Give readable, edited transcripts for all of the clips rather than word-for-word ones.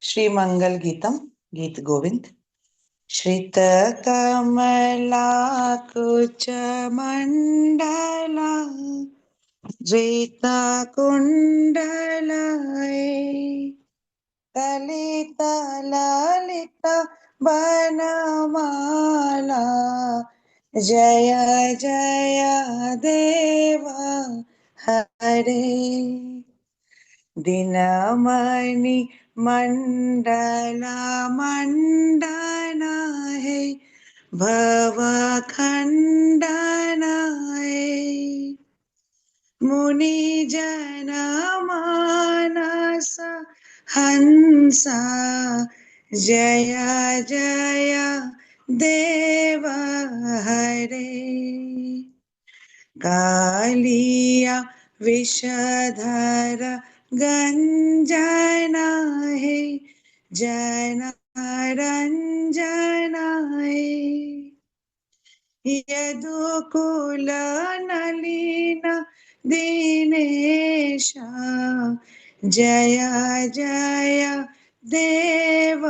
श्री मंगल गीतम गीत गोविंद। श्रित कमला कुच मंडला धृता कुंडलाए ललित ललित बनमाला जय जय देव हरे दिनमणि मंडला मंडना है भव खंडना है मुनि जन मानस हंसा जय जय देव हरे कालिया विषधर गंजना है जना रंजना है यदुकुल नलिन दिनेश जय जय देव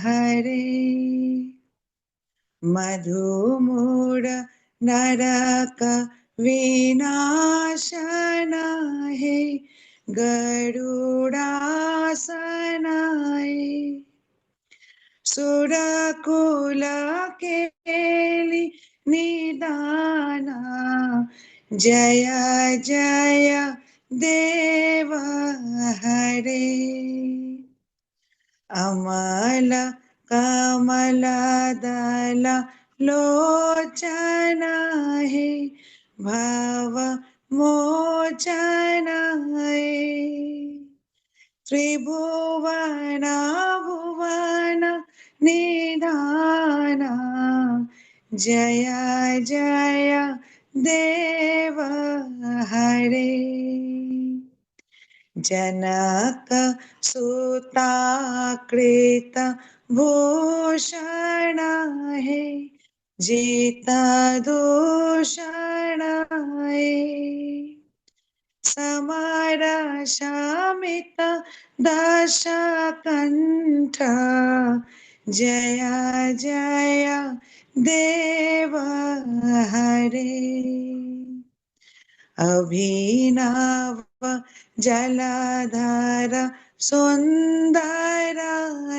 हरे मधुमूढ़ नरक विनाशन है गरुड़ासन है सुरकुल केली निदाना जय जय देव हरे अमल कमल दल लोचन है भव मोचन है त्रिभुवन भुवन निधाना जय जय देव हरे जनक सुता कृत भूषण है जीता दूषण है समर शमित दश कंठ जय जय देव हरे अभिनव जलधर सुंदर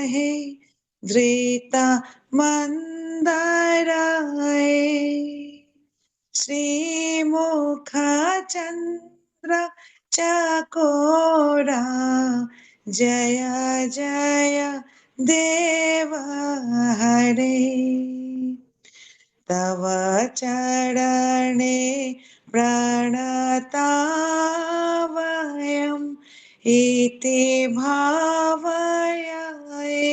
है धृत मंदर है श्रीमुख चंद्र चकोरा जय जय देव हरे तव चरणे प्रणतावयम् इति भावयामि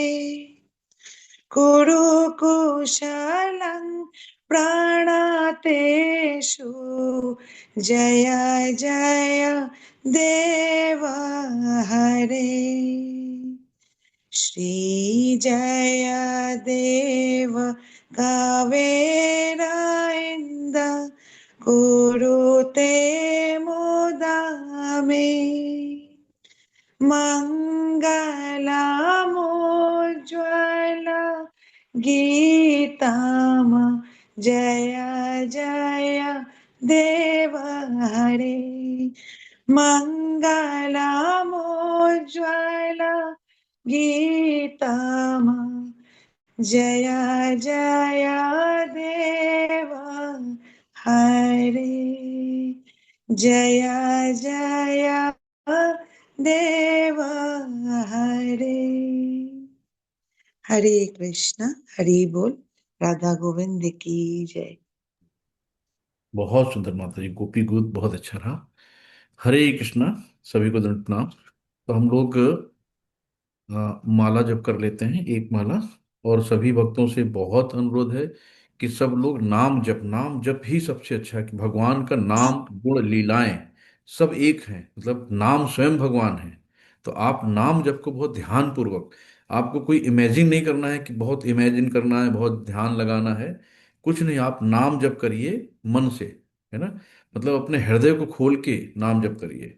कुरु कुशलं प्रणतेषु जय जय देव हरे श्री जय देव कावेर इंद कुरुते मुदा मे मंगलमुज्ज्वल गीतम जय जय देव हरे मंगलमुज्ज्वल गीतम जय जय देव हरे जय जय देव हरे हरे कृष्ण हरि बोल राधा गोविंद की जय। बहुत सुंदर माता जी, गोपी गीत बहुत अच्छा रहा। हरे कृष्णा। सभी को दंड प्रणाम। तो हम लोग माला जप कर लेते हैं, एक माला। और सभी भक्तों से बहुत अनुरोध है कि सब लोग नाम जप ही सबसे अच्छा है। कि भगवान का नाम, गुण, लीलाएं सब एक हैं, मतलब नाम स्वयं भगवान है। तो आप नाम जप को बहुत ध्यान पूर्वक, आपको कोई इमेजिन नहीं करना है कि बहुत इमेजिन करना है, बहुत ध्यान लगाना है। कुछ नहीं, आप नाम जप करिए मन से, है ना। मतलब अपने हृदय को खोल के नाम जप करिए।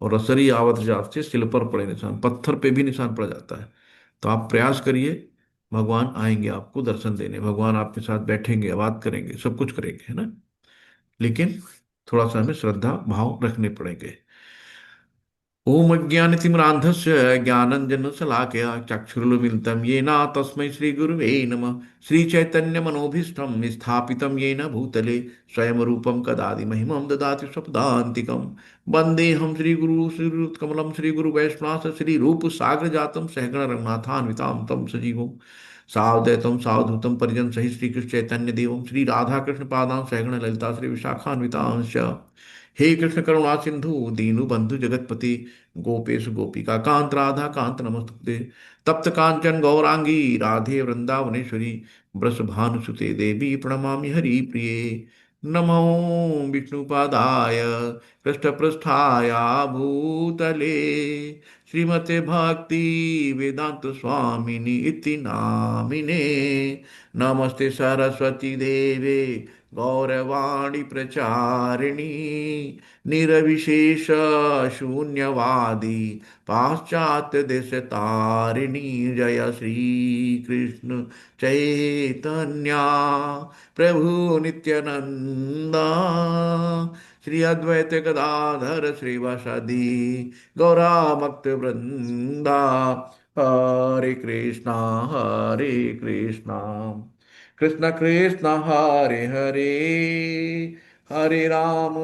और रसरी आवत जात से सिल पर पड़े निशान, पत्थर पे भी निशान पड़ जाता है। तो आप प्रयास करिए, भगवान आएंगे आपको दर्शन देने, भगवान आपके साथ बैठेंगे, बात करेंगे, सब कुछ करेंगे, है ना। लेकिन थोड़ा सा हमें श्रद्धा भाव रखने पड़ेंगे। ओम अज्ञानतिमिरान्धस्य ज्ञानञ्जनशलाकया चक्षुरुन्मिलितं येन तस्मै श्रीगुरुवे नमः। श्रीचैतन्यमनोभीष्टं स्थापितं येन भूतले स्वयं रूपं कदादि महिमं ददाति स्वपदान्तिकं। वन्देऽहं श्रीगुरु श्रीयुतकमलं श्रीगुरुवैष्णवांश श्रीरूपसागरजातं सहगण रघुनाथान्वितां तं सजीवं सावधैतं सावधूतं परिजन सहित श्रीकृष्ण चैतन्य देवं श्री राधा कृष्ण पादां सहगण ललिता श्री विशाखान्वितांश। हे कृष्ण करुणा सिंधु दीनु बंधु जगतपति गोपेश गोपिका कांत राधा कांत नमस्तुते। तप्त कांचन गौरांगी राधे वृंदावनेश्वरी वृषभानुसुते देवी प्रणमामि हरि प्रिये। नमो विष्णुपादाय कृष्णपृष्ठाय भूतले श्रीमते भक्ति वेदांत स्वामिनि इति नामिने। नमस्ते सरस्वती देवे गौरवाणी प्रचारिणी निर्विशेष शून्यवादी पाश्चात्य देश तारिणी। जय श्री कृष्ण चैतन्या प्रभु नित्यानंदा श्री अद्वैत गदाधर श्रीवासादि गौरा भक्त वृंदा। हरे कृष्णा हरे कृष्णा कृष्ण कृष्ण हरे हरे हरे राम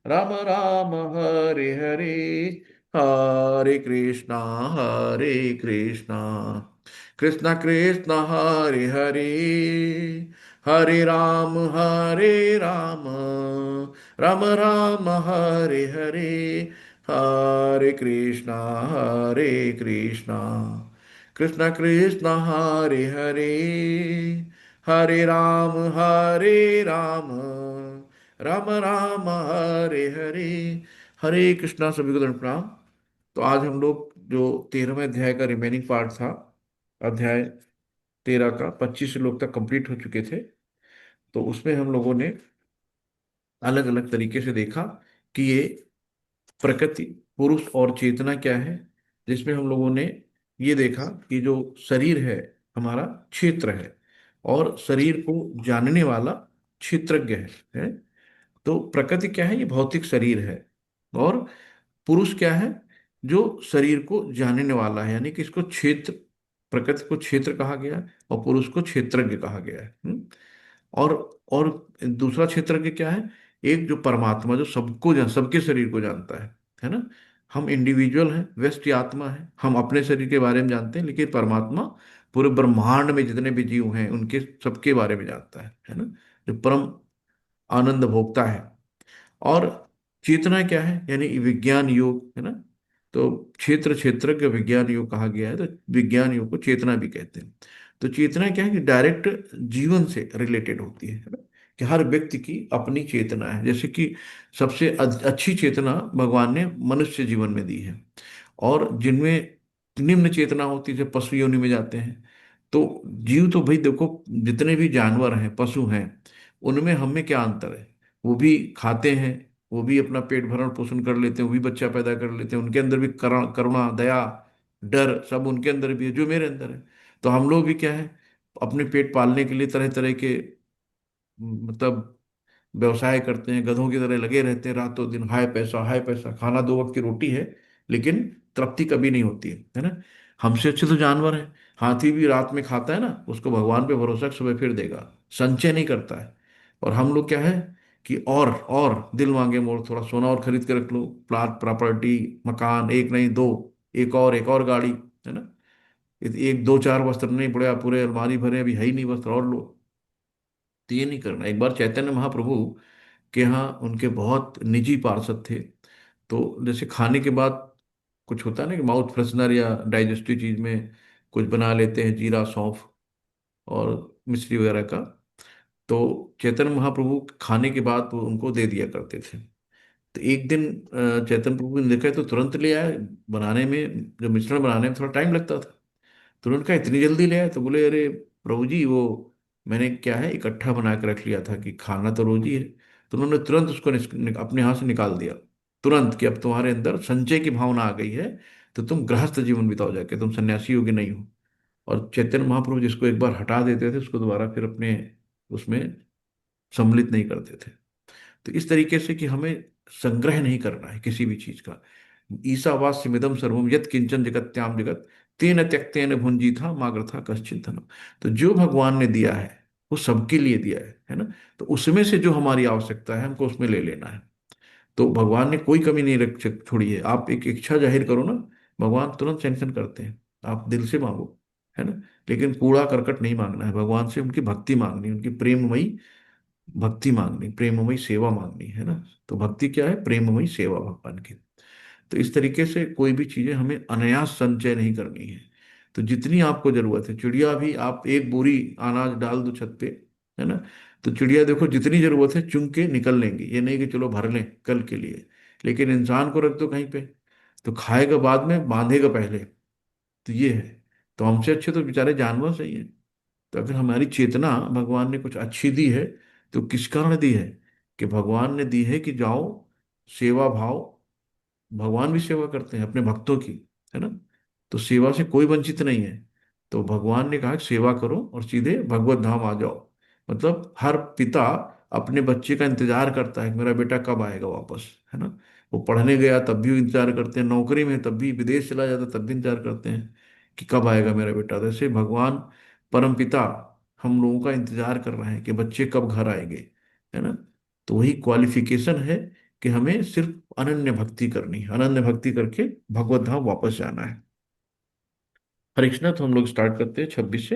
राम राम हरे हरे। हरे कृष्णा कृष्ण कृष्ण हरे हरे हरे राम राम राम हरे हरे। हरे कृष्णा कृष्ण कृष्ण हरे राम राम राम हरे हरे। हरे कृष्णा। सभी को दंड प्रणाम। तो आज हम लोग जो 13वें अध्याय का रिमेनिंग पार्ट था, अध्याय 13 का 25 श्लोक तक कंप्लीट हो चुके थे। तो उसमें हम लोगों ने अलग अलग तरीके से देखा कि ये प्रकृति, पुरुष और चेतना क्या है, जिसमें हम लोगों ने ये देखा कि जो शरीर है हमारा क्षेत्र है, और शरीर को जानने वाला क्षेत्रज्ञ है? तो प्रकृति क्या है? ये भौतिक शरीर है। और पुरुष क्या है? जो शरीर को जानने वाला है, यानी कि इसको क्षेत्र, प्रकृति को क्षेत्र कहा गया है और पुरुष को क्षेत्रज्ञ कहा गया है। और और दूसरा क्षेत्रज्ञ क्या है? एक जो परमात्मा, जो सबको सबके शरीर को जानता है ना। हम इंडिविजुअल हैं, व्यष्टि आत्मा है, हम अपने शरीर के बारे में जानते हैं, लेकिन परमात्मा पूरे ब्रह्मांड में जितने भी जीव हैं उनके सबके बारे में जानता है ना। जो परम आनंद भोगता है। और चेतना क्या है? यानी विज्ञान योग, है ना। तो क्षेत्र क्षेत्रज्ञ विज्ञान योग कहा गया है, तो विज्ञान योग को चेतना भी कहते हैं। तो चेतना क्या है कि डायरेक्ट जीवन से रिलेटेड होती है ना। कि हर व्यक्ति की अपनी चेतना है। जैसे कि सबसे अच्छी चेतना भगवान ने मनुष्य जीवन में दी है, और जिनमें निम्न चेतना होती है, जैसे पशु योनि में जाते हैं। तो जीव तो भाई देखो, जितने भी जानवर हैं, पशु हैं, उनमें हम में क्या अंतर है? वो भी खाते हैं, वो भी अपना पेट भरण पोषण कर लेते हैं, वो भी बच्चा पैदा कर लेते हैं, उनके अंदर भी करुणा दया डर सब उनके अंदर भी है, जो मेरे अंदर है। तो हम लोग भी क्या है, अपने पेट पालने के लिए तरह तरह के मतलब व्यवसाय करते हैं, गधों की तरह लगे रहते हैं रातों दिन, हाय पैसा, खाना 2 वक्त की रोटी है, लेकिन तृप्ति कभी नहीं होती है ना। हमसे अच्छे तो जानवर है। हाथी भी रात में खाता है ना, उसको भगवान पे भरोसा है कि सुबह फिर देगा, संचय नहीं करता है। और हम लोग क्या है कि और दिल मांगे मोर, थोड़ा सोना और खरीद के रख लो, प्लाट प्रॉपर्टी मकान, एक नहीं दो, एक और गाड़ी, है ना। एक दो चार वस्त्र नहीं पड़े, पूरे अलमारी भरे, अभी है ही नहीं वस्त्र, और लो। तो ये नहीं करना। एक बार चैतन्य महाप्रभु के यहाँ उनके बहुत निजी पार्षद थे। तो जैसे खाने के बाद कुछ होता है ना कि माउथ फ्रेशनर या डाइजेस्टिव चीज में कुछ बना लेते हैं, जीरा सौंफ और मिश्री वगैरह का। तो चैतन्य महाप्रभु खाने के बाद वो उनको दे दिया करते थे। तो एक दिन चैतन्य प्रभु ने देखा तो तुरंत ले आया। बनाने में, जो मिश्रण बनाने में थोड़ा टाइम लगता था, तुरंत का इतनी जल्दी ले आया। तो बोले अरे प्रभु जी, वो मैंने क्या है इकट्ठा बना के रख लिया था कि खाना तो रोज ही है। तो उन्होंने तुरंत उसको अपने हाथ से निकाल दिया, तुरंत, कि अब तुम्हारे अंदर संचय की भावना आ गई है, तो तुम गृहस्थ जीवन बिताओ जाके, तुम सन्यासी योगी नहीं हो। और चैतन्य महाप्रभु जिसको एक बार हटा देते थे, उसको दोबारा फिर अपने उसमें सम्मिलित नहीं करते थे। तो इस तरीके से कि हमें संग्रह नहीं करना है किसी भी चीज का। ईसावास्यमिदं सर्वम यत् किंचन जगत्याम जगत तेन त्यक्तेन भुंजी था माग्रथा कश्चिंतन। तो जो भगवान ने दिया है वो सबके लिए दिया है ना। तो उसमें से जो हमारी आवश्यकता है हमको उसमें ले लेना है। तो भगवान ने कोई कमी नहीं रख छोड़ी है। आप एक इच्छा जाहिर करो ना, भगवान तुरंत सैंक्शन करते हैं। आप दिल से मांगो, है ना। लेकिन कूड़ा करकट नहीं मांगना है भगवान से, उनकी भक्ति मांगनी, उनकी प्रेममयी भक्ति मांगनी, प्रेममयी सेवा मांगनी, है ना। तो भक्ति क्या है? प्रेममयी सेवा भगवान की। तो इस तरीके से कोई भी चीजें हमें अनायास संचय नहीं करनी है। तो जितनी आपको जरूरत है, चिड़िया भी, आप एक बोरी अनाज डाल दो छत पे, है ना, तो चिड़िया देखो जितनी जरूरत है चुन के निकल लेंगी, ये नहीं कि चलो भर लें कल के लिए। लेकिन इंसान को रख दो कहीं पे, तो खाएगा बाद में, बांधेगा पहले। तो ये है। तो हमसे अच्छे तो बेचारे जानवर सही है। तो अगर हमारी चेतना भगवान ने कुछ अच्छी दी है, तो किस कारण दी है? कि भगवान ने दी है कि जाओ, सेवा भाव, भगवान भी सेवा करते हैं अपने भक्तों की, है ना। तो सेवा से कोई वंचित नहीं है। तो भगवान ने कहा कि सेवा करो और सीधे भगवत धाम आ जाओ। मतलब हर पिता अपने बच्चे का इंतजार करता है कि मेरा बेटा कब आएगा वापस, है ना। वो पढ़ने गया तब भी इंतजार करते हैं, नौकरी में तब भी, विदेश चला जाता तब भी इंतजार करते हैं कि कब आएगा मेरा बेटा। तो ऐसे भगवान परम पिता हम लोगों का इंतजार कर रहे हैं कि बच्चे कब घर आएंगे, है ना। तो वही क्वालिफिकेशन है कि हमें सिर्फ अनन्य भक्ति करनी है, अनन्य भक्ति करके भगवत धाम वापस जाना है। हरे कृष्णा। तो हम लोग स्टार्ट करते हैं 26 से।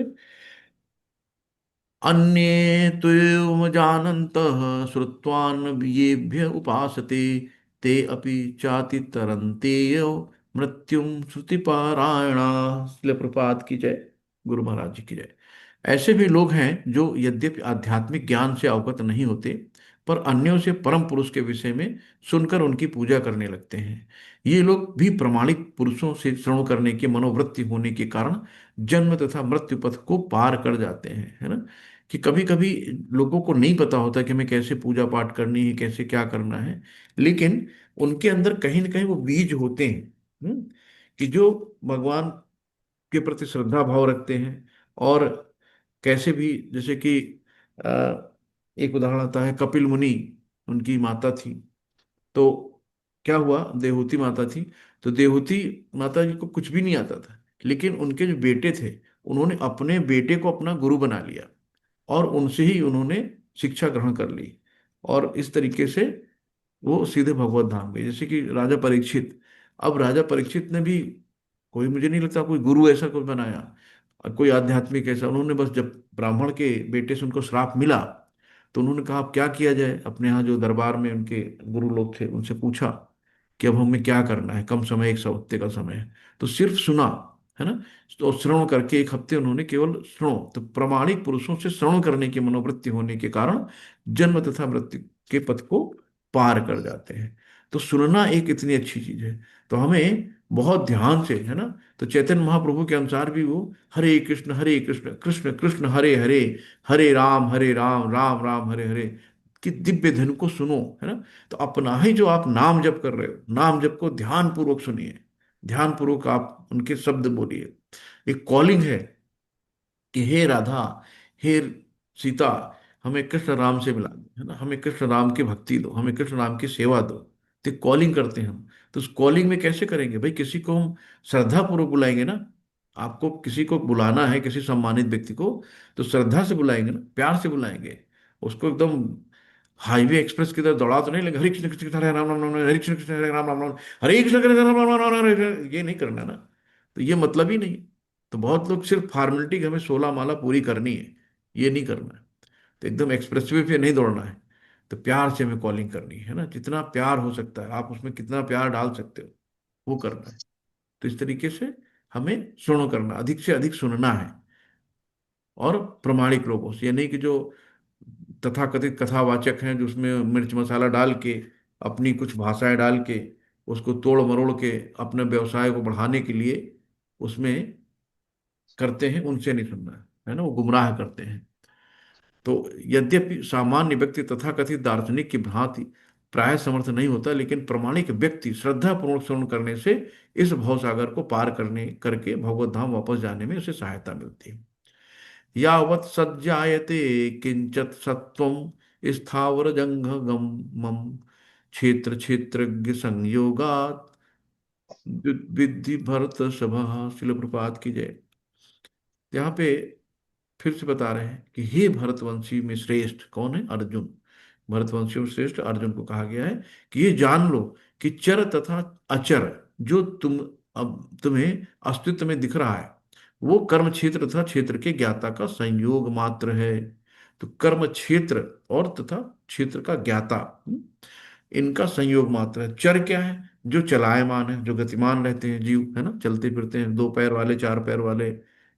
अन्ये त्वेवमजानन्तः श्रुत्वान् येभ्य उपासते ते अपि चाति तरन्तेयो मृत्युं श्रुतिपारायणा। इसलिए प्रपात की जय, गुरु महाराज जी की जय। ऐसे भी लोग हैं जो यद्यपि आध्यात्मिक ज्ञान से अवगत नहीं होते, पर अन्यों से परम पुरुष के विषय में सुनकर उनकी पूजा करने लगते हैं। ये लोग भी प्रमाणित पुरुषों से श्रवण करने की मनोवृत्ति होने के कारण जन्म तथा मृत्यु पथ को पार कर जाते हैं, है ना। कि कभी कभी लोगों को नहीं पता होता कि हमें कैसे पूजा पाठ करनी है, कैसे क्या करना है। लेकिन उनके अंदर कहीं ना कहीं वो बीज होते हैं, कि जो भगवान के प्रति श्रद्धा भाव रखते हैं। और कैसे भी, जैसे कि अ, एक उदाहरण आता है, कपिल मुनि, उनकी माता थी। तो क्या हुआ, देवहूति माता थी। तो देवहूति माता जी को कुछ भी नहीं आता था, लेकिन उनके जो बेटे थे, उन्होंने अपने बेटे को अपना गुरु बना लिया और उनसे ही उन्होंने शिक्षा ग्रहण कर ली। और इस तरीके से वो सीधे भगवत धाम गए। जैसे कि राजा परीक्षित, अब राजा परीक्षित ने भी, कोई, मुझे नहीं लगता कोई गुरु ऐसा कोई बनाया और कोई आध्यात्मिक ऐसा। उन्होंने बस, जब ब्राह्मण के बेटे से उनको श्राप मिला, तो उन्होंने कहा अब क्या किया जाए। अपने यहाँ जो दरबार में उनके गुरु लोग थे उनसे पूछा कि अब हमें क्या करना है, कम समय, एक सप्ते का समय है। तो सिर्फ सुना, है ना। तो श्रवण करके एक हफ्ते उन्होंने केवल श्रवण, तो प्रमाणिक पुरुषों से श्रवण करने की मनोवृत्ति होने के कारण जन्म तथा मृत्यु के पथ को पार कर जाते हैं। तो सुनना एक इतनी अच्छी चीज है। तो हमें बहुत ध्यान से, है ना। तो चैतन्य महाप्रभु के अनुसार भी वो हरे कृष्ण कृष्ण कृष्ण हरे हरे, हरे राम राम राम हरे हरे की दिव्य धुन को सुनो, है ना। तो अपना ही जो आप नाम जप कर रहे हो, नाम जप को ध्यान पूर्वक सुनिए, ध्यान पूर्वक आप उनके शब्द बोलिए। एक कॉलिंग है कि हे राधा, हे सीता, हमें कृष्ण राम से मिला दो, है ना। हमें कृष्ण राम की भक्ति दो, हमें कृष्ण राम की सेवा दो। तो कॉलिंग करते हैं हम। तो उस कॉलिंग में कैसे करेंगे भाई? किसी को हम श्रद्धा पूर्वक बुलाएंगे ना। आपको किसी को बुलाना है, किसी सम्मानित व्यक्ति को, तो श्रद्धा से बुलाएंगे ना, प्यार से बुलाएंगे। उसको एकदम हाईवे एक्सप्रेस की तरह दौड़ा तो नहीं लगे, हरे कृष्ण कृष्ण कृष्ण हरे राम राम राम हरे कृष्ण कृष्ण हरे राम राम राम हरे कृष्ण कृष्ण राम राम राम राम ये नहीं करना ना। तो ये मतलब ही नहीं। तो बहुत लोग सिर्फ फॉर्मेलिटी, हमें 16 माला पूरी करनी है, ये नहीं करना है। तो एकदम एक्सप्रेसवे पे नहीं दौड़ना है। तो प्यार से हमें कॉलिंग करनी है ना। जितना प्यार हो सकता है आप उसमें कितना प्यार डाल सकते हो, वो करना है। तो इस तरीके से हमें सुनो करना, अधिक से अधिक सुनना है। और प्रमाणिक लोगों से, ये नहीं कि जो तथाकथित कथावाचक हैं, जो उसमें मिर्च मसाला डाल के, अपनी कुछ भाषाएं डाल के, उसको तोड़ मरोड़ के अपने व्यवसाय को बढ़ाने के लिए उसमें करते हैं, उनसे नहीं सुनना है ना। वो गुमराह करते हैं। तो यद्यपि सामान्य व्यक्ति तथाकथित दार्शनिक की भांति प्राय समर्थ नहीं होता, लेकिन प्रामाणिक व्यक्ति श्रद्धा पूर्वक श्रवण करने से इस भवसागर को पार करने करके भगवत धाम वापस जाने में उसे सहायता मिलती है। यावत् सज्जायते किंचत सत्वम स्थावर जंगमम क्षेत्र क्षेत्रज्ञ संयोगात विद्धि भरत सभा। शिल प्रपात की जय। यहाँ पे फिर से बता रहे हैं कि हे भरतवंशी में श्रेष्ठ कौन है? अर्जुन। भरतवंशी में श्रेष्ठ अर्जुन को कहा गया है कि ये जान लो कि चर तथा अचर जो अब तुम्हें अस्तित्व में दिख रहा है वो कर्म क्षेत्र तथा क्षेत्र के ज्ञाता का संयोग मात्र है। तो कर्म क्षेत्र और तथा क्षेत्र का ज्ञाता, इनका संयोग मात्र है। चर क्या है? जो चलायमान है, जो गतिमान रहते हैं, जीव है ना, चलते फिरते हैं, दो पैर वाले, चार पैर वाले,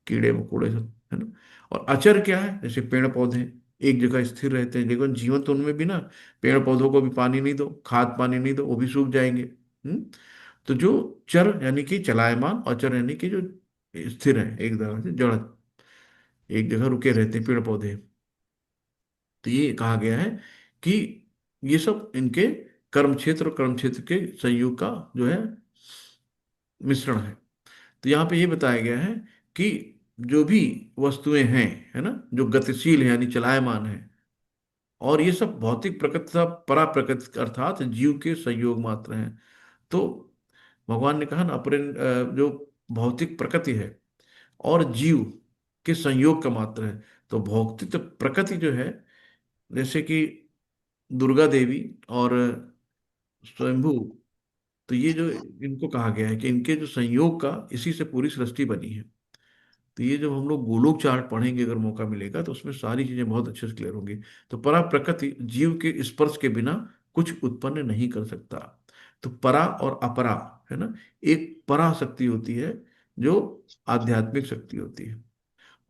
कीड़े मकोड़े सब, है ना। और अचर क्या है? जैसे पेड़ पौधे एक जगह स्थिर रहते हैं, लेकिन जीवन तो उनमें भी ना, पेड़ पौधों को भी पानी नहीं दो, खाद पानी नहीं दो, वो भी सूख जाएंगे। तो जो चर यानी कि चलायमान, अचर यानी कि जो स्थिर है, एक जगह से जड़, एक जगह रुके रहते हैं पेड़ पौधे। तो ये कहा गया है कि ये सब इनके कर्म क्षेत्र और कर्म क्षेत्र के संयोग का जो है मिश्रण है। तो यहाँ पे ये बताया गया है कि जो भी वस्तुएं हैं, है ना, जो गतिशील है यानी चलायमान है, और ये सब भौतिक प्रकृति का परा प्रकृति अर्थात जीव के संयोग मात्र हैं। तो भगवान ने कहा ना, अपने जो भौतिक प्रकृति है और जीव के संयोग का मात्र है। तो भौतिक प्रकृति जो है, जैसे कि दुर्गा देवी और स्वयंभू, तो ये जो इनको कहा गया है कि इनके जो संयोग का, इसी से पूरी सृष्टि बनी है। तो ये जब हम लोग गोलोक चार्ट पढ़ेंगे, अगर मौका मिलेगा, तो उसमें सारी चीजें बहुत अच्छे से क्लियर होंगी। तो परा प्रकृति जीव के स्पर्श के बिना कुछ उत्पन्न नहीं कर सकता। तो परा और अपरा, है ना, एक परा शक्ति होती है जो आध्यात्मिक शक्ति होती है,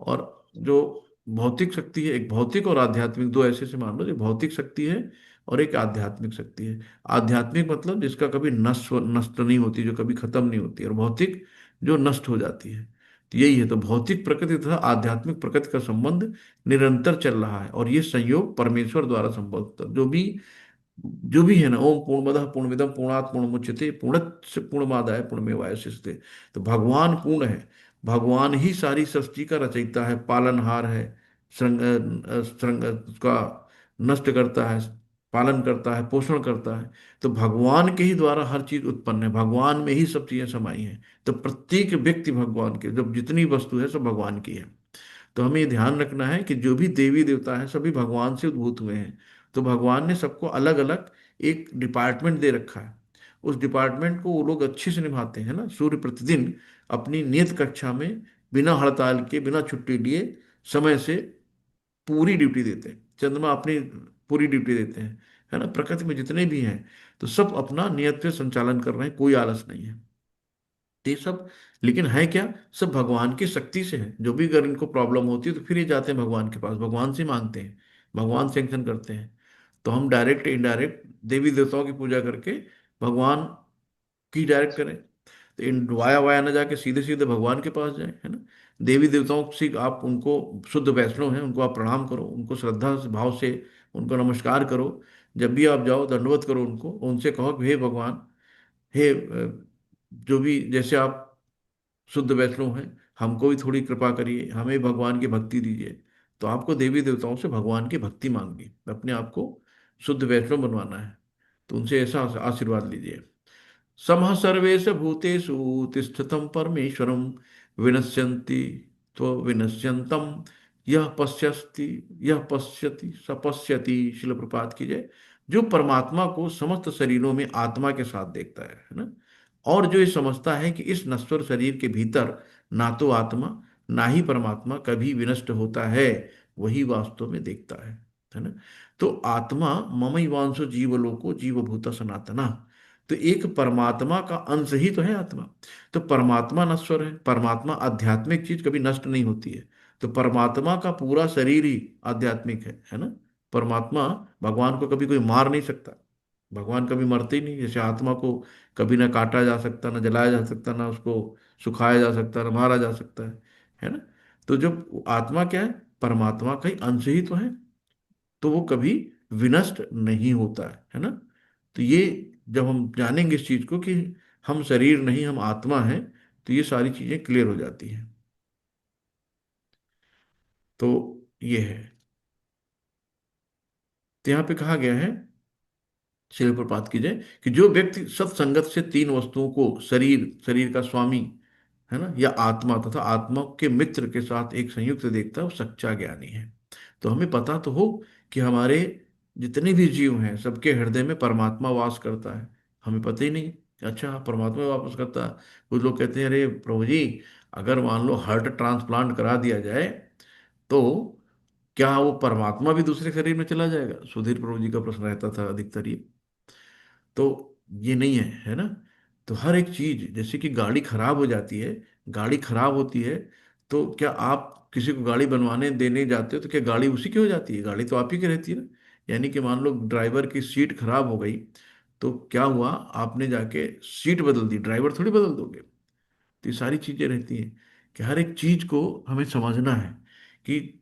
और जो भौतिक शक्ति है, एक भौतिक और आध्यात्मिक, दो ऐसे से मान लो, जो भौतिक शक्ति है और एक आध्यात्मिक शक्ति है। आध्यात्मिक मतलब जिसका कभी नष्ट नष्ट नहीं होती, जो कभी खत्म नहीं होती, और भौतिक जो नष्ट हो जाती है। तो यही है, तो भौतिक प्रकृति तथा आध्यात्मिक प्रकृति का संबंध निरंतर चल रहा है, और ये संयोग परमेश्वर द्वारा संभव होता है। जो भी है ना, ओम पूर्णमदः पूर्णमिदं पूर्णात् पूर्णमुदच्यते पूर्णस्य पूर्णमादाय पूर्णमेवावशिष्यते। तो भगवान पूर्ण है, भगवान ही सारी सृष्टि का रचयिता है, पालनहार है, श्रृंग उसका नष्ट करता है, पालन करता है, पोषण करता है। तो भगवान के ही द्वारा हर चीज उत्पन्न है, भगवान में ही सब चीजें समाई हैं। तो प्रत्येक व्यक्ति भगवान के, जब जितनी वस्तु है सब भगवान की है। तो हमें ये ध्यान रखना है कि जो भी देवी देवता है सभी भगवान से उद्भूत हुए हैं। तो भगवान ने सबको अलग अलग एक डिपार्टमेंट दे रखा है, उस डिपार्टमेंट को वो लोग अच्छे से निभाते हैं ना। सूर्य प्रतिदिन अपनी नियत कक्षा में बिना हड़ताल के, बिना छुट्टी लिए, समय से पूरी ड्यूटी देते हैं। चंद्रमा अपनी पूरी ड्यूटी देते हैं, है ना। प्रकृति में जितने भी हैं तो सब अपना नियत पे संचालन कर रहे हैं, कोई आलस नहीं है। तो ये सब, लेकिन है क्या, सब भगवान की शक्ति से है। जो भी अगर इनको प्रॉब्लम होती है तो फिर ये जाते हैं भगवान के पास, भगवान से मांगते हैं, भगवान सैंक्शन करते हैं। तो हम डायरेक्ट इनडायरेक्ट देवी देवताओं की पूजा करके भगवान की डायरेक्ट करें, तो इन वाया वाया ना जाके सीधे सीधे भगवान के पास जाए, है ना। देवी देवताओं से आप उनको, शुद्ध वैष्णव हैं, उनको आप प्रणाम करो, उनको श्रद्धा से, भाव से उनको नमस्कार करो। जब भी आप जाओ दंडवत करो उनको, उनसे कहो कि हे भगवान, हे जो भी, जैसे आप शुद्ध वैष्णव हैं, हमको भी थोड़ी कृपा करिए, हमें भगवान की भक्ति दीजिए। तो आपको देवी देवताओं से भगवान की भक्ति मांगनी, अपने आप को शुद्ध वैष्णव बनवाना है। तो उनसे ऐसा आशीर्वाद लीजिए। समः सर्वेश भूतेषु तिष्ठतं परमेश्वरं विनश्यन्ति तो विनश्यन्तम यह पश्यति, यह पश्यति स पश्यति। शिल प्रपात की जय। जो परमात्मा को समस्त शरीरों में आत्मा के साथ देखता है ना, और जो ये समझता है कि इस नश्वर शरीर के भीतर ना तो आत्मा ना ही परमात्मा कभी विनष्ट होता है, वही वास्तव में देखता है ना। तो आत्मा ममैवांसो जीवलोको जीवभूता सनातना। तो एक परमात्मा का अंश ही तो है आत्मा। तो परमात्मा नश्वर है, परमात्मा आध्यात्मिक चीज कभी नष्ट नहीं होती है। तो परमात्मा का पूरा शरीर ही आध्यात्मिक है ना। परमात्मा, भगवान को कभी कोई मार नहीं सकता, भगवान कभी मरते ही नहीं। जैसे आत्मा को कभी ना काटा जा सकता, ना जलाया जा सकता, ना उसको सुखाया जा सकता, ना मारा जा सकता है ना। तो जब आत्मा क्या है, परमात्मा का ही अंश ही तो है, तो वो कभी विनष्ट नहीं होता है ना। तो ये जब हम जानेंगे इस चीज को कि हम शरीर नहीं हम आत्मा हैं, तो ये सारी चीजें क्लियर हो जाती हैं। तो ये है। तो यहाँ पे कहा गया है, शिल पर बात की जाए कि जो व्यक्ति सत्संगत से तीन वस्तुओं को, शरीर, शरीर का स्वामी है ना, या आत्मा तथा आत्मा के मित्र के साथ एक संयुक्त देखता है, वो सच्चा ज्ञानी है। तो हमें पता तो हो कि हमारे जितने भी जीव हैं सबके हृदय में परमात्मा वास करता है। हमें पता ही नहीं कि अच्छा परमात्मा वापस करता है। कुछ लोग कहते हैं अरे प्रभु जी, अगर मान लो हार्ट ट्रांसप्लांट करा दिया जाए तो क्या वो परमात्मा भी दूसरे शरीर में चला जाएगा? सुधीर प्रभु जी का प्रश्न रहता था अधिकतर ये। तो ये नहीं है, है ना। तो हर एक चीज, जैसे कि गाड़ी खराब हो जाती है, गाड़ी खराब होती है, तो क्या आप किसी को गाड़ी बनवाने देने जाते हो तो क्या गाड़ी उसी की हो जाती है? गाड़ी तो आप ही की रहती है ना। यानी कि मान लो ड्राइवर की सीट खराब हो गई, तो क्या हुआ, आपने जाके सीट बदल दी, ड्राइवर थोड़ी बदल दोगे। तो ये सारी चीजें रहती हैं कि हर एक चीज को हमें समझना है कि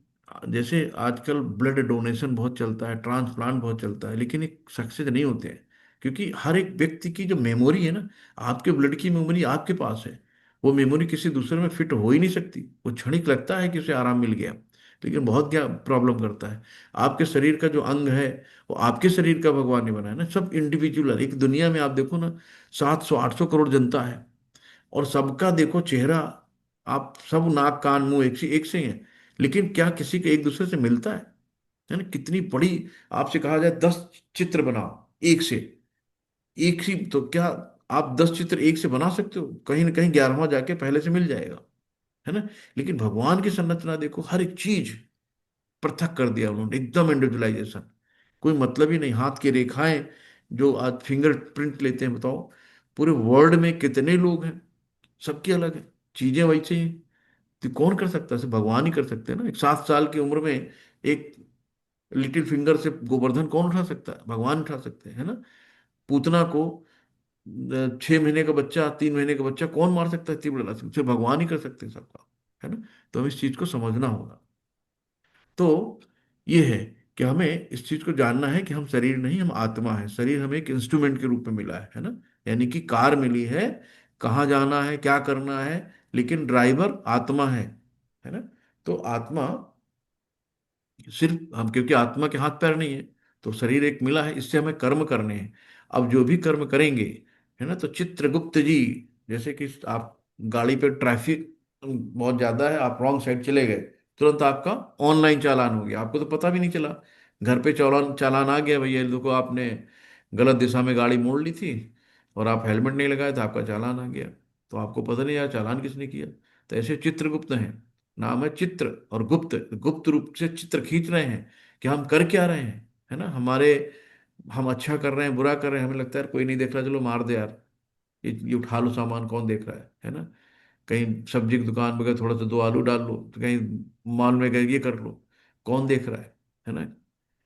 जैसे आजकल ब्लड डोनेशन बहुत चलता है, ट्रांसप्लांट बहुत चलता है, लेकिन एक सक्सेस नहीं होते हैं। क्योंकि हर एक व्यक्ति की जो मेमोरी है ना, आपके ब्लड की मेमोरी आपके पास है, वो मेमोरी किसी दूसरे में फिट हो ही नहीं सकती। वो क्षणिक लगता है कि उसे आराम मिल गया, लेकिन बहुत क्या प्रॉब्लम करता है। आपके शरीर का जो अंग है, वो आपके शरीर का भगवान ने बनाया ना, सब इंडिविजुअल है। एक दुनिया में आप देखो ना, 700 800 करोड़ जनता है, और सबका देखो चेहरा, आप सब नाक कान मुंह एक से ही है, लेकिन क्या किसी के एक दूसरे से मिलता है ना? कितनी बड़ी, आपसे कहा जाए 10 चित्र बनाओ एक से, एक ही, तो क्या आप 10 चित्र एक से बना सकते हो? कहीं ना कहीं 11वां जाके पहले से मिल जाएगा, है ना। लेकिन भगवान की संरचना देखो, हर एक चीज पृथक कर दिया उन्होंने, एकदम इंडिविजुअलाइजेशन। कोई मतलब ही नहीं। हाथ की रेखाएं, जो आज फिंगर प्रिंट लेते हैं, बताओ पूरे वर्ल्ड में कितने लोग हैं, सबकी अलग है, चीजें वैसे ही हैं। तो कौन कर सकता है? सिर्फ भगवान ही कर सकते हैं ना। एक 7 साल की उम्र में एक लिटिल फिंगर से गोवर्धन कौन उठा सकता है? भगवान उठा सकते हैं, है ना। पूतना को 6 महीने का बच्चा, 3 महीने का बच्चा कौन मार सकता है? इतनी बड़ी लाठी सिर्फ भगवान ही कर सकते हैं सबका, है ना। तो हमें इस चीज को समझना होगा। तो ये है कि हमें इस चीज को जानना है कि हम शरीर नहीं हम आत्मा है। शरीर हमें एक इंस्ट्रूमेंट के रूप में मिला है ना। यानी कि कार मिली है, कहाँ जाना है क्या करना है, लेकिन ड्राइवर आत्मा है ना। तो आत्मा सिर्फ हम, क्योंकि आत्मा के हाथ पैर नहीं है, तो शरीर एक मिला है, इससे हमें कर्म करने हैं। अब जो भी कर्म करेंगे, है ना, तो चित्रगुप्त जी, जैसे कि आप गाड़ी पे ट्रैफिक बहुत ज्यादा है, आप रॉन्ग साइड चले गए, तुरंत आपका ऑनलाइन चालान हो गया, आपको तो पता भी नहीं चला। घर पे चालान चालान आ गया, भैया देखो आपने गलत दिशा में गाड़ी मोड़ ली थी और आप हेलमेट नहीं लगाए तो आपका चालान आ गया। तो आपको पता नहीं यार चालान किसने किया। तो ऐसे चित्रगुप्त हैं, नाम है चित्र, और गुप्त, गुप्त रूप से चित्र खींच रहे हैं कि हम कर क्या रहे हैं, है ना। हमारे, हम अच्छा कर रहे हैं बुरा कर रहे हैं, हमें लगता है यार कोई नहीं देख रहा, चलो मार दे यार, ये उठा लो सामान, कौन देख रहा है ना। कहीं सब्जी की दुकान पे गए, थोड़ा सा 2 आलू डाल लो, तो कहीं मॉल में गए ये कर लो, कौन देख रहा है ना।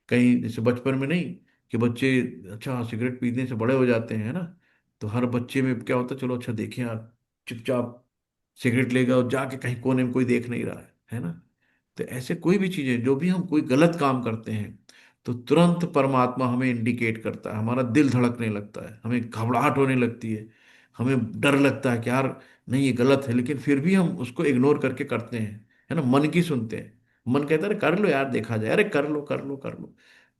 कहीं जैसे बचपन में नहीं, कि बच्चे अच्छा सिगरेट पीने से बड़े हो जाते हैं, है ना। तो हर बच्चे में क्या होता है, चलो अच्छा देखें यार, चुपचाप सिगरेट लेगा और जाके कहीं कोने में कोई देख नहीं रहा है ना। तो ऐसे कोई भी चीजें, जो भी हम कोई गलत काम करते हैं, तो तुरंत परमात्मा हमें इंडिकेट करता है, हमारा दिल धड़कने लगता है, हमें घबराहट होने लगती है, हमें डर लगता है कि यार नहीं ये गलत है, लेकिन फिर भी हम उसको इग्नोर करके करते हैं, है ना। मन की सुनते हैं, मन कहता है अरे कर लो यार देखा जाए, अरे कर लो कर लो कर लो।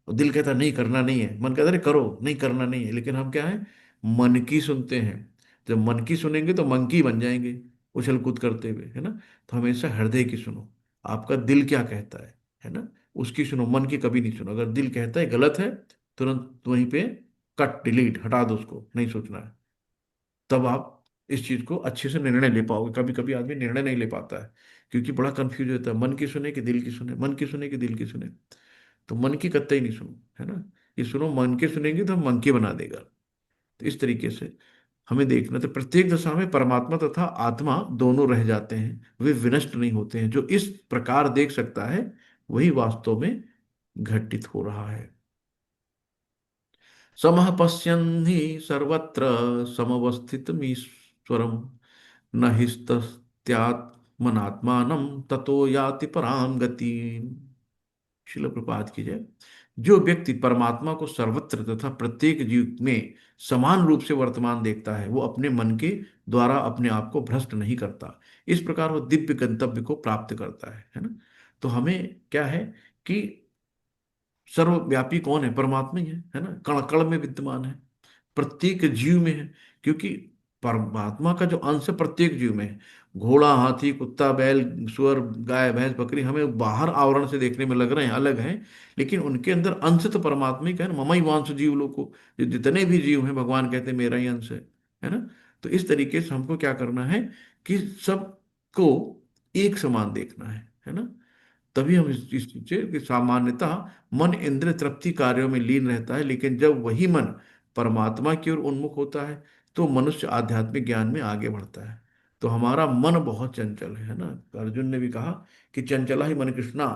और दिल कहता है नहीं करना नहीं है, मन कहता है अरे करो नहीं करना नहीं है, लेकिन हम क्या है, मन की सुनते हैं। जब मन की सुनेंगे तो मंकी बन जाएंगे, उछल कूद करते हुए, है ना। तो हमेशा हृदय की सुनो, आपका दिल क्या कहता है ना, उसकी सुनो, मन की कभी नहीं सुनो। अगर दिल कहता है गलत है, तुरंत वहीं पे कट डिलीट हटा दो, उसको नहीं सोचना है। तब आप इस चीज को अच्छे से निर्णय ले पाओगे। कभी कभी आदमी निर्णय नहीं ले पाता है, क्योंकि बड़ा कंफ्यूज होता है, मन की सुने कि दिल की सुने, मन की सुने कि दिल की सुने। तो मन की कतई नहीं सुनो, है ना। ये सुनो, मन के सुनेंगे तो मन की बना देगा। तो इस तरीके से हमें देखना, तो प्रत्येक दशा में परमात्मा तथा आत्मा दोनों रह जाते हैं, वे विनष्ट नहीं होते हैं। जो इस प्रकार देख सकता है वही वास्तव में घटित हो रहा है। समः पश्यन् हि सर्वत्र समवस्थितमीश्वरम्, न हि तस्यात् मनात्मानं ततो याति पराम गति। शिल प्रपात की जय। जो व्यक्ति परमात्मा को सर्वत्र तथा प्रत्येक जीव में समान रूप से वर्तमान देखता है, वो अपने मन के द्वारा अपने आप को भ्रष्ट नहीं करता। इस प्रकार वो दिव्य गंतव्य को प्राप्त करता है ना। तो हमें क्या है कि सर्वव्यापी कौन है? परमात्मा ही है ना। कण कण में विद्यमान है, प्रत्येक जीव में है, क्योंकि परमात्मा का जो अंश है प्रत्येक जीव में है। घोड़ा, हाथी, कुत्ता, बैल, सुअर, गाय, भैंस, बकरी हमें बाहर आवरण से देखने में लग रहे हैं, अलग हैं, लेकिन उनके अंदर अंश तो परमात्मा ही का है ना। ममई वांश जीव लोको, जो जितने भी जीव हैं भगवान कहते हैं मेरा ही अंश है ना। तो इस तरीके से हमको क्या करना है कि सबको एक समान देखना है ना। तभी हम इस चीज की सामान्यता मन इंद्रिय तृप्ति कार्यों में लीन रहता है, लेकिन जब वही मन परमात्मा की ओर उन्मुख होता है तो मनुष्य आध्यात्मिक ज्ञान में आगे बढ़ता है। तो हमारा मन बहुत चंचल है ना। अर्जुन ने भी कहा कि चंचला ही मन कृष्णा,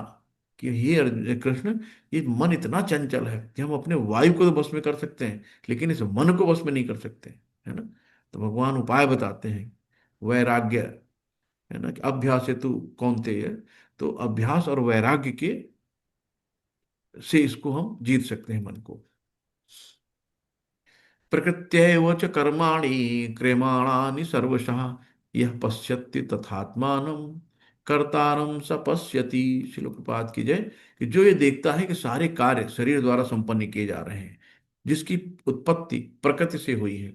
कि हे अर्जुन कृष्ण, ये मन इतना चंचल है कि हम अपने वायु को तो बस में कर सकते हैं, लेकिन इस मन को बस में नहीं कर सकते, है ना। तो भगवान उपाय बताते हैं, वैराग्य, है ना, कि अभ्यास हेतु कौन्तेय। तो अभ्यास और वैराग्य के से इसको हम जीत सकते हैं मन को। प्रकृत्यैव च कर्माणि क्रियमाणानि सर्वशः यः पश्यति तथात्मानं कर्तारं स पश्यति। श्रील प्रपात की जय। कि जो ये देखता है कि सारे कार्य शरीर द्वारा संपन्न किए जा रहे हैं, जिसकी उत्पत्ति प्रकृति से हुई है,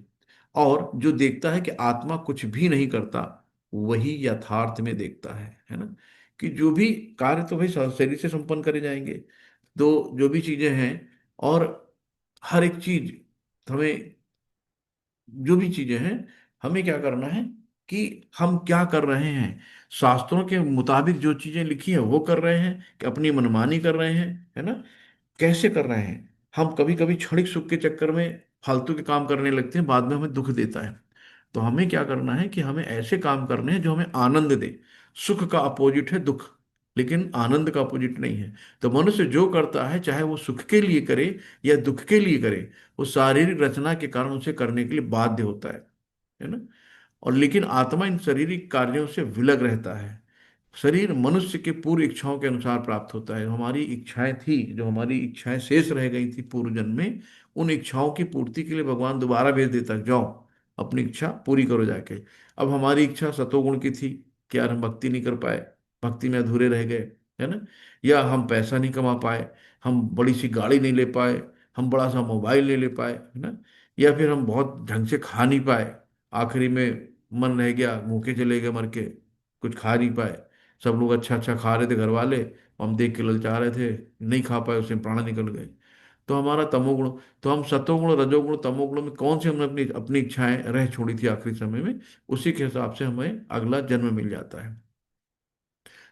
और जो देखता है कि आत्मा कुछ भी नहीं करता, वही यथार्थ में देखता है ना। कि जो भी कार्य तो भाई शरीर से संपन्न करे जाएंगे, तो जो भी चीजें हैं, और हर एक चीज हमें, जो भी चीजें हैं, हमें क्या करना है कि हम क्या कर रहे हैं, शास्त्रों के मुताबिक जो चीजें लिखी है वो कर रहे हैं कि अपनी मनमानी कर रहे हैं, है ना। कैसे कर रहे हैं? हम कभी कभी क्षणिक सुख के चक्कर में फालतू के काम करने लगते हैं, बाद में हमें दुख देता है। तो हमें क्या करना है कि हमें ऐसे काम करने हैं जो हमें आनंद दे। सुख का अपोजिट है दुख, लेकिन आनंद का अपोजिट नहीं है। तो मनुष्य जो करता है, चाहे वो सुख के लिए करे या दुख के लिए करे, वो शारीरिक रचना के कारण उसे करने के लिए बाध्य होता है ना। और लेकिन आत्मा इन शारीरिक कार्यों से विलग रहता है। शरीर मनुष्य के पूर्व इच्छाओं के अनुसार प्राप्त होता है। हमारी इच्छाएं थी, जो हमारी इच्छाएं शेष रह गई थी पूर्व जन्म में, उन इच्छाओं की पूर्ति के लिए भगवान दोबारा भेज देता है, जाओ अपनी इच्छा पूरी करो जाके। अब हमारी इच्छा सतोगुण की थी कि यार हम भक्ति नहीं कर पाए, भक्ति में अधूरे रह गए, है ना। या हम पैसा नहीं कमा पाए, हम बड़ी सी गाड़ी नहीं ले पाए, हम बड़ा सा मोबाइल नहीं ले पाए, है ना। या फिर हम बहुत ढंग से खा नहीं पाए, आखिरी में मन रह गया, भूखे चले गए मर के, कुछ खा नहीं पाए। सब लोग अच्छा अच्छा खा रहे थे घर वाले, हम देख के ललचा रहे थे, नहीं खा पाए, उसमें प्राण निकल गए। तो हमारा तमोगुण, तो हम सतोगुण, रजोगुण, तमोगुण में कौन सी हमने अपनी अपनी इच्छाएं रह छोड़ी थी आखिरी समय में, उसी के हिसाब से हमें अगला जन्म मिल जाता है।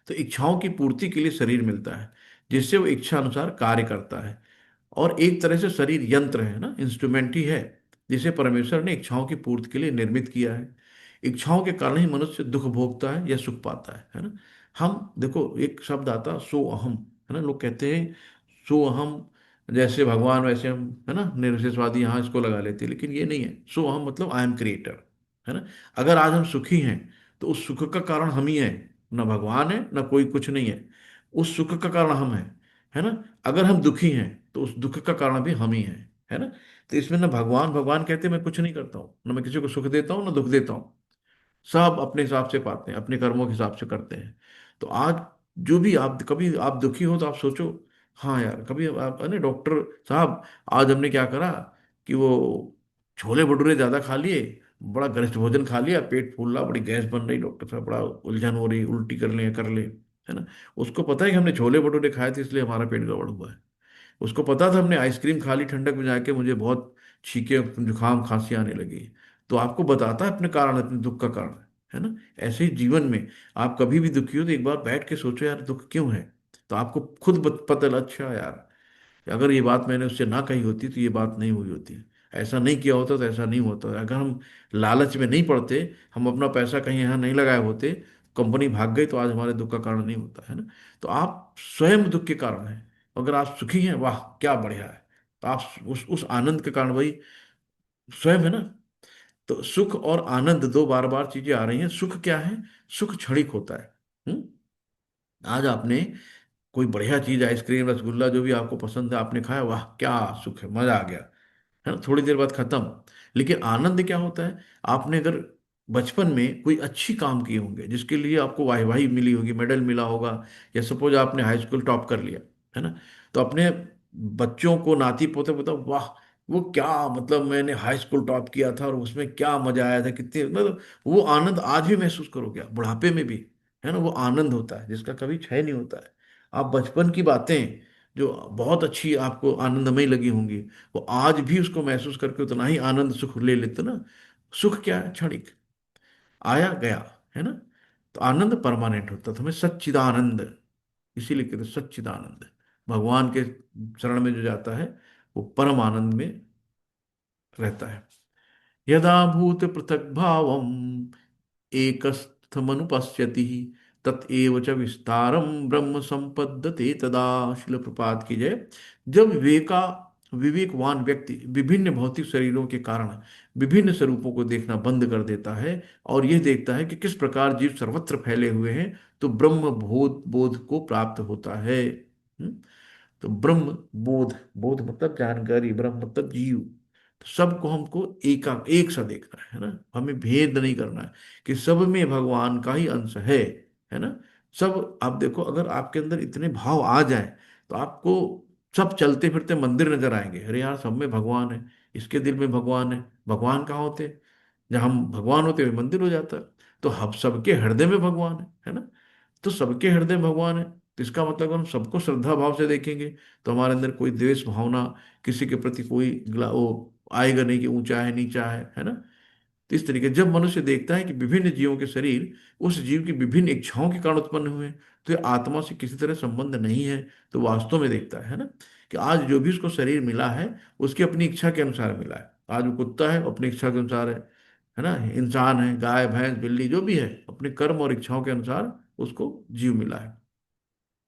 तो इच्छाओं की पूर्ति के लिए शरीर मिलता है, जिससे वो इच्छा अनुसार कार्य करता है। और एक तरह से शरीर यंत्र है ना, इंस्ट्रूमेंट ही है, जिसे परमेश्वर ने इच्छाओं की पूर्ति के लिए निर्मित किया है। इच्छाओं के कारण ही मनुष्य दुख भोगता है या सुख पाता है ना। हम देखो, एक शब्द आता सो अहम, है ना। लोग कहते हैं सो अहम, जैसे भगवान वैसे हम, है ना, निर्विशेषवादी यहाँ इसको लगा लेते हैं, लेकिन ये नहीं है। सो अहम मतलब आई एम क्रिएटर, है ना। अगर आज हम सुखी हैं तो उस सुख का कारण हम ही हैं, ना भगवान है ना कोई कुछ नहीं है। उस सुख का कारण हम हैं, है ना। अगर हम दुखी हैं तो उस दुख का कारण भी हम ही हैं, है ना। तो इसमें ना भगवान भगवान कहते मैं कुछ नहीं करता हूँ, ना मैं किसी को सुख देता हूँ ना दुख देता हूँ। सब अपने हिसाब से पाते हैं, अपने कर्मों के हिसाब से करते हैं। तो आज जो भी आप, कभी आप दुखी हो तो आप सोचो, हाँ यार, कभी आप, अरे डॉक्टर साहब, आज हमने क्या करा कि वो छोले भटूरे ज्यादा खा लिए, बड़ा गरिष्ठ भोजन खा लिया, पेट फूल रहा, बड़ी गैस बन रही, डॉक्टर साहब बड़ा उलझन हो रही, उल्टी कर ले, है ना। उसको पता है कि हमने छोले भटूरे खाए थे इसलिए हमारा पेट गड़बड़ हुआ है। उसको पता था हमने आइसक्रीम खा ली ठंडक में जाके, मुझे बहुत छींके, जुकाम, खांसी आने लगी। तो आपको बताता है अपने कारण, अपने दुख का कारण, है ना। ऐसे ही जीवन में आप कभी भी दुखी हो तो एक बार बैठ के सोचो यार दुख क्यों है। तो आपको खुद पता लगा, अच्छा यार, अगर ये बात मैंने उससे ना कही होती तो ये बात नहीं हुई होती, ऐसा नहीं किया होता तो ऐसा नहीं होता। अगर हम लालच में नहीं पड़ते, हम अपना पैसा कहीं यहाँ नहीं लगाए होते, कंपनी भाग गई, तो आज हमारे दुख का कारण नहीं होता, है ना। तो आप स्वयं दुख के कारण हैं। अगर आप सुखी हैं, वाह क्या बढ़िया है, तो आप उस आनंद के कारण भाई स्वयं है ना। तो सुख और आनंद दो बार बार चीजें आ रही हैं। सुख क्या है? सुख क्षणिक होता है। आज आपने कोई बढ़िया चीज, आइसक्रीम, रसगुल्ला, जो भी आपको पसंद है, आपने खाया, वाह क्या सुख है, मजा आ गया, है ना, थोड़ी देर बाद खत्म। लेकिन आनंद क्या होता है? आपने अगर बचपन में कोई अच्छी काम किए होंगे जिसके लिए आपको वाहवाही मिली होगी, मेडल मिला होगा, या सपोज आपने हाई स्कूल टॉप कर लिया, है ना, तो अपने बच्चों को, नाती पोते बताओ, वाह वो क्या, मतलब मैंने हाई स्कूल टॉप किया था और उसमें क्या मजा आया था, कितने, मतलब वो आनंद आज भी महसूस करोगे आप, बुढ़ापे में भी, है ना। वो आनंद होता है जिसका कभी क्षय नहीं होता है। आप बचपन की बातें जो बहुत अच्छी आपको आनंदमय लगी होंगी, वो आज भी उसको महसूस करके उतना ही आनंद सुख ले लेते ना। सुख क्या है? क्षणिक, आया गया, है ना। तो आनंद परमानेंट होता है। तो हमें सच्चिदानंद, इसीलिए कहते हैं सच्चिदानंद। भगवान के शरण में जो जाता है वो परम आनंद में रहता है। यदा भूत पृथक भावम एकस्थमनुपश्यति तत्एव च विस्तारम ब्रह्म संपद्यते तदा। शिल प्रपात की जय। जब विवेकवान व्यक्ति विभिन्न भौतिक शरीरों के कारण विभिन्न स्वरूपों को देखना बंद कर देता है और यह देखता है कि किस प्रकार जीव सर्वत्र फैले हुए हैं, तो ब्रह्म बोध बोध को प्राप्त होता है। तो ब्रह्म बोध, बोध मतलब जानकारी, ब्रह्म मतलब जीव। तो सबको हमको एक सा देखना है ना, हमें भेद नहीं करना है कि सब में भगवान का ही अंश है ना। सब, आप देखो, अगर आपके अंदर इतने भाव आ जाए तो आपको सब चलते फिरते मंदिर नजर आएंगे। अरे यार, सब में भगवान है, इसके दिल में भगवान है। भगवान कहाँ होते हैं? जहाँ हम भगवान होते हुए मंदिर हो जाता है। तो हम सबके हृदय में भगवान है ना। तो सबके हृदय में भगवान है, तो इसका मतलब हम सबको श्रद्धा भाव से देखेंगे तो हमारे अंदर कोई द्वेष भावना, किसी के प्रति कोई वो आएगा नहीं कि ऊंचा है नीचा है ना। तो इस तरीके जब मनुष्य देखता है कि विभिन्न जीवों के शरीर उस जीव की विभिन्न इच्छाओं के कारण उत्पन्न हुए हैं, तो ये आत्मा से किसी तरह संबंध नहीं है, तो वास्तव में देखता है ना कि आज जो भी उसको शरीर मिला है उसकी अपनी इच्छा के अनुसार मिला है। आज वो कुत्ता है, अपनी इच्छा के अनुसार है ना। इंसान है, गाय भैंस बिल्ली जो भी है, अपने कर्म और इच्छाओं के अनुसार उसको जीव मिला है,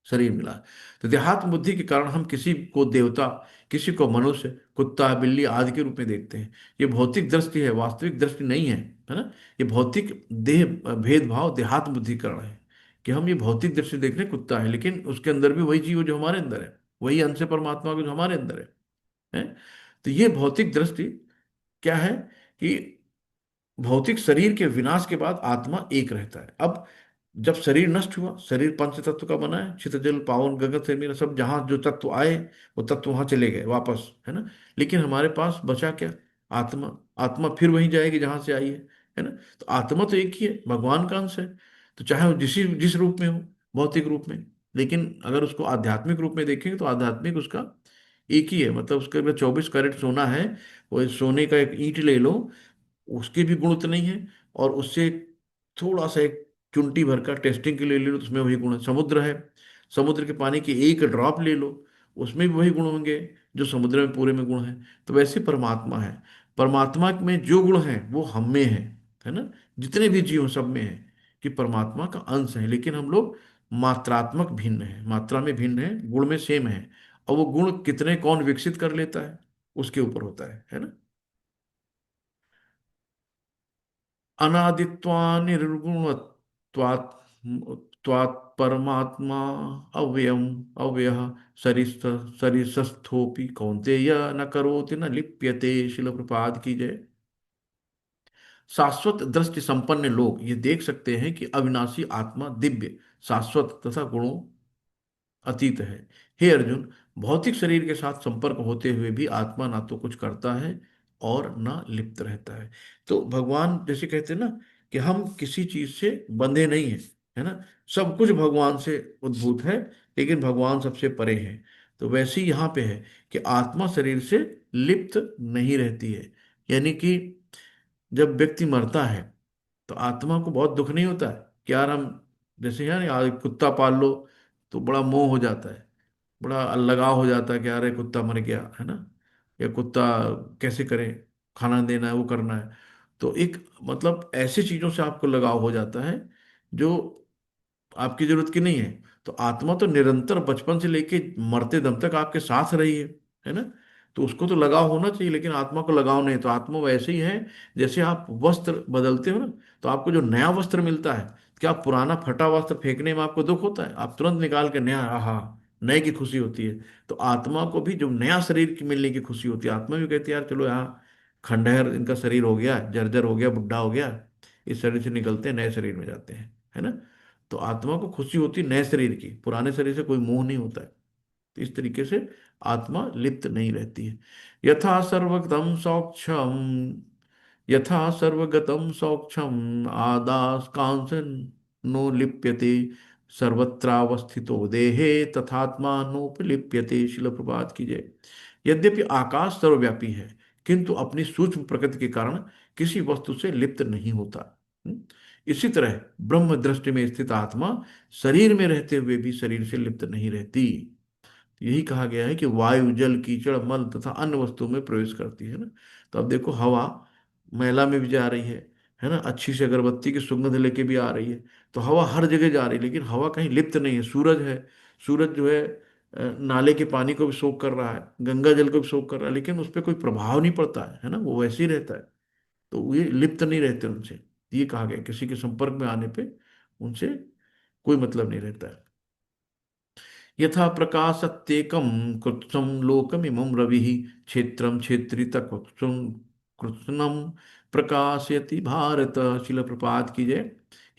शरीर मिला है। तो देहात्म बुद्धि के कारण हम किसी को देवता, किसी को मनुष्य, कुत्ता बिल्ली आदि के रूप में देखते हैं। ये भौतिक दृष्टि है, वास्तविक दृष्टि नहीं है ना। ये भौतिक देह भेदभाव देहात्म बुद्धि कारण है कि हम ये भौतिक दृष्टि देख रहे हैं, कुत्ता है लेकिन उसके अंदर भी वही जीव जो हमारे अंदर है, वही अंश परमात्मा को जो हमारे अंदर है। तो ये भौतिक दृष्टि क्या है कि भौतिक शरीर के विनाश के बाद आत्मा एक रहता है। अब जब शरीर नष्ट हुआ, शरीर पंच तत्व का बना है, चित जल पावन गगन से मेरा सब, जहां जो तत्व आए वो तत्व वहां चले गए वापस, है ना। लेकिन हमारे पास बचा क्या? आत्मा। आत्मा फिर वहीं जाएगी जहां से आई है ना। तो आत्मा तो एक ही है, भगवान का अंश है। तो चाहे वो जिस रूप में हो, भौतिक रूप में, लेकिन अगर उसको आध्यात्मिक रूप में देखेंगे तो आध्यात्मिक उसका एक ही है। मतलब उसके अंदर 24 कैरेट सोना है, वो सोने का एक ईंट ले लो, उसके भी गुण उतने ही है। और उससे थोड़ा सा एक चुंटी भर का टेस्टिंग के लिए ले लो तो उसमें वही गुण है। समुद्र है, समुद्र के पानी की एक ड्रॉप ले लो, उसमें भी वही गुण होंगे जो समुद्र में पूरे में गुण है। तो वैसे परमात्मा है, परमात्मा में जो गुण है वो हम में है ना। जितने भी जीव सब में है कि परमात्मा का अंश है, लेकिन हम लोग मात्रात्मक भिन्न है, मात्रा में भिन्न है, गुण में सेम है। और वो गुण कितने कौन विकसित कर लेता है उसके ऊपर होता है ना। अनादित्वा निर्गुणत्वात् त्वात् परमात्मा अव्ययम अव्ययः सरिस्थ सरिसस्थोपि कौन्तेय न करोति न लिप्यते। शिल प्रपाद की जय। शाश्वत दृष्टि संपन्न लोग ये देख सकते हैं कि अविनाशी आत्मा दिव्य, शाश्वत तथा गुणों अतीत है। हे अर्जुन, भौतिक शरीर के साथ संपर्क होते हुए भी आत्मा ना तो कुछ करता है और ना लिप्त रहता है। तो भगवान जैसे कहते हैं ना कि हम किसी चीज से बंधे नहीं हैं, है ना। सब कुछ भगवान से उद्भूत है, लेकिन भगवान सबसे परे है। तो वैसे ही यहाँ पे है कि आत्मा शरीर से लिप्त नहीं रहती है। यानी कि जब व्यक्ति मरता है तो आत्मा को बहुत दुख नहीं होता है कि यार हम, जैसे यार आज कुत्ता पाल लो तो बड़ा मोह हो जाता है, बड़ा लगाव हो जाता है कि यार ये कुत्ता मर गया, है ना, या कुत्ता कैसे करें, खाना देना है, वो करना है। तो एक मतलब ऐसी चीजों से आपको लगाव हो जाता है जो आपकी जरूरत की नहीं है। तो आत्मा तो निरंतर बचपन से लेके मरते दम तक आपके साथ रही है ना। तो उसको तो लगाव होना चाहिए, लेकिन आत्मा को लगाव नहीं। तो आत्मा वैसे ही है जैसे आप वस्त्र बदलते हो ना, तो आपको जो नया वस्त्र मिलता है, क्या पुराना फटा वस्त्र फेंकने में आपको दुख होता है? आप तुरंत निकाल के नया, आहा, नए की खुशी होती है। तो आत्मा को भी जो नया शरीर की मिलने की खुशी होती है, आत्मा भी कहती है यार चलो यहाँ खंडहर इनका शरीर हो गया, जर्जर हो गया, बुढ़ा हो गया, इस शरीर से निकलते हैं, नए शरीर में जाते हैं, है ना। तो आत्मा को खुशी होती है नए शरीर की, पुराने शरीर से कोई मोह नहीं होता है। तो इस तरीके से आत्मा लिप्त नहीं रहती है। यथा सर्वगतम सौक्षम, यथा सर्वगतम सौक्षम आदास कांसन नो लिप्यते सर्वत्रावस्थितो देहे तथात्मा नोपलिप्यते। शिल प्रभात कीजिए। यद्यपि आकाश सर्वव्यापी है, किंतु अपनी सूक्ष्म प्रकृति के कारण किसी वस्तु से लिप्त नहीं होता। इसी तरह ब्रह्म दृष्टि में स्थित आत्मा शरीर में रहते हुए भी शरीर से लिप्त नहीं रहती। यही कहा गया है कि वायु, जल, कीचड़, मल तथा अन्य वस्तुओं में प्रवेश करती है ना। तो अब देखो, हवा मैला में भी जा रही है ना, अच्छी सी अगरबत्ती की सुगंध लेके भी आ रही है। तो हवा हर जगह जा रही है, लेकिन हवा कहीं लिप्त नहीं है। सूरज है, सूरज जो है नाले के पानी को भी सोख कर रहा है, गंगा जल को भी सोख कर रहा है, लेकिन उस पर कोई प्रभाव नहीं पड़ता है ना, वो वैसे ही रहता है। तो ये लिप्त नहीं रहते उनसे। ये कहा गया किसी के संपर्क में आने पे उनसे कोई मतलब नहीं रहता है। यथा प्रकाशत्येकं कृत्स्नं लोकमिमं रविः क्षेत्रं क्षेत्री तत्कृत्स्नं कृत्स्नं प्रकाशयति भारत। शिल प्रपात की जय।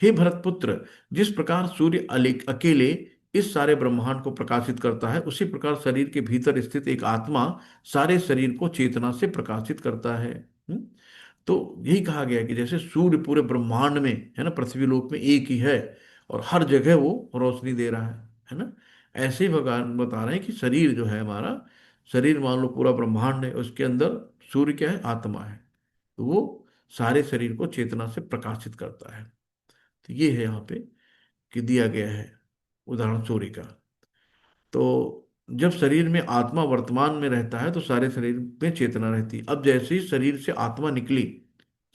हे भरतपुत्र, जिस प्रकार सूर्य अकेले इस सारे ब्रह्मांड को प्रकाशित करता है, उसी प्रकार शरीर के भीतर स्थित एक आत्मा सारे शरीर को चेतना से प्रकाशित करता है। हम्म? तो यही कहा गया है कि जैसे सूर्य पूरे ब्रह्मांड में है ना, पृथ्वी लोक में एक ही है और हर जगह वो रोशनी दे रहा है ना। ऐसे ही भगवान बता रहे हैं कि शरीर जो है हमारा, शरीर मान लो पूरा ब्रह्मांड है, उसके अंदर सूर्य क्या है? आत्मा है। तो वो सारे शरीर को चेतना से प्रकाशित करता है। तो ये है यहाँ पे कि दिया गया है उदाहरण सूर्य का। तो जब शरीर में आत्मा वर्तमान में रहता है तो सारे शरीर में चेतना रहती है। अब जैसे ही शरीर से आत्मा निकली,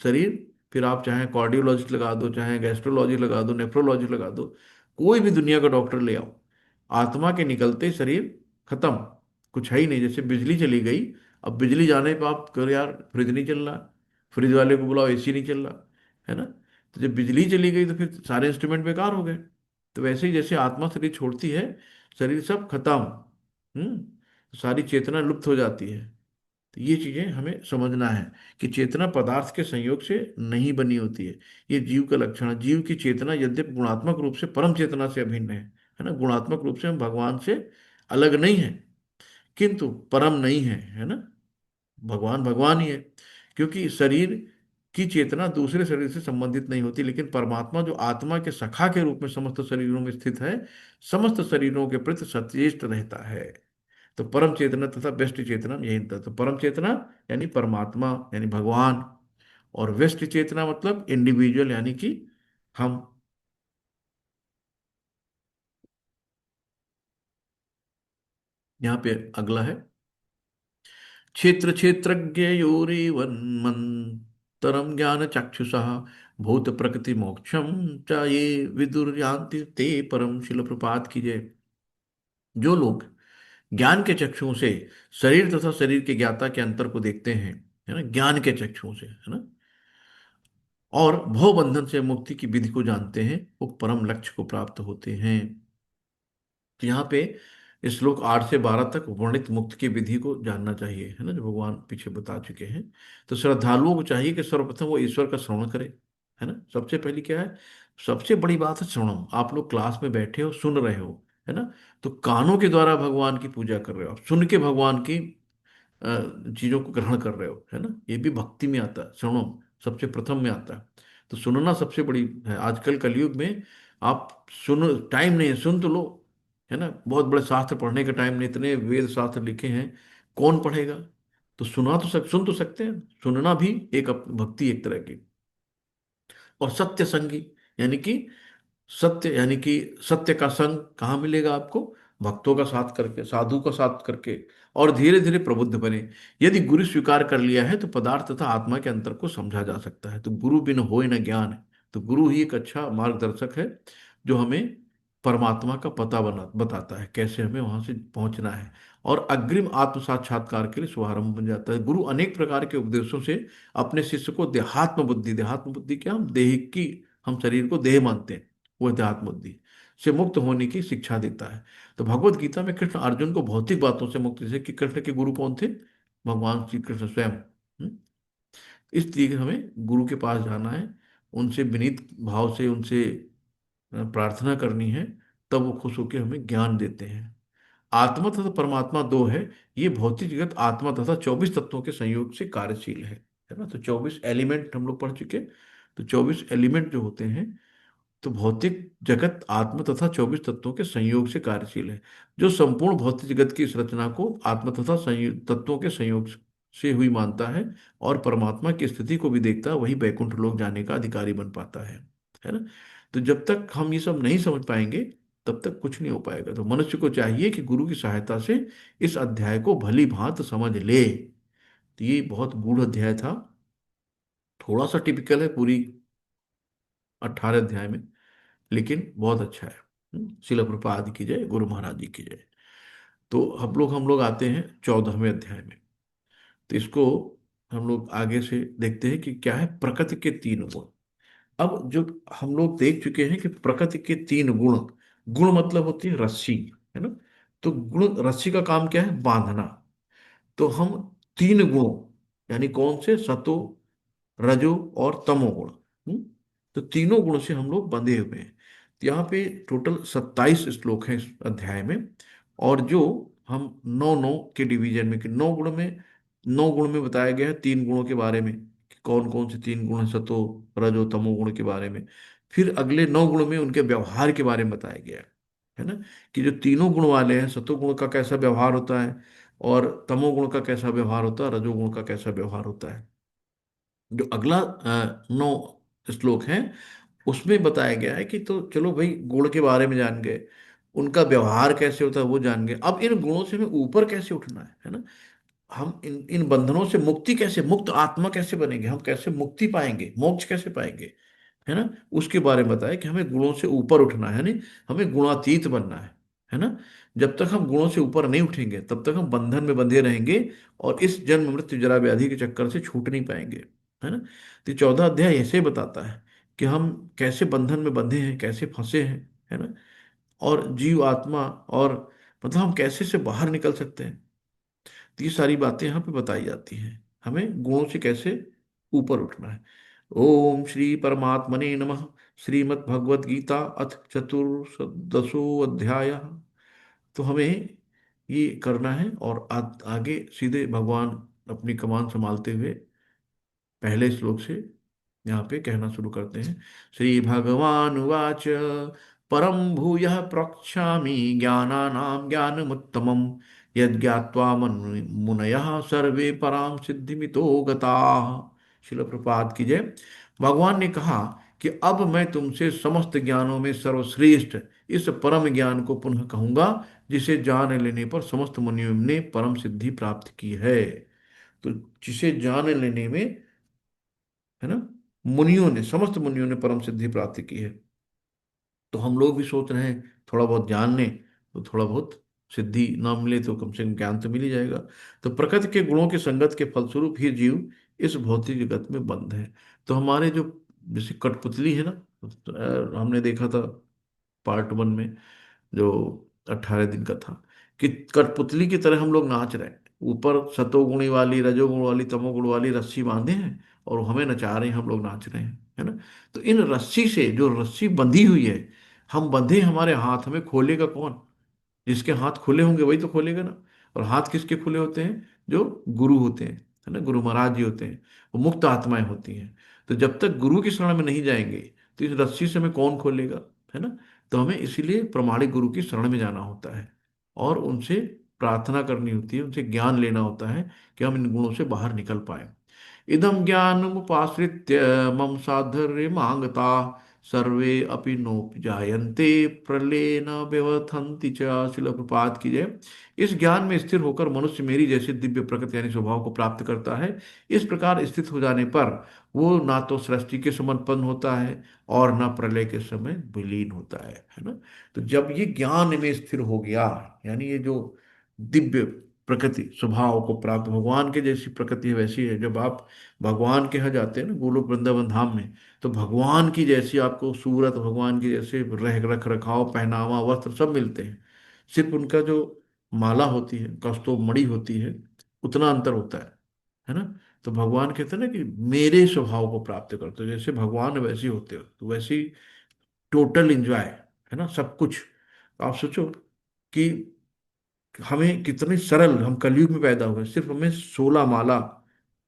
शरीर, फिर आप चाहे कार्डियोलॉजिस्ट लगा दो, चाहे गैस्ट्रोलॉजी लगा दो, नेफ्रोलॉजी लगा दो, कोई भी दुनिया का डॉक्टर ले आओ, आत्मा के निकलते ही शरीर खत्म, कुछ है ही नहीं। जैसे बिजली चली गई, अब बिजली जाने पर आप कहो यार फ्रिज नहीं चल रहा, फ्रिज वाले को बुलाओ एसी नहीं चल रहा, है ना। तो जब बिजली चली गई तो फिर सारे इंस्ट्रूमेंट बेकार हो गए। तो वैसे ही जैसे आत्मा शरीर छोड़ती है, शरीर सब खत्म, सारी चेतना लुप्त हो जाती है। तो ये चीजें हमें समझना है कि चेतना पदार्थ के संयोग से नहीं बनी होती है। ये जीव का लक्षण है। जीव की चेतना यद्यपि गुणात्मक रूप से परम चेतना से अभिन्न है ना, गुणात्मक रूप से हम भगवान से अलग नहीं है, किंतु परम नहीं है ना। भगवान भगवान ही है, क्योंकि शरीर की चेतना दूसरे शरीर से संबंधित नहीं होती, लेकिन परमात्मा जो आत्मा के सखा के रूप में समस्त शरीरों में स्थित है, समस्त शरीरों के प्रति सचेष्ट रहता है। तो परम चेतना तथा व्यष्टि चेतना में यही अंतर है। तो परम चेतना यानी परमात्मा यानी भगवान, और व्यष्टि चेतना मतलब इंडिविजुअल यानी कि हम। यहाँ पे अगला है, क्षेत्र क्षेत्रज्ञयोरिवन्मन्तरं ज्ञान चक्षुषा भूत प्रकृति मोक्षम च ये विदुर्यान्ति ते परम। शिल प्रपात कीजिए। जो लोग ज्ञान के चक्षुओं से शरीर तथा शरीर के ज्ञाता के अंतर को देखते हैं, है ना, ज्ञान के चक्षुओं से, है ना, और भव बंधन से मुक्ति की विधि को जानते हैं, वो परम लक्ष्य को प्राप्त होते हैं। तो यहाँ पे श्लोक 8 से 12 तक वर्णित मुक्ति की विधि को जानना चाहिए, है ना, जो भगवान पीछे बता चुके हैं। तो श्रद्धालुओं को चाहिए कि सर्वप्रथम वो ईश्वर का श्रवण करे, है ना। सबसे पहली क्या है? सबसे बड़ी बात है श्रवणम। आप लोग क्लास में बैठे हो, सुन रहे हो, है ना, तो कानों के द्वारा भगवान की पूजा कर रहे हो, आप सुन के भगवान की चीजों को ग्रहण कर रहे हो, है ना। ये भी भक्ति में आता है, श्रवणम सबसे प्रथम में आता है। तो सुनना सबसे बड़ी है। आजकल कलयुग में आप सुन, टाइम नहीं है, सुन तो लो, है ना। बहुत बड़े शास्त्र पढ़ने का टाइम नहीं, इतने वेद शास्त्र लिखे हैं, कौन पढ़ेगा। तो सुन तो सकते हैं, सुनना भी एक भक्ति एक तरह की। और सत्य संगी यानी कि सत्य यानी कि सत्य का संग कहाँ मिलेगा आपको? भक्तों का साथ करके, साधु का साथ करके, और धीरे धीरे प्रबुद्ध बने। यदि गुरु स्वीकार कर लिया है तो पदार्थ तथा आत्मा के अंतर को समझा जा सकता है। तो गुरु बिन होय न ज्ञान है। तो गुरु ही एक अच्छा मार्गदर्शक है जो हमें परमात्मा का पता बताता है, कैसे हमें वहां से पहुंचना है। और अग्रिम आत्म साक्षात्कार के लिए शुभारंभ बन जाता है। गुरु अनेक प्रकार के उपदेशों से अपने शिष्य को देहात्म बुद्धि क्या, हम देह की, हम शरीर को देह मानते हैं, वो देहात्म बुद्धि से मुक्त होने की शिक्षा देता है। तो भगवत गीता में कृष्ण अर्जुन को भौतिक बातों से मुक्त, जैसे कि कृष्ण के गुरु कौन थे, भगवान श्री कृष्ण स्वयं। इसलिए हमें गुरु के पास जाना है, उनसे विनीत भाव से उनसे प्रार्थना करनी है, तब वो खुश होकर हमें ज्ञान देते हैं। आत्मा तथा परमात्मा दो है। ये भौतिक जगत आत्मा तथा 24 तत्वों के संयोग से कार्यशील है ना। तो 24 एलिमेंट हम लोग पढ़ चुके। तो 24 एलिमेंट जो होते हैं, तो भौतिक जगत आत्मा तथा 24 तत्वों के संयोग से कार्यशील है। जो संपूर्ण भौतिक जगत की इस रचना को आत्मा तथा तत्वों के संयोग से हुई मानता है और परमात्मा की स्थिति को भी देखता है, वही बैकुंठ लोक जाने का अधिकारी बन पाता है ना। तो जब तक हम ये सब नहीं समझ पाएंगे, तब तक कुछ नहीं हो पाएगा। तो मनुष्य को चाहिए कि गुरु की सहायता से इस अध्याय को भली भांति समझ ले। तो ये बहुत गूढ़ अध्याय था, थोड़ा सा टिपिकल है पूरी 18 अध्याय में, लेकिन बहुत अच्छा है। शिला प्रभुपाद की जय, गुरु महाराज जी की जय। तो हम लोग आते हैं 14वें अध्याय में। तो इसको हम लोग आगे से देखते हैं कि क्या है प्रकृति के तीन गुण। अब जो हम लोग देख चुके हैं कि प्रकृति के तीन गुण, गुण मतलब होती है रस्सी, है ना। तो गुण, रस्सी का काम क्या है, बांधना। तो हम तीन गुणों, यानी कौन से, सतो, रजो और तमोगुण, तो तीनों गुणों से हम लोग बंधे हुए हैं। तो यहाँ पे टोटल 27 श्लोक हैं इस अध्याय में। और जो हम नौ नौ के डिवीजन में, कि 9 गुण में, 9 गुण में बताया गया है तीन गुणों के बारे में, कि कौन कौन से तीन गुण हैं, सतो रजो तमो गुण के बारे में। फिर अगले 9 गुण में उनके व्यवहार के बारे में बताया गया है ना। कि जो तीनों गुण वाले हैं, सतो गुण का कैसा व्यवहार होता है, और तमोगुण का कैसा व्यवहार होता है, रजोगुण का कैसा व्यवहार होता है। जो अगला 9 श्लोक है, उसमें बताया गया है कि तो चलो भाई, गुण के बारे में जान गए, उनका व्यवहार कैसे होता है वो जान गए। अब इन गुणों से हमें ऊपर कैसे उठना है ना। हम इन इन बंधनों से मुक्ति कैसे, मुक्त आत्मा कैसे बनेंगे, हम कैसे मुक्ति पाएंगे, मोक्ष कैसे पाएंगे, है ना। उसके बारे में बताया कि हमें गुणों से ऊपर उठना है, नहीं, हमें गुणातीत बनना है ना। जब तक हम गुणों से ऊपर नहीं उठेंगे, तब तक हम बंधन में बंधे रहेंगे, और इस जन्म मृत्यु जरा व्याधि के चक्कर से छूट नहीं पाएंगे, है ना। तो 14 अध्याय ऐसे ही बताता है कि हम कैसे बंधन में बंधे हैं, कैसे फंसे हैं, है ना। और जीव आत्मा, और मतलब हम कैसे से बाहर निकल सकते हैं। तो ये सारी बातें यहाँ पे बताई जाती हैं, हमें गुणों से कैसे ऊपर उठना है। ओम श्री परमात्मने नमः। श्रीमद् भगवद गीता अथ चतुर्दशो अध्याय। तो हमें ये करना है, और आगे सीधे भगवान अपनी कमान संभालते हुए पहले श्लोक से यहाँ पे कहना शुरू करते हैं। श्री भगवान उवाच परम भूयः प्रवक्ष्यामि ज्ञानानां ज्ञानमुत्तमम् यज्ञात्वा मुनयः सर्वे परां सिद्धिमितो गताः। शिल प्रपात की जय। भगवान ने कहा कि अब मैं तुमसे समस्त ज्ञानों में सर्वश्रेष्ठ इस परम ज्ञान को पुनः कहूंगा, जिसे जान लेने पर समस्त मुनियों ने परम सिद्धि प्राप्त की है। तो जिसे जान लेने में, है ना, मुनियों ने, समस्त मुनियों ने परम सिद्धि प्राप्त की है। तो हम लोग भी सोच रहे हैं थोड़ा बहुत जान लें, तो थोड़ा बहुत सिद्धि ना मिले तो कम से कम ज्ञान तो मिल ही जाएगा। तो प्रकृति के गुणों की संगत के फलस्वरूप ही जीव इस भौतिक जगत में बंध है। तो हमारे जो, जैसे कठपुतली है ना, तो, हमने देखा था पार्ट 1 में, जो 18 दिन का था, कि कठपुतली की तरह हम लोग नाच रहे हैं। ऊपर सतोगुणी वाली, रजोगुण वाली, तमोगुण वाली रस्सी बांधे हैं, और हमें नचा रहे हैं, हम लोग नाच रहे हैं, है ना। तो इन रस्सी से, जो रस्सी बंधी हुई है, हम बंधे, हमारे हाथ, हमें खोलेगा कौन, जिसके हाथ खुले होंगे वही तो खोलेगा ना। और हाथ किसके खुले होते हैं, जो गुरु होते हैं, है ना, गुरु महाराज जी होते हैं, वो मुक्त आत्माएं होती हैं। तो जब तक गुरु की शरण में नहीं जाएंगे, तो इस रस्सी से हमें कौन खोलेगा, है ना। तो हमें इसीलिए प्रमाणिक गुरु की शरण में जाना होता है, और उनसे प्रार्थना करनी होती है, उनसे ज्ञान लेना होता है, कि हम इन गुणों से बाहर निकल पाए। इदम ज्ञानमुपाश्रित्य मम साधर्य मांगता सर्वे अपि नोपजायन्ते प्रलयेन व्यवथन्ति च। शिल प्रपात की जय। इस ज्ञान में स्थिर होकर मनुष्य मेरी जैसे दिव्य प्रकृति यानी स्वभाव को प्राप्त करता है। इस प्रकार स्थित हो जाने पर वो ना तो सृष्टि के समर्पण होता है और ना प्रलय के समय विलीन होता है ना। तो जब ये ज्ञान में स्थिर हो गया, यानी ये जो दिव्य प्रकृति स्वभाव को प्राप्त, भगवान के जैसी प्रकृति है वैसी है। जब आप भगवान के यहाँ जाते हैं ना, गोलोक वृंदावन धाम में, तो भगवान की जैसी आपको सूरत, भगवान की जैसे रख रखाव, पहनावा, वस्त्र सब मिलते हैं। सिर्फ उनका जो माला होती है, कौस्तुभ मणि होती है, उतना अंतर होता है ना। तो भगवान कहते हैं ना कि मेरे स्वभाव को प्राप्त करते हो, जैसे भगवान वैसे होते हो, तो वैसे टोटल एंजॉय है ना सब कुछ। तो आप सोचो कि हमें कितने सरल, हम कलयुग में पैदा हुए, सिर्फ हमें 16 माला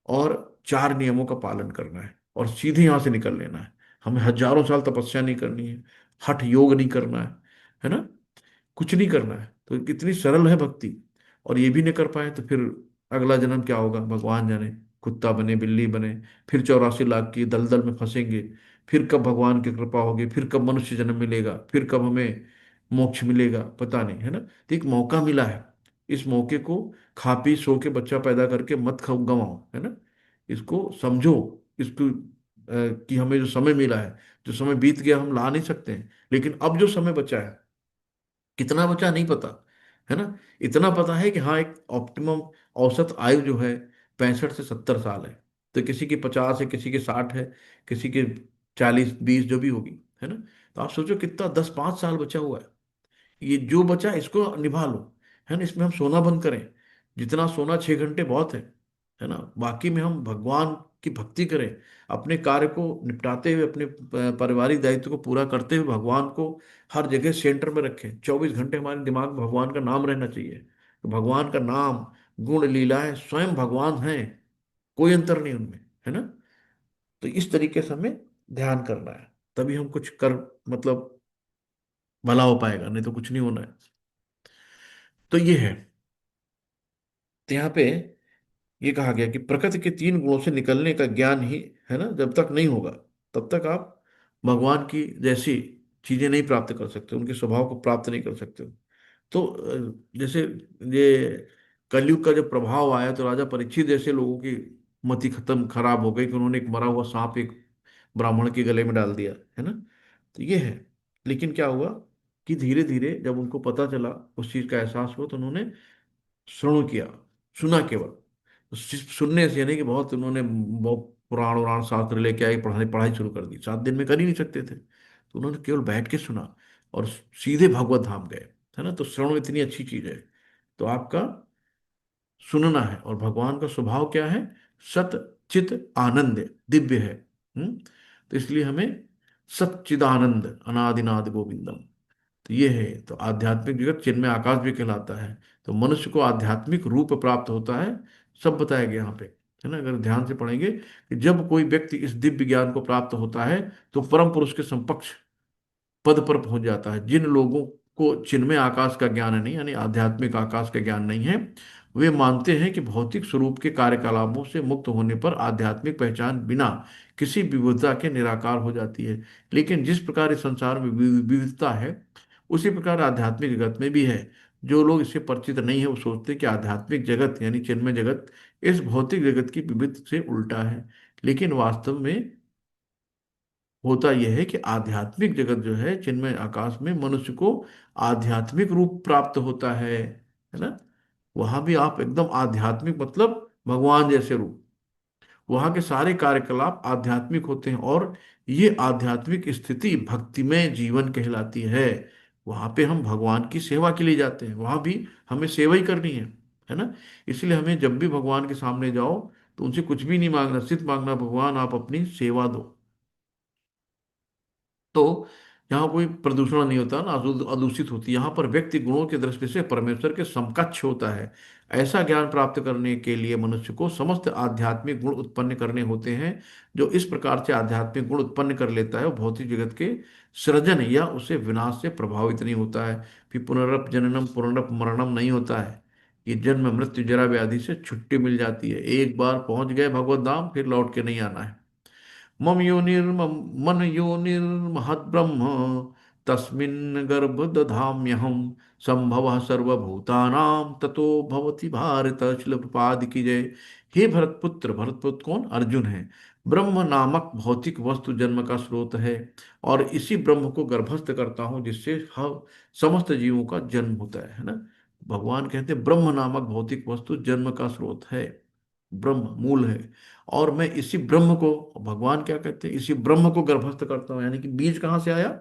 और 4 नियमों का पालन करना है और सीधे यहां से निकल लेना है। हमें हजारों साल तपस्या नहीं करनी है, हठ योग नहीं करना है ना, कुछ नहीं करना है। तो कितनी सरल है भक्ति। और ये भी नहीं कर पाए तो फिर अगला जन्म क्या होगा भगवान जाने। कुत्ता बने, बिल्ली बने, फिर 84 लाख की दलदल में फंसेंगे। फिर कब भगवान की कृपा होगी, फिर कब मनुष्य जन्म मिलेगा, फिर कब हमें मोक्ष मिलेगा, पता नहीं है ना। तो एक मौका मिला है, इस मौके को खा पी सो के बच्चा पैदा करके मत खाओ गंवाओ, है ना। इसको समझो, इसको कि हमें जो समय मिला है, जो समय बीत गया हम ला नहीं सकते हैं, लेकिन अब जो समय बचा है, कितना बचा नहीं पता, है ना। इतना पता है कि हाँ एक ऑप्टिमम औसत आयु जो है 65 से 70 साल है। तो किसी की 50 है, किसी की 60 है, किसी की 40 20 जो भी होगी, है ना। तो आप सोचो कितना 10 5 साल बचा हुआ है। ये जो बचा इसको निभा लो, है ना। इसमें हम सोना बंद करें, जितना सोना 6 घंटे बहुत है ना। बाकी में हम भगवान की भक्ति करें, अपने कार्य को निपटाते हुए, अपने पारिवारिक दायित्व को पूरा करते हुए भगवान को हर जगह सेंटर में रखें। 24 घंटे हमारे दिमाग में भगवान का नाम रहना चाहिए। तो भगवान का नाम, गुण, लीलाएं स्वयं भगवान हैं, कोई अंतर नहीं उनमें, है ना। तो इस तरीके से हमें ध्यान करना है, तभी हम कुछ कर, मतलब भला हो पाएगा, नहीं तो कुछ नहीं होना है। तो ये है। तो यहाँ पे ये कहा गया कि प्रकृति के 3 गुणों से निकलने का ज्ञान ही, है ना, जब तक नहीं होगा तब तक आप भगवान की जैसी चीजें नहीं प्राप्त कर सकते, उनके स्वभाव को प्राप्त नहीं कर सकते। तो जैसे ये कलयुग का जब प्रभाव आया तो राजा परीक्षित जैसे लोगों की मति खत्म खराब हो गई कि उन्होंने एक मरा हुआ सांप एक ब्राह्मण के गले में डाल दिया, है ना। तो ये है। लेकिन क्या हुआ कि धीरे धीरे जब उनको पता चला, उस चीज का एहसास हुआ, तो उन्होंने श्रवण किया, सुना केवल। तो सिर्फ सुनने से यानी कि बहुत उन्होंने बहुत पुराण उराण शास्त्र लेके आए, पढ़ाई पढ़ाई शुरू कर दी, 7 दिन में कर ही नहीं सकते थे। तो उन्होंने केवल बैठ के सुना और सीधे भगवत धाम गए, है ना। तो श्रवण इतनी अच्छी चीज है। तो आपका सुनना है, और भगवान का स्वभाव क्या है, सत चित आनंद है, दिव्य है। तो इसलिए हमें सच्चिदानंद अनादिनाद गोविंदम। तो ये है। तो आध्यात्मिक जगत चिन्मय आकाश भी कहलाता है। तो मनुष्य को आध्यात्मिक रूप प्राप्त होता है, सब बताया गया यहाँ पे, है ना। अगर ध्यान से पढ़ेंगे कि जब कोई व्यक्ति इस दिव्य ज्ञान को प्राप्त होता है तो परम पुरुष के समकक्ष पद पर पहुंच जाता है। जिन लोगों को चिन्मय आकाश का ज्ञान नहीं, यानी आध्यात्मिक आकाश का ज्ञान नहीं है, वे मानते हैं कि भौतिक स्वरूप के कार्यकलापों से मुक्त होने पर आध्यात्मिक पहचान बिना किसी विविधता के निराकार हो जाती है। लेकिन जिस प्रकार इस संसार में विविधता है, उसी प्रकार आध्यात्मिक जगत में भी है। जो लोग इससे परिचित नहीं है वो सोचते हैं कि आध्यात्मिक जगत यानी चिन्मय जगत इस भौतिक जगत की विविध से उल्टा है। लेकिन वास्तव में होता यह है कि आध्यात्मिक जगत जो है चिन्मय आकाश में मनुष्य को आध्यात्मिक रूप प्राप्त होता है ना। वहां भी आप एकदम आध्यात्मिक मतलब भगवान जैसे रूप, वहां के सारे कार्यकलाप आध्यात्मिक होते हैं, और ये आध्यात्मिक स्थिति भक्तिमय जीवन कहलाती है। वहां पे हम भगवान की सेवा के लिए जाते हैं, वहां भी हमें सेवा ही करनी है ना। इसलिए हमें जब भी भगवान के सामने जाओ तो उनसे कुछ भी नहीं मांगना, सिर्फ मांगना भगवान आप अपनी सेवा दो। तो यहाँ कोई प्रदूषण नहीं होता ना, अदूषित होती, यहाँ पर व्यक्ति गुणों की दृष्टि से परमेश्वर के समकक्ष होता है। ऐसा ज्ञान प्राप्त करने के लिए मनुष्य को समस्त आध्यात्मिक गुण उत्पन्न करने होते हैं। जो इस प्रकार से आध्यात्मिक गुण उत्पन्न कर लेता है वो भौतिक जगत के सृजन या उसे विनाश से प्रभावित नहीं होता है। फिर पुनरप जननम पुनरप मरणम नहीं होता है। ये जन्म मृत्यु जरा व्याधि से छुट्टी मिल जाती है। एक बार पहुंच गए भगवत धाम, फिर लौट के नहीं आना है। मम योनिर्मम मन योनिर्महद्ब्रह्म तस्मिन् गर्भ दधाम्यहम संभव सर्वभूतानां ततो भवति भारत। शिल प्रपाद की जय। हे भरतपुत्र, भरतपुत्र कौन? अर्जुन है। ब्रह्म नामक भौतिक वस्तु जन्म का स्रोत है, और इसी ब्रह्म को गर्भस्थ करता हूं जिससे समस्त जीवों का जन्म होता है ना। भगवान कहते हैं ब्रह्म नामक भौतिक वस्तु जन्म का स्रोत है, ब्रह्म मूल है। और मैं इसी ब्रह्म को, भगवान क्या कहते हैं, इसी ब्रह्म को गर्भस्थ करता हूं। यानी कि बीज कहाँ से आया?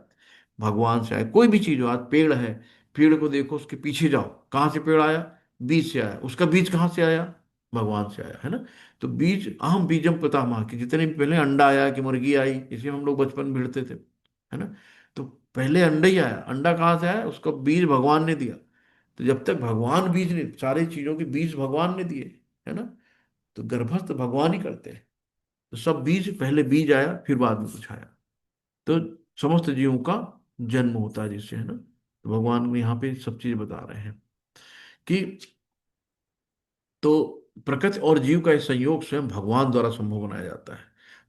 भगवान से आया। कोई भी चीज हो, आज पेड़ है, पेड़ को देखो, उसके पीछे जाओ, कहाँ से पेड़ आया? बीज से आया। उसका बीज कहाँ से आया? भगवान से आया, है ना। तो बीज, अहम बीजम पितामह, कि जितने भी पहले अंडा आया कि मुर्गी आई, इसे हम लोग बचपन में भिड़ते थे, है ना। तो पहले अंडा ही आया। अंडा कहाँ से आया? उसका बीज भगवान ने दिया। तो जब तक भगवान बीज ने, सारी चीजों के बीज भगवान ने दिए, है ना। तो गर्भस्थ भगवान ही करते हैं। तो सब बीज, पहले बीज आया फिर बाद में कुछ आया। तो समस्त जीवों का जन्म होता है जिससे, है ना। तो भगवान यहाँ पे सब चीज बता रहे हैं कि तो प्रकृति और जीव का इस संयोग स्वयं भगवान द्वारा संभव बनाया जाता है।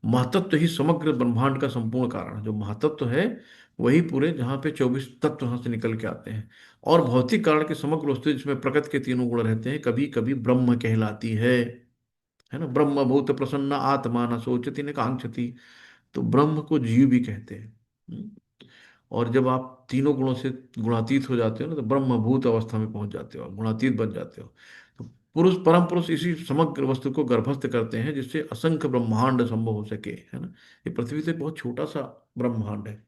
महतत्व ही समग्र ब्रह्मांड का संपूर्ण कारण है। जो महतत्व है वही पूरे, जहाँ पे 24 तत्व यहाँ से निकल के आते हैं। और भौतिक कारण के समग्र वस्तु जिसमें प्रकृति के तीनों गुण रहते हैं, कभी कभी ब्रह्म कहलाती है ना। ब्रह्म भूत प्रसन्न आत्मा न सोचती न कांक्षति। तो ब्रह्म को जीव भी कहते हैं। और जब आप तीनों गुणों से गुणातीत हो जाते हो ना, तो ब्रह्मभूत अवस्था में पहुंच जाते हो, गुणातीत बन जाते हो। तो पुरुष, परम पुरुष इसी समग्र वस्तु को गर्भस्थ करते हैं जिससे असंख्य ब्रह्मांड संभव हो सके, है ना। ये पृथ्वी तो एक बहुत छोटा सा ब्रह्मांड है,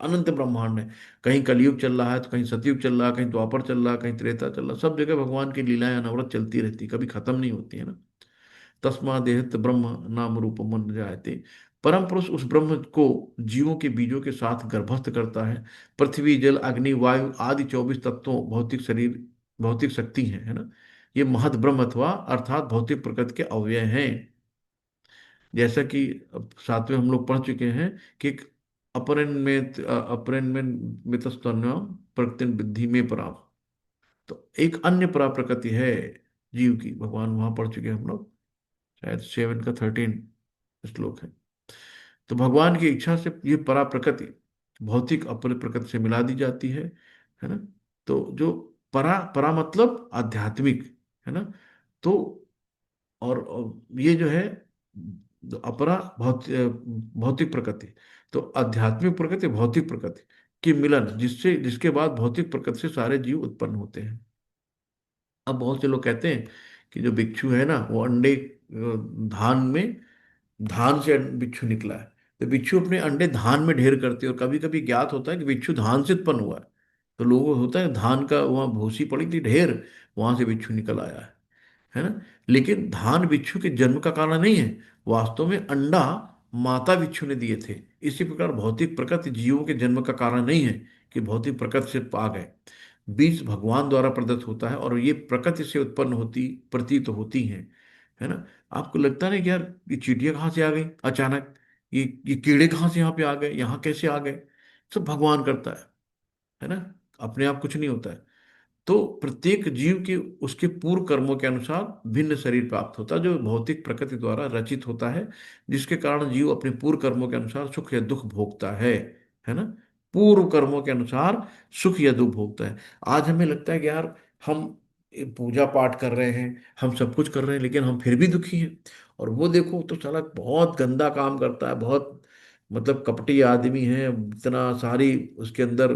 अनंत ब्रह्मांड है। कहीं कलयुग चल रहा है, तो कहीं सतयुग चल रहा है, कहीं द्वापर चल रहा है, कहीं त्रेता चल रहा है। सब जगह भगवान की लीलाएं अनवरत चलती रहती, कभी खत्म नहीं होती, है ना। तस्मादेहत ब्रह्म नाम रूप मन जायते। परम पुरुष उस ब्रह्म को जीवों के बीजों के साथ गर्भस्थ करता है। पृथ्वी, जल, अग्नि, वायु आदि 24 तत्वों, भौतिक शरीर, भौतिक शक्ति है ना। ये महद ब्रह्म अथवा अर्थात भौतिक प्रकृति के अवयव हैं। जैसा कि अब साथ में हम लोग पढ़ चुके हैं कि अपरन में मितस्तन्य प्रकृति विद्धि में पराम। तो एक अन्य परा प्रकृति है जीव की, भगवान वहां पढ़ चुके हैं हम लोग, शायद 7 का 13 श्लोक है। तो भगवान की इच्छा से ये परा प्रकृति भौतिक अपर प्रकृति से मिला दी जाती है ना। तो जो परा, परा मतलब आध्यात्मिक, है ना। तो और ये जो है अपरा भौतिक प्रकृति, तो आध्यात्मिक प्रकृति, भौतिक प्रकृति की मिलन, जिससे, जिसके बाद भौतिक प्रकृति से सारे जीव उत्पन्न होते हैं। अब बहुत से लोग कहते हैं कि जो भिक्षु है ना, वो अंडे धान में, धान से बिच्छू निकला है। तो बिच्छू अपने अंडे धान में ढेर करते हैं, और कभी कभी ज्ञात होता है कि बिच्छू धान से उत्पन्न हुआ है। तो लोगों को होता है धान का वहाँ भूसी पड़ी थी ढेर, वहां से बिच्छू निकल आया है ना। लेकिन धान बिच्छू के जन्म का कारण नहीं है, वास्तव में अंडा माता बिच्छू ने दिए थे। इसी प्रकार भौतिक प्रकृति जीवों के जन्म का कारण नहीं है कि भौतिक प्रकृति से आ गए। बीज भगवान द्वारा प्रदत्त होता है, और ये प्रकृति से उत्पन्न होती प्रतीत होती हैं, है ना। आपको लगता नहीं कि यार ये चींटियां कहाँ से आ गई अचानक, ये कीड़े कहाँ से यहाँ पे आ गए, यहाँ कैसे आ गए? सब भगवान करता है ना। अपने आप कुछ नहीं होता है। तो प्रत्येक जीव के उसके पूर्व कर्मों के अनुसार भिन्न शरीर प्राप्त होता है, जो भौतिक प्रकृति द्वारा रचित होता है, जिसके कारण जीव अपने पूर्व कर्मों के अनुसार सुख या दुख भोगता है ना। पूर्व कर्मों के अनुसार सुख या दुख भोगता है। आज हमें लगता है कि यार हम पूजा पाठ कर रहे हैं, हम सब कुछ कर रहे हैं, लेकिन हम फिर भी दुखी हैं। और वो देखो तो साला बहुत गंदा काम करता है, बहुत मतलब कपटी आदमी है, इतना सारी उसके अंदर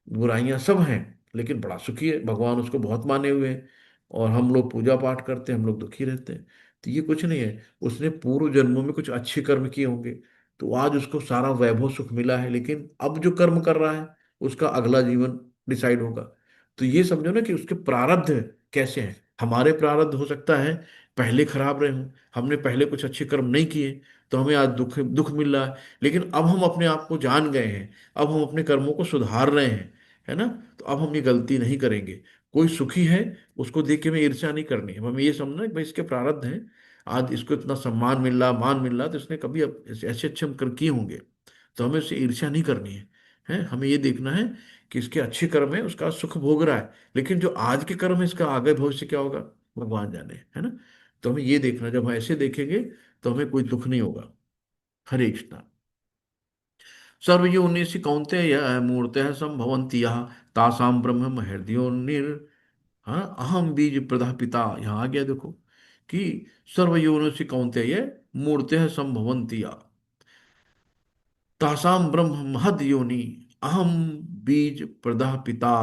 बुराइयां सब हैं, लेकिन बड़ा सुखी है, भगवान उसको बहुत माने हुए हैं। और हम लोग पूजा पाठ करते हैं, हम लोग दुखी रहते हैं। तो ये कुछ नहीं है, उसने पूर्व जन्मों में कुछ अच्छे कर्म किए होंगे, तो आज उसको सारा वैभव सुख मिला है। लेकिन अब जो कर्म कर रहा है, उसका अगला जीवन डिसाइड होगा। तो ये समझो ना कि उसके प्रारब्ध कैसे हैं। हमारे प्रारब्ध हो सकता है पहले खराब रहे हों, हमने पहले कुछ अच्छे कर्म नहीं किए, तो हमें आज दुख दुख मिल रहा है। लेकिन अब हम अपने आप को जान गए हैं, अब हम अपने कर्मों को सुधार रहे हैं, है ना। तो अब हम ये गलती नहीं करेंगे। कोई सुखी है, उसको देख के हमें ईर्ष्या नहीं करनी है, हमें ये समझना है कि भाई इसके प्रारब्ध हैं, आज इसको इतना सम्मान मिल रहा, मान मिल रहा, तो इसने कभी ऐसे अच्छे हम कर किए होंगे, तो हमें उससे ईर्ष्या नहीं करनी है हमें ये देखना है कि इसके अच्छे कर्म है, उसका सुख भोग रहा है। लेकिन जो आज के कर्म है, इसका आगे भविष्य क्या होगा भगवान जाने, है ना। तो हमें ये देखना, जब हम ऐसे देखेंगे तो हमें कोई दुख नहीं होगा। हरे कृष्णा। सर्वयोनिषि कौन्तेय मूर्तयः सम्भवन्ति यः तासाम ब्रह्म हृदयो हाँ अहम बीज प्रदा पिता। यहाँ आ गया देखो कि सर्वयोनिषि कौन्तेय मूर्तयः सम्भवन्ति यः तासाम ब्रह्म महद योनि अहम बीज प्रदा पिता।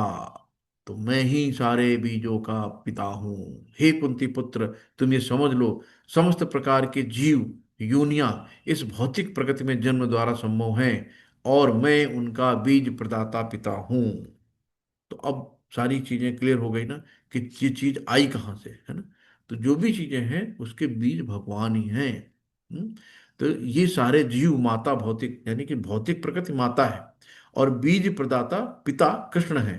तो मैं ही सारे बीजों का पिता हूं। हे कुंती पुत्र, तुम ये समझ लो, समस्त प्रकार के जीव योनियां इस भौतिक प्रकृति में जन्म द्वारा संभव हैं और मैं उनका बीज प्रदाता पिता हूं। तो अब सारी चीजें क्लियर हो गई ना कि ये चीज आई कहाँ से, है ना। तो जो भी चीजें हैं उसके बीज भगवान ही हैं। हम्म? तो ये सारे जीव माता भौतिक यानी कि भौतिक प्रकृति माता है और बीज प्रदाता पिता कृष्ण है।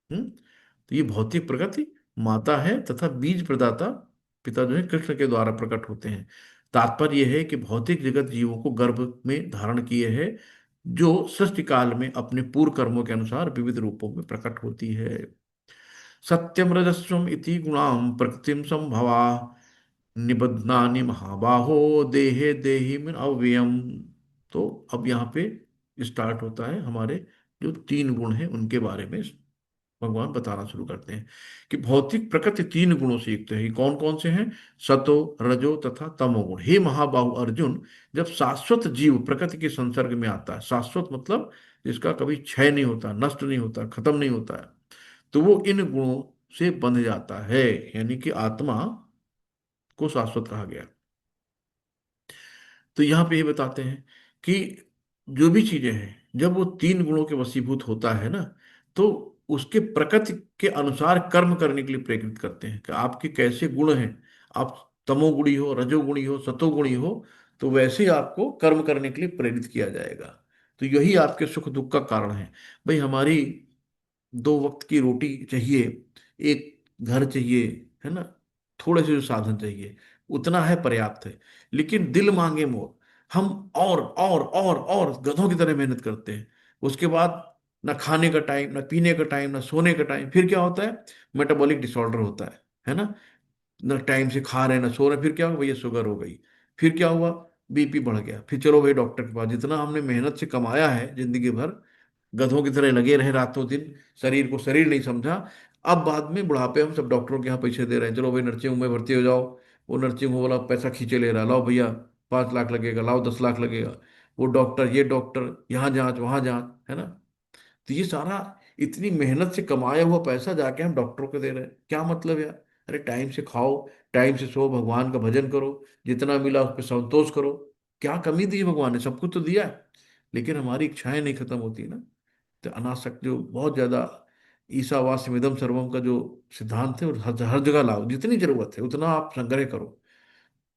तो ये भौतिक प्रकृति माता है तथा बीज प्रदाता पिता जो है कृष्ण के द्वारा प्रकट होते हैं। तात्पर्य यह है कि भौतिक जगत जीवों को गर्भ में धारण किए है जो सृष्टि काल में अपने पूर्व कर्मों के अनुसार विविध रूपों में प्रकट होती है। सत्यम रजस्वम इति गुणाम प्रकृतिम संभवा निबध्नानि महाबाहो देहे देहि में अव्ययम। तो अब यहाँ पे स्टार्ट होता है हमारे जो तीन गुण हैं उनके बारे में भगवान बताना शुरू करते हैं कि भौतिक प्रकृति तीन गुणों से युक्त है। ये कौन कौन से हैं? सतो रजो तथा तमोगुण। हे महाबाहु अर्जुन, जब शाश्वत जीव प्रकृति के संसर्ग में आता है, शाश्वत मतलब जिसका कभी क्षय नहीं होता, नष्ट नहीं होता, खत्म नहीं होता है, तो वो इन गुणों से बंध जाता है। यानी कि आत्मा को शाश्वत कहा गया। तो यहाँ पे ये बताते हैं कि जो भी चीजें हैं जब वो तीन गुणों के वशीभूत होता है ना, तो उसके प्रकृति के अनुसार कर्म करने के लिए प्रेरित करते हैं कि आपके कैसे गुण हैं। आप तमोगुणी हो, रजोगुणी हो, सतोगुणी हो, तो वैसे ही आपको कर्म करने के लिए प्रेरित किया जाएगा। तो यही आपके सुख दुख का कारण है। भाई हमारी दो वक्त की रोटी चाहिए, एक घर चाहिए, है ना, थोड़े से जो साधन चाहिए उतना है, पर्याप्त है। लेकिन दिल मांगे मोर, हम और गधों की तरह मेहनत करते हैं। उसके बाद ना खाने का टाइम, ना पीने का टाइम, ना सोने का टाइम, फिर क्या होता है? मेटाबॉलिक डिसऑर्डर होता है ना। ना टाइम से खा रहे हैं ना सो रहे हैं, फिर क्या हुआ? भैया शुगर हो गई। फिर क्या हुआ? बीपी बढ़ गया। फिर चलो भाई डॉक्टर के पास। जितना हमने मेहनत से कमाया है जिंदगी भर, गधों की तरह लगे रहे रातों दिन, शरीर को शरीर नहीं समझा। अब बाद में बुढ़ापे हम सब डॉक्टरों के यहाँ पैसे दे रहे हैं, चलो भाई नर्सिंग होम में भर्ती हो जाओ। वो नर्सिंग होम वाला पैसा खींचे ले रहा, लाओ भैया 5 लाख लगेगा, लाओ 10 लाख लगेगा। वो डॉक्टर, ये डॉक्टर, यहाँ जांच वहाँ जांच, है ना। तो ये सारा इतनी मेहनत से कमाया हुआ पैसा जाके हम डॉक्टरों को दे रहे हैं, क्या मतलब यार? अरे टाइम से खाओ, टाइम से सो, भगवान का भजन करो, जितना मिला उस पर संतोष करो। क्या कमी दी है भगवान ने? सब कुछ तो दिया है, लेकिन हमारी इच्छाएं नहीं खत्म होती ना। तो अनासक्त जो बहुत ज्यादा ईसावास्यमिदं सर्वम का जो सिद्धांत है, और हर जगह लाओ, जितनी जरूरत है उतना आप संग्रह करो,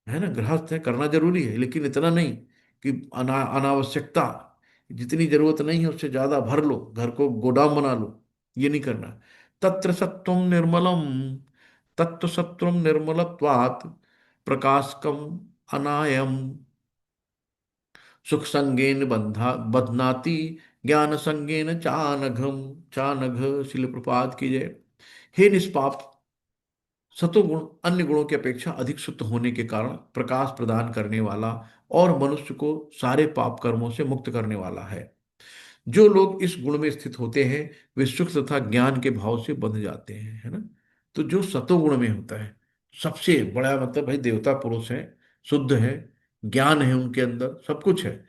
है ना। गृहस्थ है, करना जरूरी है, लेकिन इतना नहीं कि अनावश्यकता, जितनी जरूरत नहीं है उससे ज्यादा भर लो, घर को गोदाम बना लो। ये नहीं करना। तत्र सत्वम निर्मलम, तत्व सत्वम निर्मलत्वात् प्रकाशकम अनायम सुख संगेन बंधा बधनाति ज्ञान संगेन चानघम। चानघ, शिल प्रपात की जय। हे निष्पाप, सतोगुण अन्य गुणों की अपेक्षा अधिक शुद्ध होने के कारण प्रकाश प्रदान करने वाला और मनुष्य को सारे पाप कर्मों से मुक्त करने वाला है। जो लोग इस गुण में स्थित होते हैं वे सुख तथा ज्ञान के भाव से बंध जाते हैं, है ना। तो जो सतोगुण में होता है सबसे बड़ा मतलब भाई देवता पुरुष है, शुद्ध है, ज्ञान है उनके अंदर, सब कुछ है।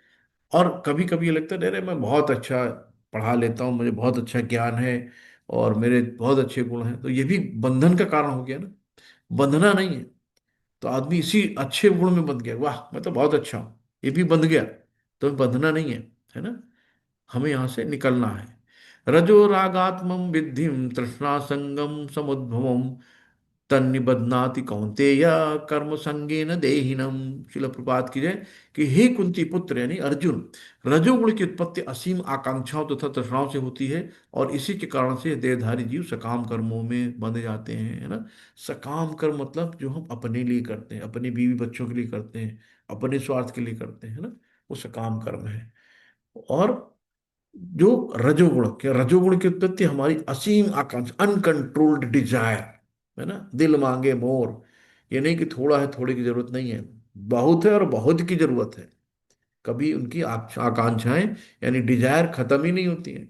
और कभी कभी ये लगता है अरे मैं बहुत अच्छा पढ़ा लेता हूँ, मुझे बहुत अच्छा ज्ञान है और मेरे बहुत अच्छे गुण हैं, तो ये भी बंधन का कारण हो गया ना। बंधना नहीं है, तो आदमी इसी अच्छे गुण में बंध गया, वाह मैं तो बहुत अच्छा हूँ, ये भी बंध गया, तो बंधना नहीं है ना। हमें यहां से निकलना है। रजो रागात्मम विद्धिम तृष्णा संगम समुद्भवम तन्निबध्नाति कौन्तेय कर्म संगेन देहिनम। शिल प्रपात की जय। कि हे कुंती पुत्र यानी अर्जुन, रजोगुण की उत्पत्ति असीम आकांक्षाओं तथा तृष्णाओं से होती है और इसी के कारण से देहधारी जीव सकाम कर्मों में बंध जाते हैं, है ना। सकाम कर्म मतलब जो हम अपने लिए करते हैं, अपने बीवी बच्चों के लिए करते हैं, अपने स्वार्थ के लिए करते हैं, है ना, वो सकाम कर्म है। और जो रजोगुण के, रजोगुण की उत्पत्ति हमारी असीम आकांक्षा, अनकंट्रोल्ड डिजायर, है ना, दिल मांगे मोर। ये नहीं कि थोड़ा है, थोड़े की जरूरत नहीं है, बहुत है और बहुत की जरूरत है। कभी उनकी आकांक्षाएं यानी डिजायर खत्म ही नहीं होती हैं।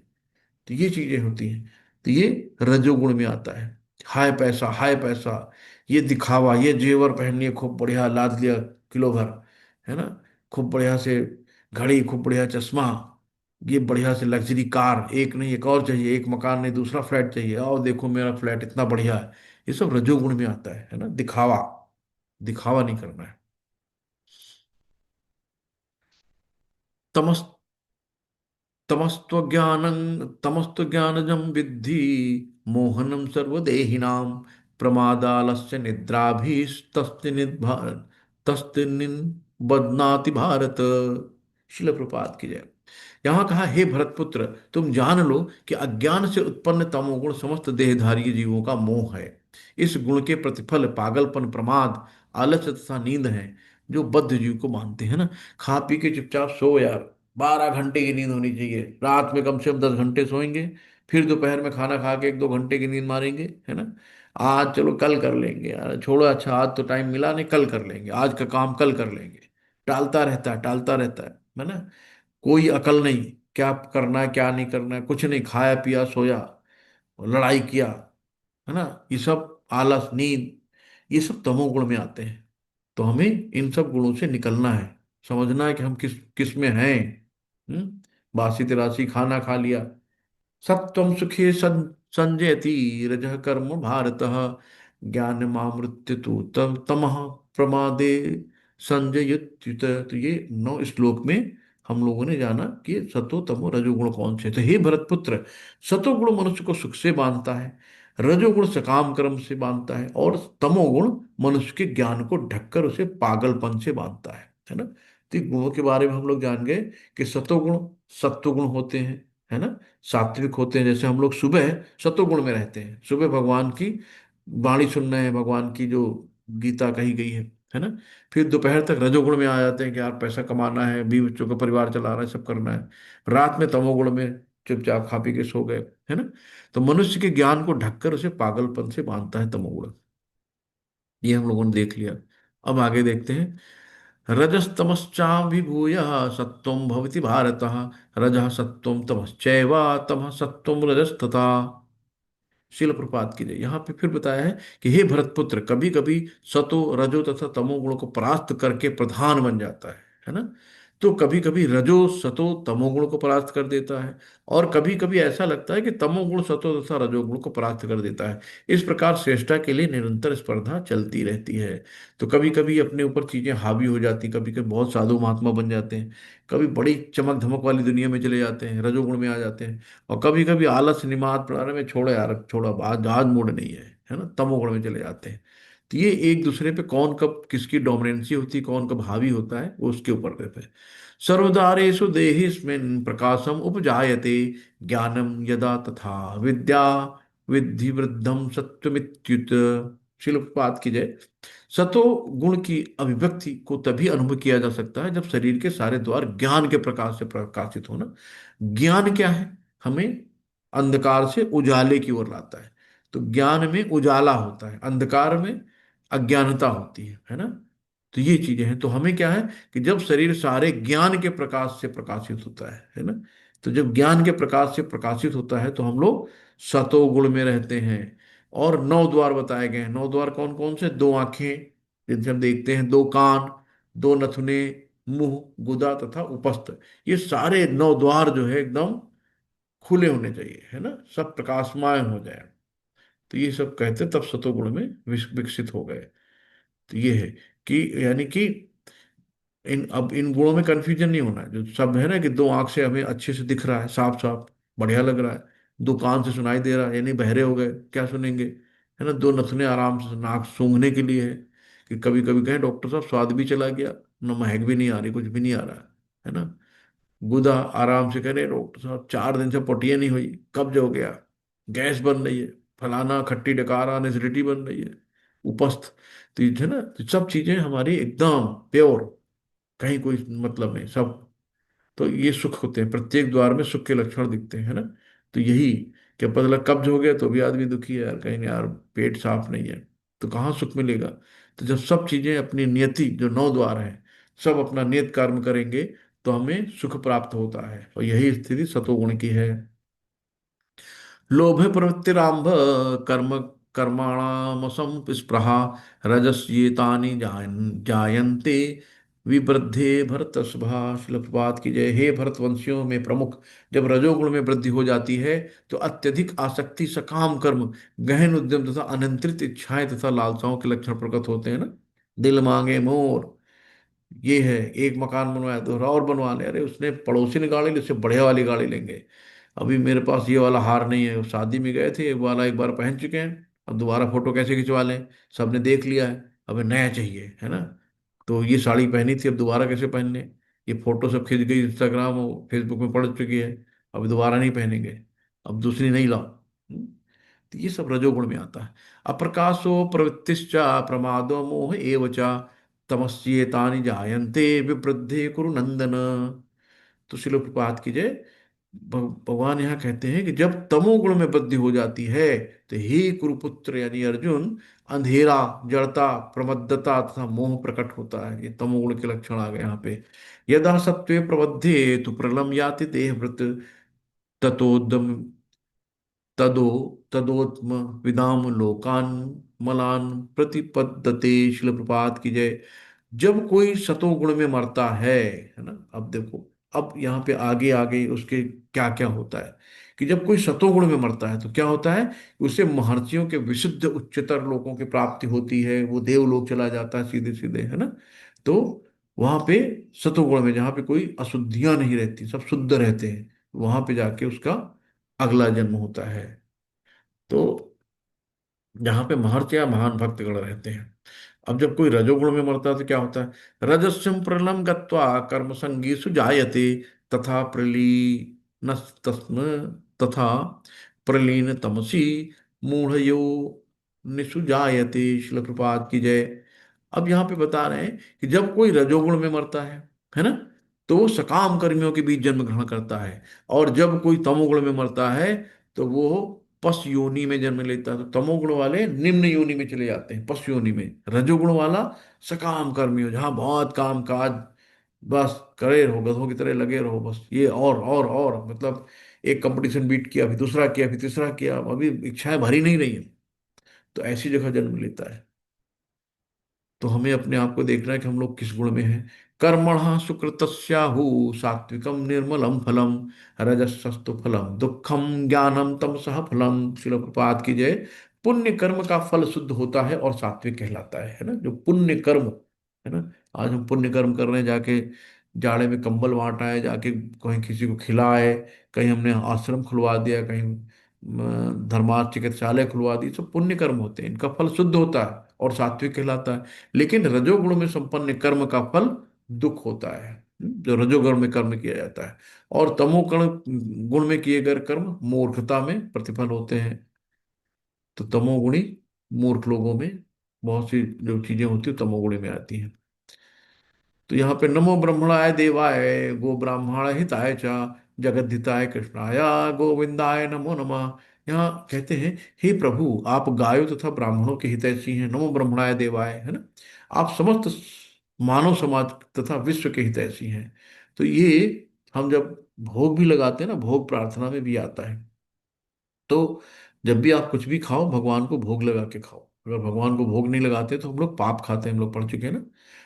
तो ये चीजें होती हैं। तो ये रजोगुण में आता है। हाय पैसा, हाय पैसा, ये दिखावा, ये जेवर पहन लिए खूब बढ़िया, लाद लिया किलो भर, है ना, खूब बढ़िया से घड़ी, खूब बढ़िया चश्मा, ये बढ़िया से लग्जरी कार, एक नहीं एक और चाहिए, एक मकान नहीं दूसरा फ्लैट चाहिए, आओ देखो मेरा फ्लैट इतना बढ़िया है। ये सब रजोगुण में आता है ना, दिखावा, दिखावा नहीं करना है। तमस तमस्तु ज्ञानजं विद्धि मोहनं सर्वदेहिनां प्रमादालस्य निद्राभिस्तस्ति तस्ति बदनाति भारत। शिल प्रपात की जय। यहाँ कहा, हे भरतपुत्र, तुम जान लो कि अज्ञान से उत्पन्न तमोगुण समस्त देहधारी जीवों का मोह है। इस गुण के प्रतिफल पागलपन, प्रमाद, आलस्य तथा नींद है, जो बद्ध जीव को मानते हैं ना। खा पी के चुपचाप सो यार, 12 घंटे की नींद होनी चाहिए, रात में कम से कम 10 घंटे सोएंगे, फिर दोपहर में खाना खा के 1-2 घंटे की नींद मारेंगे, है ना। आज चलो कल कर लेंगे यार, छोड़ो, अच्छा आज तो टाइम मिला नहीं, कल कर लेंगे, आज का काम कल कर लेंगे। टालता रहता है, टालता रहता है ना। कोई अकल नहीं, क्या करना है क्या नहीं करना है, कुछ नहीं, खाया पिया सोया, लड़ाई किया, है ना। ये सब आलस, नींद, ये सब तमोगुण में आते हैं। तो हमें इन सब गुणों से निकलना है, समझना है कि हम किस किस में हैं। बासी तिरासी खाना खा लिया। सत्वं सुखे संजयति रजः कर्म भारतः ज्ञानमामृत्य तु तमः प्रमादे संजयत्युत। तो ये 9 श्लोक में हम लोगों ने जाना कि सतो तमो रजोगुण कौन से। तो हे भरतपुत्र, सतोगुण मनुष्य को सुख से बांधता है, रजोगुण सकाम कर्म से बांधता है, और तमोगुण मनुष्य के ज्ञान को ढककर उसे पागलपन से बांधता है ना। तो इन गुणों के बारे में हम लोग जान गए कि सतोगुण सत्वगुण होते हैं, है ना, सात्विक होते हैं। जैसे हम लोग सुबह सतोगुण में रहते हैं, सुबह भगवान की वाणी सुन रहे हैं, भगवान की जो गीता कही गई है ना। फिर दोपहर तक रजोगुण में आ जाते हैं कि यार पैसा कमाना है, बीवी बच्चों का परिवार चलाना है, सब करना है। रात में तमोगुण में चुपचाप खा पी के सो गए, है ना। तो मनुष्य के ज्ञान को ढककर उसे पागलपन से बांधता है तमोगुण। ये हम लोगों ने देख लिया। अब आगे देखते हैं। रजस्तमश्चाभिभूय सत्वं भवति भारत, रजः सत्वं तमश्चैव, तमः सत्वं रजस्तथा। शिल प्रपात की जय। यहाँ पे फिर बताया है कि हे भरतपुत्र, कभी कभी सतो रजो तथा तमो गुणों को परास्त करके प्रधान बन जाता है ना। तो कभी कभी रजो सतो तमोगुण को परास्त कर देता है, और कभी कभी ऐसा लगता है कि तमोगुण सतो तथा रजोगुण को परास्त कर देता है। इस प्रकार श्रेष्ठता के लिए निरंतर स्पर्धा चलती रहती है। तो कभी कभी अपने ऊपर चीजें हावी हो जाती, कभी कभी बहुत साधु महात्मा बन जाते हैं, कभी बड़ी चमक धमक वाली दुनिया में चले जाते हैं, रजोगुण में आ जाते हैं, और कभी कभी आलस निमात पड़ाने में, छोड़ो यार छोड़ो, आज मूड नहीं है ना, तमोगुण में चले जाते हैं। तो ये एक दूसरे पे कौन कब किसकी डोमिनेंसी होती है, कौन कब हावी होता है, वो उसके ऊपर रहता है। सर्वदारेषु देहिस्मिन् प्रकाशम उपजायते ज्ञानम यदा तथा विद्या विद्धि वृद्धम सत्वमित्युत। शिल प्रपात की जय। सतो गुण की अभिव्यक्ति को तभी अनुभव किया जा सकता है जब शरीर के सारे द्वार ज्ञान के प्रकाश से प्रकाशित हो ना। ज्ञान क्या है, हमें अंधकार से उजाले की ओर लाता है। तो ज्ञान में उजाला होता है, अंधकार में अज्ञानता होती है ना। तो ये चीजें हैं। तो हमें क्या है कि जब शरीर सारे ज्ञान के प्रकाश से प्रकाशित होता है ना, तो जब ज्ञान के प्रकाश से प्रकाशित होता है तो हम लोग सतोगुण में रहते हैं। और 9 द्वार बताए गए हैं। 9 द्वार कौन कौन से? 2 आंखें जिनसे हम देखते हैं, 2 कान, 2 नथुने, मुंह, गुदा तथा उपस्थ। ये सारे 9 द्वार जो है एकदम खुले होने चाहिए, है ना, सब प्रकाशमान हो जाए। तो ये सब कहते तब सतोगुण में विकसित हो गए। तो ये है कि यानी कि इन गुणों में कंफ्यूजन नहीं होना है। जो सब है ना कि 2 आंख से हमें अच्छे से दिख रहा है, साफ साफ बढ़िया लग रहा है, 2 कान से सुनाई दे रहा है, यानी बहरे हो गए क्या सुनेंगे, है ना। 2 नथुने आराम से नाक सूंघने के लिए है, कि कभी कभी कहें डॉक्टर साहब स्वाद भी चला गया, ना महक भी नहीं आ रही, कुछ भी नहीं आ रहा है ना। गुदा आराम से कह रहे डॉक्टर साहब 4 दिन से पोटिया नहीं हुई, कब्ज हो गया, गैस बन रही है, फलाना खट्टी डकारा एसिडिटी बन रही है, उपस्थ। तो ये है ना, तो सब चीजें हमारी एकदम प्योर, कहीं कोई मतलब नहीं सब। तो ये सुख होते हैं, प्रत्येक द्वार में सुख के लक्षण दिखते हैं, है ना। तो यही क्या पता लगा कब्ज हो गया तो भी आदमी दुखी है यार, कहीं नहीं यार पेट साफ नहीं है, तो कहाँ सुख मिलेगा। तो जब सब चीजें अपनी नियति, जो 9 द्वार हैं, सब अपना नियत कर्म करेंगे, तो हमें सुख प्राप्त होता है, और यही स्थिति सतोगुण की है। लोभ प्रवृत्तिरांभ कर्म कर्माणामसम स्पृहा रजस्येतानि जायन्ते विवृद्धे भरतर्षभा। शिल प्रभात की जय। हे भरतवंशियों में प्रमुख, जब रजोगुण में वृद्धि हो जाती है तो अत्यधिक आसक्ति, सकाम कर्म, गहन उद्यम तथा अनियंत्रित इच्छाएं तथा लालसाओं के लक्षण प्रकट होते हैं ना। दिल मांगे मोर, ये है। एक मकान बनवाया तो और बनवा ले, अरे उसने पड़ोसी ने गाड़ी ली, उससे बढ़िया वाली गाड़ी लेंगे। अभी मेरे पास ये वाला हार नहीं है, शादी में गए थे, ये वाला एक बार पहन चुके हैं, अब दोबारा फोटो कैसे खिंचवा लें, सबने देख लिया है, अब नया चाहिए, है ना। तो ये साड़ी पहनी थी, अब दोबारा कैसे पहन लें, ये फोटो सब खिंच गई, इंस्टाग्राम और फेसबुक में पड़ चुकी है, अब दोबारा नहीं पहनेंगे, अब दूसरी नहीं लाओ। तो ये सब रजोगुण में आता है। अप्रकाशो प्रवृत्तिश्च प्रमादो मोह एव च तमस्येतानि जायन्ते विवृद्धे कुरु नंदन। तो श्रील प्रपात की जय। भगवान यहाँ कहते हैं कि जब तमोगुण में वृद्धि हो जाती है तो हे कुरुपुत्र यानी अर्जुन, अंधेरा, जड़ता, प्रमद्दता तथा मोह प्रकट होता है। ये तमोगुण के लक्षण आ गए यहाँ पे। यदा सत्वे प्रबद्धे तो प्रलम याति देहभृत ततोदम तदो तदोत्म विदाम लोकान मलान प्रतिपद्यते। शिल प्रपात की जय। जब कोई सतोगुण में मरता है ना, अब देखो, अब यहाँ पे आगे आगे उसके क्या क्या होता है कि जब कोई सतोगुण में मरता है तो क्या होता है, उसे महर्षियों के विशुद्ध उच्चतर लोकों की प्राप्ति होती है, वो देवलोक चला जाता है सीधे सीधे, है ना। तो वहां पे सतोगुण में जहाँ पे कोई अशुद्धियां नहीं रहती, सब शुद्ध रहते हैं, वहां पे जाके उसका अगला जन्म होता है। तो जहाँ पे महर्षि या महान भक्तगण रहते हैं। अब जब कोई रजोगुण में मरता है तो क्या होता है, रजस्यम प्रलम गत्वा कर्म संगीषु जायते तथा प्रलीन तस्म तथा प्रलीन तमसी मूढ़यो निषु जायते। श्रील प्रपात की जय। अब यहाँ पे बता रहे हैं कि जब कोई रजोगुण में मरता है ना, तो वो सकाम कर्मियों के बीच जन्म ग्रहण करता है, और जब कोई तमोगुण में मरता है तो वो पश योनि में जन्म लेता है। तो तमोगुण वाले निम्न योनि में चले जाते हैं, पश योनि में। रजोगुण वाला सकाम कर्मी हो, जहाँ बहुत काम काज, बस करे रहो, गधों की तरह लगे रहो, बस ये और मतलब एक कंपटीशन बीट किया, फिर दूसरा किया, फिर तीसरा किया, अभी इच्छाएं भरी नहीं रही है, तो ऐसी जगह जन्म लेता है। तो हमें अपने आप को देखना है कि हम लोग किस गुण में हैं। कर्मणः सुकृतस्याहु सात्विकम निर्मलम फलम रजसस्तु फलम दुखम ज्ञानम तमसः फलम। शिल प्रपात की जय। पुण्य कर्म का फल शुद्ध होता है और सात्विक कहलाता है ना, जो पुण्य कर्म है ना। आज हम पुण्य कर्म कर रहे हैं, जाके जाड़े में कंबल बांटा है, जाके कहीं किसी को खिलाए, कहीं हमने आश्रम खुलवा दिया, कहीं धर्मार्थ चिकित्सालय खुलवा दी, सब पुण्य कर्म होते हैं, इनका फल शुद्ध होता है और सात्विक कहलाता है। लेकिन रजोगुण में संपन्न कर्म का फल दुख होता है, जो रजोगुण में कर्म किया जाता है। और तमोगुण गुण में किए गए कर्म मूर्खता में प्रतिफल होते हैं। तो तमोगुणी मूर्ख लोगों में बहुत सी जो चीजें होती है तमोगुणी में आती हैं। तो यहाँ पे नमो ब्रह्मणाय देवाय गो ब्राह्मण हिताय च जगद्धिताय कृष्णाय गोविंदाय नमो नमः। यहाँ कहते हैं, हे प्रभु आप गायों तथा ब्राह्मणों के हितैषी हैं, नमो ब्रह्मणाय देवाय, है ना। आप समस्त मानव समाज तथा विश्व के हितैषी हैं। तो ये हम जब भोग भी लगाते हैं ना, भोग प्रार्थना में भी आता है। तो जब भी आप कुछ भी खाओ, भगवान को भोग लगा के खाओ। अगर भगवान को भोग नहीं लगाते तो हम लोग पाप खाते हैं, हम लोग पढ़ चुके हैं ना।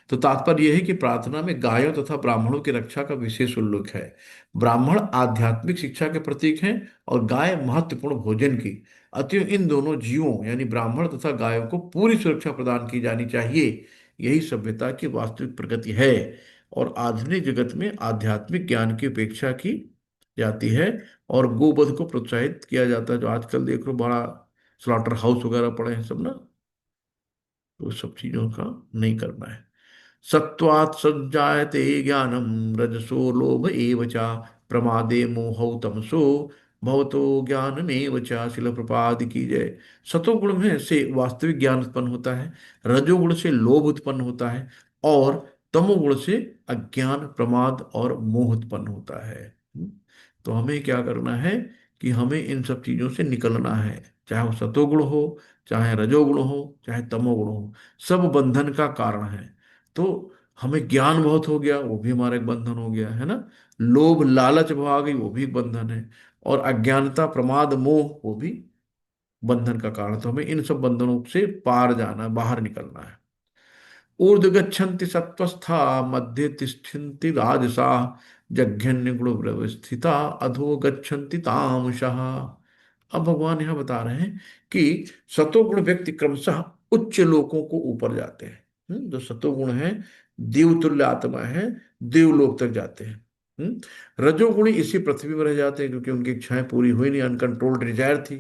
तो तात्पर्य यह है कि प्रार्थना में गायों तथा ब्राह्मणों की रक्षा का विशेष उल्लेख है। ब्राह्मण आध्यात्मिक शिक्षा के प्रतीक हैं और गाय महत्वपूर्ण भोजन की। अतएव इन दोनों जीवों यानी ब्राह्मण तथा गायों को पूरी सुरक्षा प्रदान की जानी चाहिए। यही सभ्यता की वास्तविक प्रगति है। और आधुनिक जगत में आध्यात्मिक ज्ञान की उपेक्षा की जाती है और गोवध को प्रोत्साहित किया जाता है। जो आजकल देख लो, बड़ा स्लॉटर हाउस वगैरह पड़े हैं सब ना, तो सब चीजों का नहीं करना है। सत्वात् सज्जायते ज्ञानम रजसो लोभ एव च प्रमादे मोहौ तमसो भवतो ज्ञानमेव च। शिल प्रपाद की जय। सतोगुण में से वास्तविक ज्ञान उत्पन्न होता है, रजोगुण से लोभ उत्पन्न होता है, और तमोगुण से अज्ञान, प्रमाद और मोह उत्पन्न होता है। तो हमें क्या करना है कि हमें इन सब चीजों से निकलना है, चाहे वो सतोगुण हो, चाहे रजोगुण हो, चाहे तमोगुण हो, सब बंधन का कारण है। तो हमें ज्ञान बहुत हो गया, वो भी हमारा एक बंधन हो गया, है ना। लोभ लालच भाव आ गई, वो भी एक बंधन है। और अज्ञानता प्रमाद मोह, वो भी बंधन का कारण। तो हमें इन सब बंधनों से पार जाना है, बाहर निकलना है। ऊर्ध्व गच्छन्ति सत्त्वस्था मध्ये तिष्ठन्ति राजसा जघन्य गुण व्यवस्थिता अधो गच्छन्ति तामसः। अब भगवान यहां बता रहे हैं कि सतोगुण व्यक्ति क्रमशः उच्च लोकों को ऊपर जाते हैं। जो सतोगुण है, देवतुल्य आत्मा है, देवलोक तक जाते हैं। रजोगुणी इसी पृथ्वी में रह जाते हैं, क्योंकि उनकी इच्छाएं पूरी हुई नहीं, अनकंट्रोल्ड डिजायर थी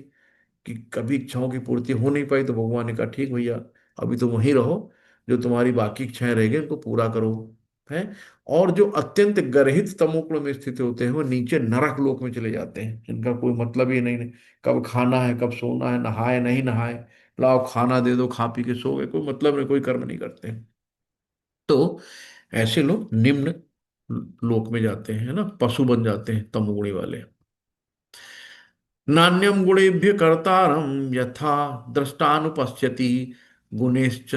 कि कभी इच्छाओं की पूर्ति हो नहीं पाई। तो भगवान ने कहा ठीक भैया, अभी तुम वहीं रहो, जो तुम्हारी बाकी इच्छाएं रह गई उनको पूरा करो। है। और जो अत्यंत गर्हित तमोगुण में स्थित होते हैं वो नीचे नरक लोक में चले जाते हैं, जिनका कोई मतलब ही नहीं, कब खाना है, कब सोना है, नहाए नहीं नहाए, लाओ खाना दे दो, खा पी के सो गए, कोई मतलब नहीं, कोई कर्म नहीं करते हैं। तो ऐसे लोग निम्न लोक में जाते हैं, है ना, पशु बन जाते हैं तमोगुणी वाले। नान्यम गुणेभ्य कर्तारम यथा दृष्टानुपश्यति गुणेश्च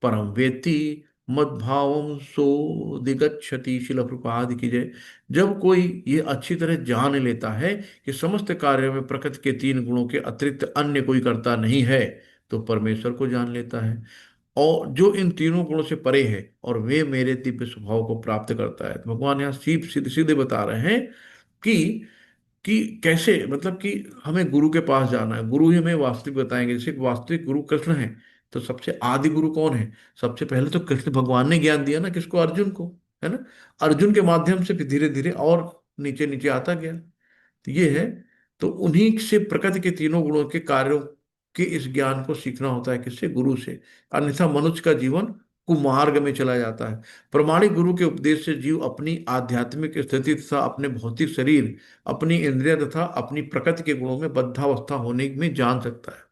परम वेत्ति मद्भावम सोदिगच्छति। शिल प्रपाद की जय। जब कोई ये अच्छी तरह जान लेता है कि समस्त कार्यों में प्रकृति के तीन गुणों के अतिरिक्त अन्य कोई कर्ता नहीं है, तो परमेश्वर को जान लेता है, और जो इन तीनों गुणों से परे है, और वे मेरे दिव्य स्वभाव को प्राप्त करता है। तो भगवान यहाँ सीधे सीधे सीधे बता रहे हैं कि कैसे, मतलब कि हमें गुरु के पास जाना है, गुरु ही हमें वास्तविक बताएंगे। जैसे वास्तविक गुरु कृष्ण है, तो सबसे आदि गुरु कौन है? सबसे पहले तो कृष्ण भगवान ने ज्ञान दिया ना, किसको? अर्जुन को, है ना। अर्जुन के माध्यम से फिर धीरे धीरे और नीचे नीचे आता गया। तो ये है। तो उन्हीं से प्रकृति के तीनों गुणों के कार्यों के इस ज्ञान को सीखना होता है, किससे? गुरु से। अन्यथा मनुष्य का जीवन कुमार्ग में चला जाता है। प्रमाणिक गुरु के उपदेश से जीव अपनी आध्यात्मिक स्थिति तथा अपने भौतिक शरीर, अपनी इंद्रिय तथा अपनी प्रकृति के गुणों में बद्धावस्था होने में जान सकता है।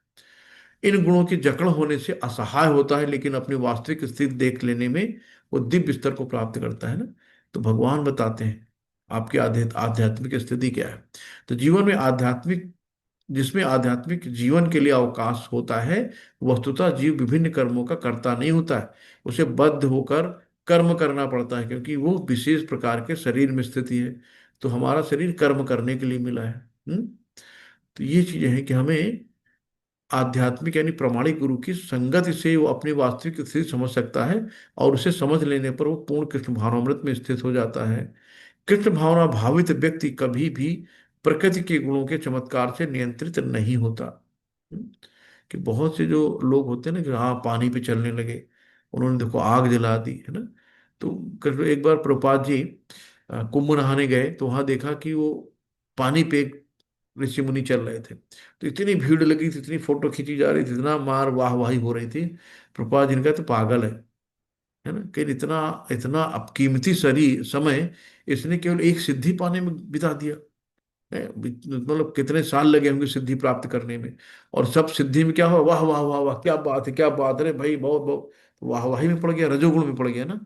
इन गुणों की जकड़ होने से असहाय होता है, लेकिन अपनी वास्तविक स्थिति देख लेने में वो दिव्य स्तर को प्राप्त करता है ना। तो भगवान बताते हैं आपकी आध्यात्मिक स्थिति क्या है। तो जीवन में आध्यात्मिक, जिसमें आध्यात्मिक जीवन के लिए अवकाश होता है, वस्तुतः जीव विभिन्न कर्मों का कर्ता नहीं होता है, उसे बद्ध होकर कर्म करना पड़ता है, क्योंकि वो विशेष प्रकार के शरीर में स्थिति है। तो हमारा शरीर कर्म करने के लिए मिला है। तो ये चीजें हैं कि हमें आध्यात्मिक यानी प्रमाणिक गुरु की संगति से वो अपनी वास्तविक स्थिति समझ सकता है, और उसे समझ लेने पर वो पूर्ण कृष्ण भावनामृत में स्थित हो जाता है। कृष्ण भावना भावित व्यक्ति कभी भी प्रकृति के गुणों के चमत्कार से नियंत्रित नहीं होता। हम्म, कि बहुत से जो लोग होते हैं ना, कि हाँ पानी पे चलने लगे, उन्होंने देखो आग जला दी, है ना। तो एक बार प्रभुपाद जी कुंभ नहाने गए, तो वहां देखा कि वो पानी पे एक ऋषि मुनि चल रहे थे। तो इतनी भीड़ लगी थी, इतनी फोटो खींची जा रही थी, इतना मार वाहवाही हो रही थी। प्रभुपाद जिनका तो पागल है ना, कि इतना इतना अब कीमती समय इसने केवल एक सिद्धि पाने में बिता दिया है। मतलब कितने साल लगे होंगे सिद्धि प्राप्त करने में, और सब सिद्धि में क्या हुआ? वाह वाह वाह वाह, क्या बात है, क्या बात है भाई, बहुत बहुत। वाहवाही में पड़ गया, रजोगुण में पड़ गया ना।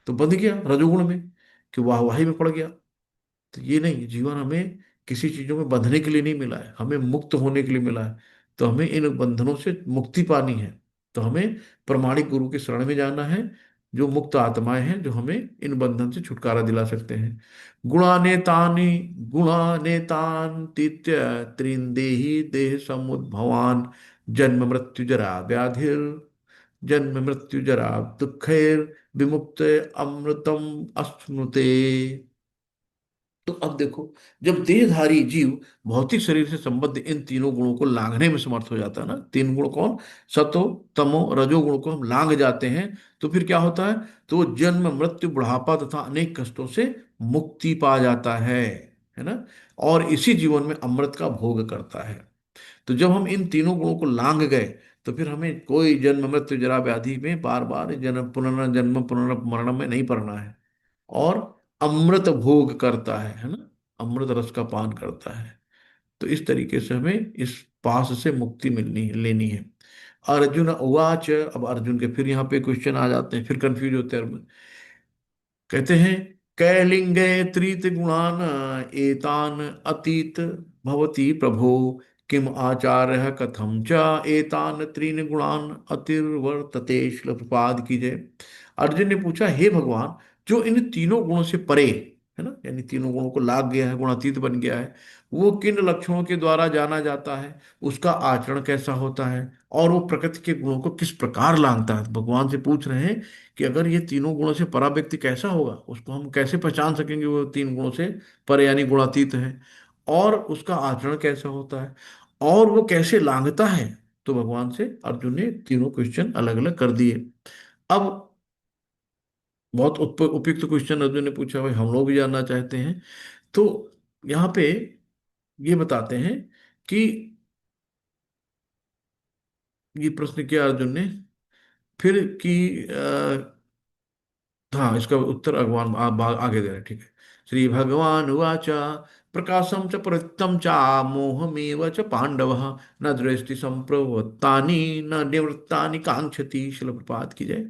तो बंध गया रजोगुण में, कि वाहवाही में पड़ गया। तो ये नहीं, जीवन हमें किसी चीजों में बंधने के लिए नहीं मिला है, हमें मुक्त होने के लिए मिला है। तो हमें इन बंधनों से मुक्ति पानी है। तो हमें प्रमाणिक गुरु की शरण में जाना है, जो मुक्त आत्माएं हैं, जो हमें इन बंधन से छुटकारा दिला सकते हैं। गुणानेतानि गुणानेतान तीत्य त्रिंदेही देह समुद्भवान जन्म मृत्यु जरा व्याधिर जन्म मृत्यु जरा दुखैर विमुक्त अमृतम अश्नुते। तो अब देखो, जब देहधारी जीव भौतिक शरीर से संबद्ध इन तीनों गुणों को लांघने में समर्थ हो जाता है ना, तीन गुण कौन? सतो तमो रजो गुण को हम लांघ जाते हैं, तो फिर क्या होता है? तो वो जन्म मृत्यु बुढ़ापा तथा अनेक कष्टों से मुक्ति पा जाता है ना। और इसी जीवन में अमृत का भोग करता है। तो जब हम इन तीनों गुणों को लांघ गए, तो फिर हमें कोई जन्म मृत्यु जरा व्याधि में बार बार जन्म पुनर्जन्म पुनर्मरण में नहीं पड़ना है। और अमृत भोग करता है ना, अमृत रस का पान करता है। तो इस तरीके से हमें इस पास से मुक्ति मिलनी लेनी है। अर्जुन उवाच। अब अर्जुन के फिर यहाँ पे क्वेश्चन आ जाते हैं, फिर कंफ्यूज होते हैं अर्जुन। कहते हैं, कैलिंगे त्रित गुणान एतान अतीत भवति प्रभो किम आचार्य कथम च एतान त्रीन गुणान अतिर्वर्तते। श्लोक की जय। अर्जुन ने पूछा, हे भगवान, जो इन तीनों गुणों से परे है ना, यानी तीनों गुणों को लाग गया है, गुणातीत बन गया है, वो किन लक्षणों के द्वारा जाना जाता है, उसका आचरण कैसा होता है, और वो प्रकृति के गुणों को किस प्रकार लांघता है। भगवान से पूछ रहे हैं कि अगर ये तीनों गुणों से परा व्यक्ति कैसा होगा, उसको हम कैसे पहचान सकेंगे वो तीन गुणों से परे यानी गुणातीत है, और उसका आचरण कैसा होता है, और वो कैसे लांघता है। तो भगवान से अर्जुन ने तीनों क्वेश्चन अलग अलग कर दिए। अब बहुत उपयुक्त क्वेश्चन अर्जुन ने पूछा, भाई हम लोग भी जानना चाहते हैं। तो यहाँ पे ये बताते हैं कि ये प्रश्न किया अर्जुन ने फिर कि हाँ, इसका उत्तर भगवान आगे दे रहे हैं, ठीक है। श्री भगवान उवाच, प्रकाशम च प्रवृत्तम च मोहमेव च पांडव, न दृष्टि संप्रवृत्तानि न निवृत्तानि कांक्षति। शिल प्रपात की जय।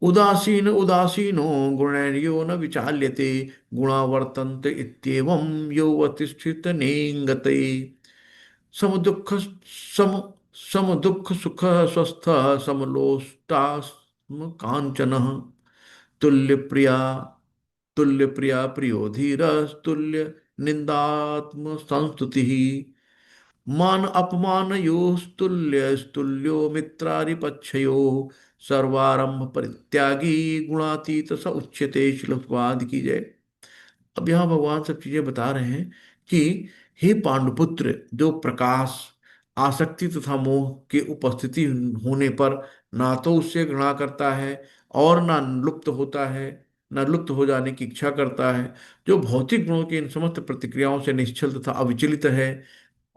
उदासीन उदासीनो गुणैर्यो न विचाल्यते, गुणा वर्तन्ते इत्येवं यो अतिष्ठित नेङ्गते। सम दुःख सम सम दुःख सुख स्वस्थ समलोष्टास्म कांचनः, तुल्य प्रिया तुल्य प्रिया प्रियो धीरस तुल्य निंदात्म संस्तुति, मान अपमान योस्तुल्य स्तुल्यो मित्रारिपक्षयो, सर्वारंभ परित्यागी गुणातीत स उच्यते। श्लोकवाद की जय। अब यहाँ भगवान सब चीजें बता रहे हैं कि हे पांडुपुत्र, जो प्रकाश, आसक्ति तथा मोह के उपस्थिति होने पर ना तो उससे घृणा करता है और ना लुप्त होता है, ना लुप्त हो जाने की इच्छा करता है, जो भौतिक गुणों की इन समस्त प्रतिक्रियाओं से निश्चल तथा अविचलित है,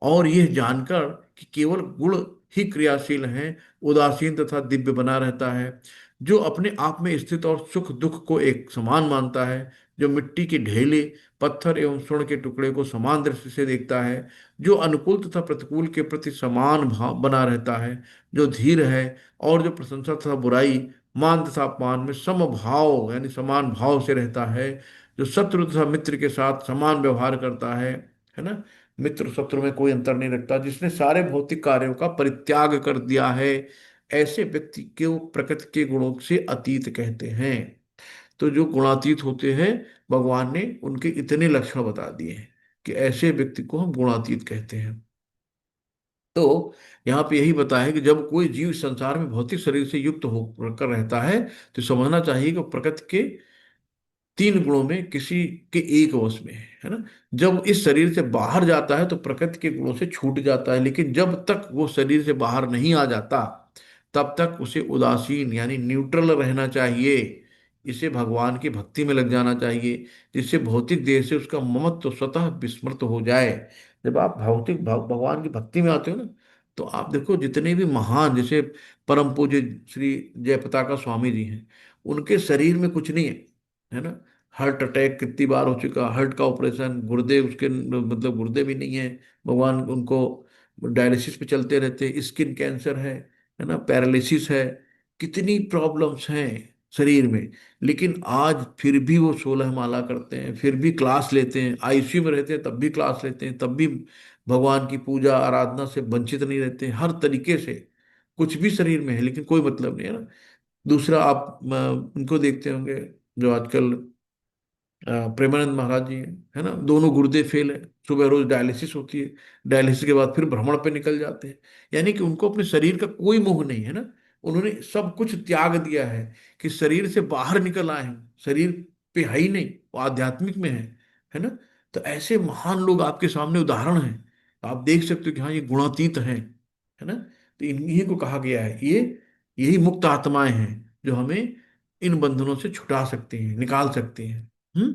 और यह जानकर कि केवल गुण ही क्रियाशील हैं, उदासीन तथा दिव्य बना रहता है, जो अपने आप में स्थित और सुख दुख को एक समान मानता है, जो मिट्टी के ढेले, पत्थर एवं स्वर्ण के टुकड़े को समान दृष्टि से देखता है, जो अनुकूल तथा प्रतिकूल के प्रति समान भाव बना रहता है, जो धीर है, और जो प्रशंसा तथा बुराई, मान तथा अपमान में समभाव यानी समान भाव से रहता है, जो शत्रु तथा मित्र के साथ समान व्यवहार करता है ना, मित्र शत्रु में कोई अंतर नहीं रखता, जिसने सारे भौतिक कार्यों का परित्याग कर दिया है, ऐसे व्यक्ति को प्रकृति के गुणों से अतीत कहते हैं। तो जो गुणातीत होते हैं, भगवान ने उनके इतने लक्षण बता दिए हैं कि ऐसे व्यक्ति को हम गुणातीत कहते हैं। तो यहाँ पे यही बताया है कि जब कोई जीव संसार में भौतिक शरीर से युक्त होकर रहता है, तो समझना चाहिए कि वो प्रकृति के तीन गुणों में किसी के एक वश में है ना। जब इस शरीर से बाहर जाता है तो प्रकृति के गुणों से छूट जाता है, लेकिन जब तक वो शरीर से बाहर नहीं आ जाता, तब तक उसे उदासीन यानी न्यूट्रल रहना चाहिए। इसे भगवान की भक्ति में लग जाना चाहिए, जिससे भौतिक देह से उसका ममत्व स्वतः विस्मृत हो जाए। जब आप भगवान की भक्ति में आते हो ना, तो आप देखो जितने भी महान, जैसे परम पूज्य श्री जयपताका स्वामी जी हैं, उनके शरीर में कुछ नहीं है ना। हार्ट अटैक कितनी बार हो चुका, हार्ट का ऑपरेशन, गुर्दे उसके मतलब गुर्दे भी नहीं है, भगवान उनको डायलिसिस पे चलते रहते, स्किन कैंसर है ना, पैरालिसिस है, कितनी प्रॉब्लम्स हैं शरीर में। लेकिन आज फिर भी वो 16 माला करते हैं, फिर भी क्लास लेते हैं, आईसीयू में रहते हैं तब भी क्लास लेते हैं, तब भी भगवान की पूजा आराधना से वंचित नहीं रहते हैं, हर तरीके से। कुछ भी शरीर में है लेकिन कोई मतलब नहीं है ना। दूसरा आप उनको देखते होंगे जो आजकल प्रेमानंद महाराज जी हैं, है ना, दोनों गुर्दे फेल है, सुबह रोज डायलिसिस होती है, डायलिसिस के बाद फिर भ्रमण पे निकल जाते हैं। यानी कि उनको अपने शरीर का कोई मोह नहीं है ना, उन्होंने सब कुछ त्याग दिया है कि शरीर से बाहर निकल आए हैं, शरीर पे है ही नहीं, वो आध्यात्मिक में है ना। तो ऐसे महान लोग आपके सामने उदाहरण हैं, आप देख सकते हो कि हाँ ये गुणातीत है ना। तो इन्हीं को कहा गया है, ये यही मुक्त आत्माएं हैं जो हमें इन बंधनों से छुटा सकते हैं, निकाल सकते हैं। हम्म।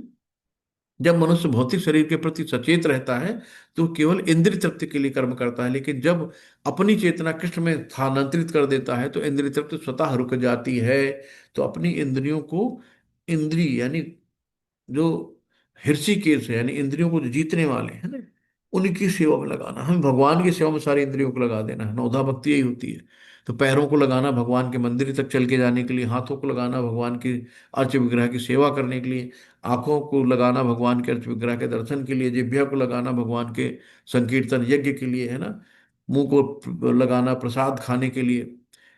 जब मनुष्य भौतिक शरीर के प्रति सचेत रहता है तो केवल इंद्रिय तृप्ति के लिए कर्म करता है, लेकिन जब अपनी चेतना कृष्ण में स्थानांतरित कर देता है तो इंद्रिय तृप्ति स्वतः रुक जाती है। तो अपनी इंद्रियों को, इंद्रिय यानी जो हृषिकेश है, यानी इंद्रियों को जो जीतने वाले हैं ना, उनकी सेवा में लगाना, हमें भगवान की सेवा में सारी इंद्रियों को लगा देना है। नौधा भक्ति यही होती है। तो पैरों को लगाना भगवान के मंदिर तक चल के जाने के लिए, हाथों को लगाना भगवान के अर्च विग्रह की सेवा करने के लिए, आंखों को लगाना भगवान के अर्च विग्रह के दर्शन के लिए, जिह्वा को लगाना भगवान के संकीर्तन यज्ञ के लिए, है ना, मुंह को लगाना प्रसाद खाने के लिए,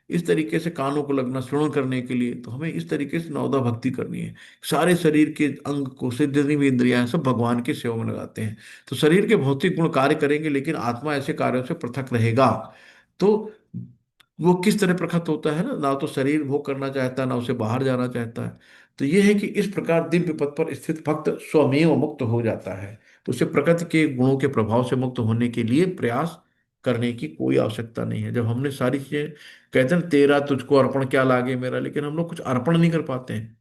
इस तरीके से कानों को लगना श्रवण करने के लिए, तो हमें इस तरीके से नवदा भक्ति करनी है। सारे शरीर के अंग को से जितनी भी इंद्रियां हैं, सब भगवान की सेवा में लगाते हैं। तो शरीर के भौतिक गुण कार्य करेंगे, लेकिन आत्मा ऐसे कार्यों से पृथक रहेगा। तो वो किस तरह प्रकट होता है ना, तो शरीर भोग करना चाहता है, ना उसे बाहर जाना चाहता है। तो ये है कि इस प्रकार दिव्य पद पर स्थित भक्त स्वमेव मुक्त हो जाता है। उसे प्रकृति के गुणों के प्रभाव से मुक्त होने के लिए प्रयास करने की कोई आवश्यकता नहीं है। जब हमने सारी चीजें, कहते हैं तेरा तुझको अर्पण क्या लागे मेरा, लेकिन हम लोग कुछ अर्पण नहीं कर पाते हैं।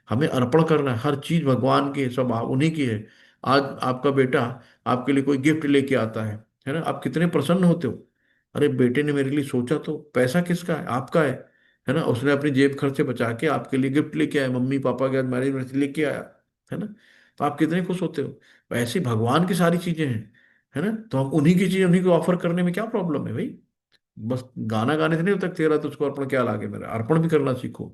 हमें अर्पण करना है, हर चीज भगवान की है, सब उन्हीं की है। आज आपका बेटा आपके लिए कोई गिफ्ट लेके आता है ना, आप कितने प्रसन्न होते हो। अरे बेटे ने मेरे लिए सोचा, तो पैसा किसका है, आपका है ना। उसने अपनी जेब खर्च से बचा के आपके लिए गिफ्ट लेके आया, मम्मी पापा के आज मैरिज में लेके आया, है ना। तो आप कितने खुश होते हो। वैसे ही भगवान की सारी चीजें हैं, है ना। तो हम उन्हीं की चीज उन्हीं को ऑफर करने में क्या प्रॉब्लम है भाई। बस गाना गाने से नहीं होता, तेरा तुझको अर्पण क्या लागे मेरा, अर्पण भी करना सीखो।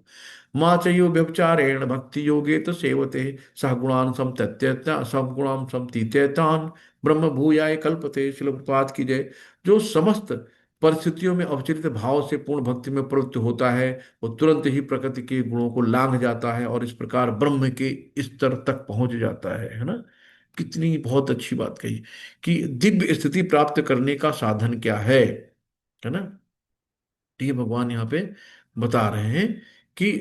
माँ चयो व्यभिचारेण भक्ति योगे तो सेवते सह गुणान समत्यत्य सब गुणान समतीत्यतान ब्रह्म भूयाय कल्पते। शिल प्रपात की जय। जो समस्त परिस्थितियों में अवचलित भाव से पूर्ण भक्ति में प्रवृत्त होता है, वो तुरंत ही प्रकृति के गुणों को लांघ जाता है और इस प्रकार ब्रह्म के स्तर तक पहुंच जाता है ना। कितनी बहुत अच्छी बात कही कि दिव्य स्थिति प्राप्त करने का साधन क्या है ना। तो ये भगवान यहाँ पे बता रहे हैं कि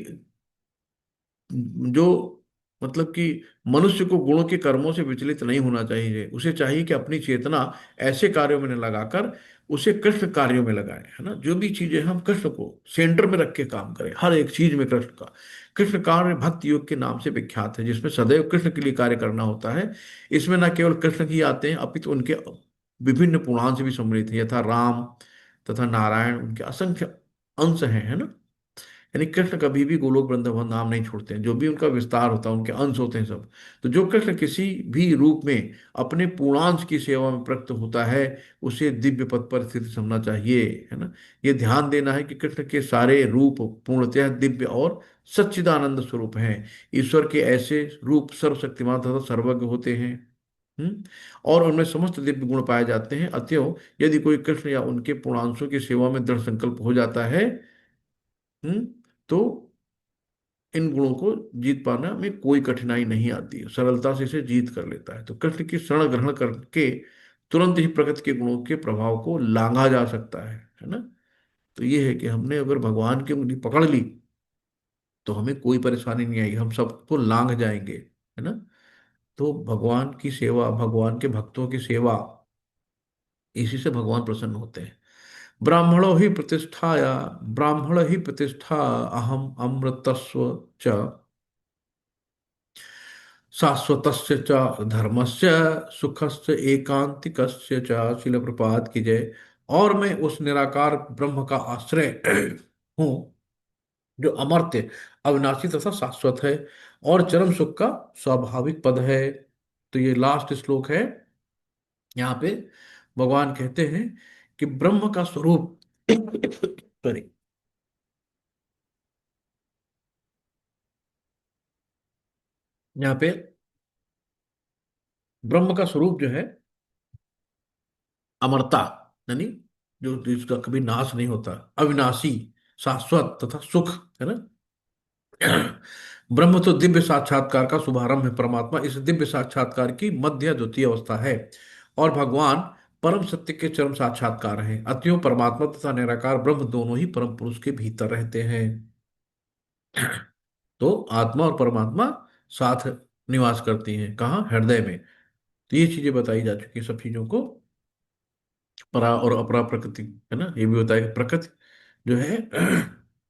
जो मतलब कि मनुष्य को गुणों के कर्मों से विचलित नहीं होना चाहिए। उसे चाहिए कि अपनी चेतना ऐसे कार्यों में न लगाकर उसे कृष्ण कार्यों में लगाए, है ना। जो भी चीजें हम कृष्ण को सेंटर में रख के काम करें, हर एक चीज में कृष्ण का। कृष्ण कार्य भक्ति योग के नाम से विख्यात है, जिसमें सदैव कृष्ण के लिए कार्य करना होता है। इसमें न केवल कृष्ण ही आते हैं, अपितु उनके विभिन्न पूर्णांश भी सम्मिलित हैं, यथा राम तथा नारायण, उनके असंख्य अंश हैं, है ना। यानी कृष्ण कभी भी गोलोक वृंदावन नाम नहीं छोड़ते हैं, जो भी उनका विस्तार होता है उनके अंश होते हैं सब। तो जो कृष्ण किसी भी रूप में अपने पूर्णांश की सेवा में प्रकट होता है, उसे दिव्य पद पर स्थित समझना चाहिए, है ना। ये ध्यान देना है कि कृष्ण के सारे रूप पूर्णतः दिव्य और सच्चिदानंद स्वरूप हैं। ईश्वर के ऐसे रूप सर्वशक्तिमान तथा सर्वज्ञ होते हैं। और उनमें समस्त दिव्य गुण पाए जाते हैं। अतएव यदि कोई कृष्ण या उनके पूर्णांशों की सेवा में दृढ़ संकल्प हो जाता है, तो इन गुणों को जीत पाना में कोई कठिनाई नहीं आती है, सरलता से इसे जीत कर लेता है। तो कृष्ण की शरण ग्रहण करके तुरंत ही प्रकृति के गुणों के प्रभाव को लांघा जा सकता है ना। तो ये है कि हमने अगर भगवान की उंगली पकड़ ली, तो हमें कोई परेशानी नहीं आएगी, हम सबको लांघ जाएंगे, है ना। तो भगवान की सेवा, भगवान के भक्तों की सेवा, इसी से भगवान प्रसन्न होते हैं। ब्राह्मणो ही प्रतिष्ठाया, ब्राह्मण ही प्रतिष्ठा अहम अमृतस्व च शाश्वतस्य च धर्मस्य सुखस्य एकांतिकस्य च। शिल प्रपात की जय। और मैं उस निराकार ब्रह्म का आश्रय हूँ, जो अमर्त्य, अविनाशी तथा शाश्वत है और चरम सुख का स्वाभाविक पद है। तो ये लास्ट श्लोक है। यहाँ पे भगवान कहते हैं कि ब्रह्म का स्वरूप सॉरी, यहाँ पे ब्रह्म का स्वरूप जो है अमरता, यानी जो जिसका कभी नाश नहीं होता, अविनाशी, शाश्वत तथा सुख, है ना। ब्रह्म तो दिव्य साक्षात्कार का शुभारंभ है। परमात्मा इस दिव्य साक्षात्कार की मध्य द्वितीय अवस्था है और भगवान परम सत्य के चरम साक्षात्कार हैं। अतएव परमात्मा तथा निराकार ब्रह्म दोनों ही परम पुरुष के भीतर रहते हैं। तो आत्मा और परमात्मा साथ निवास करती हैं, कहाँ, हृदय में। तो ये चीजें बताई जा चुकी हैं, सब चीजों को परा और अपरा प्रकृति, है ना। ये भी बताया कि प्रकृति जो है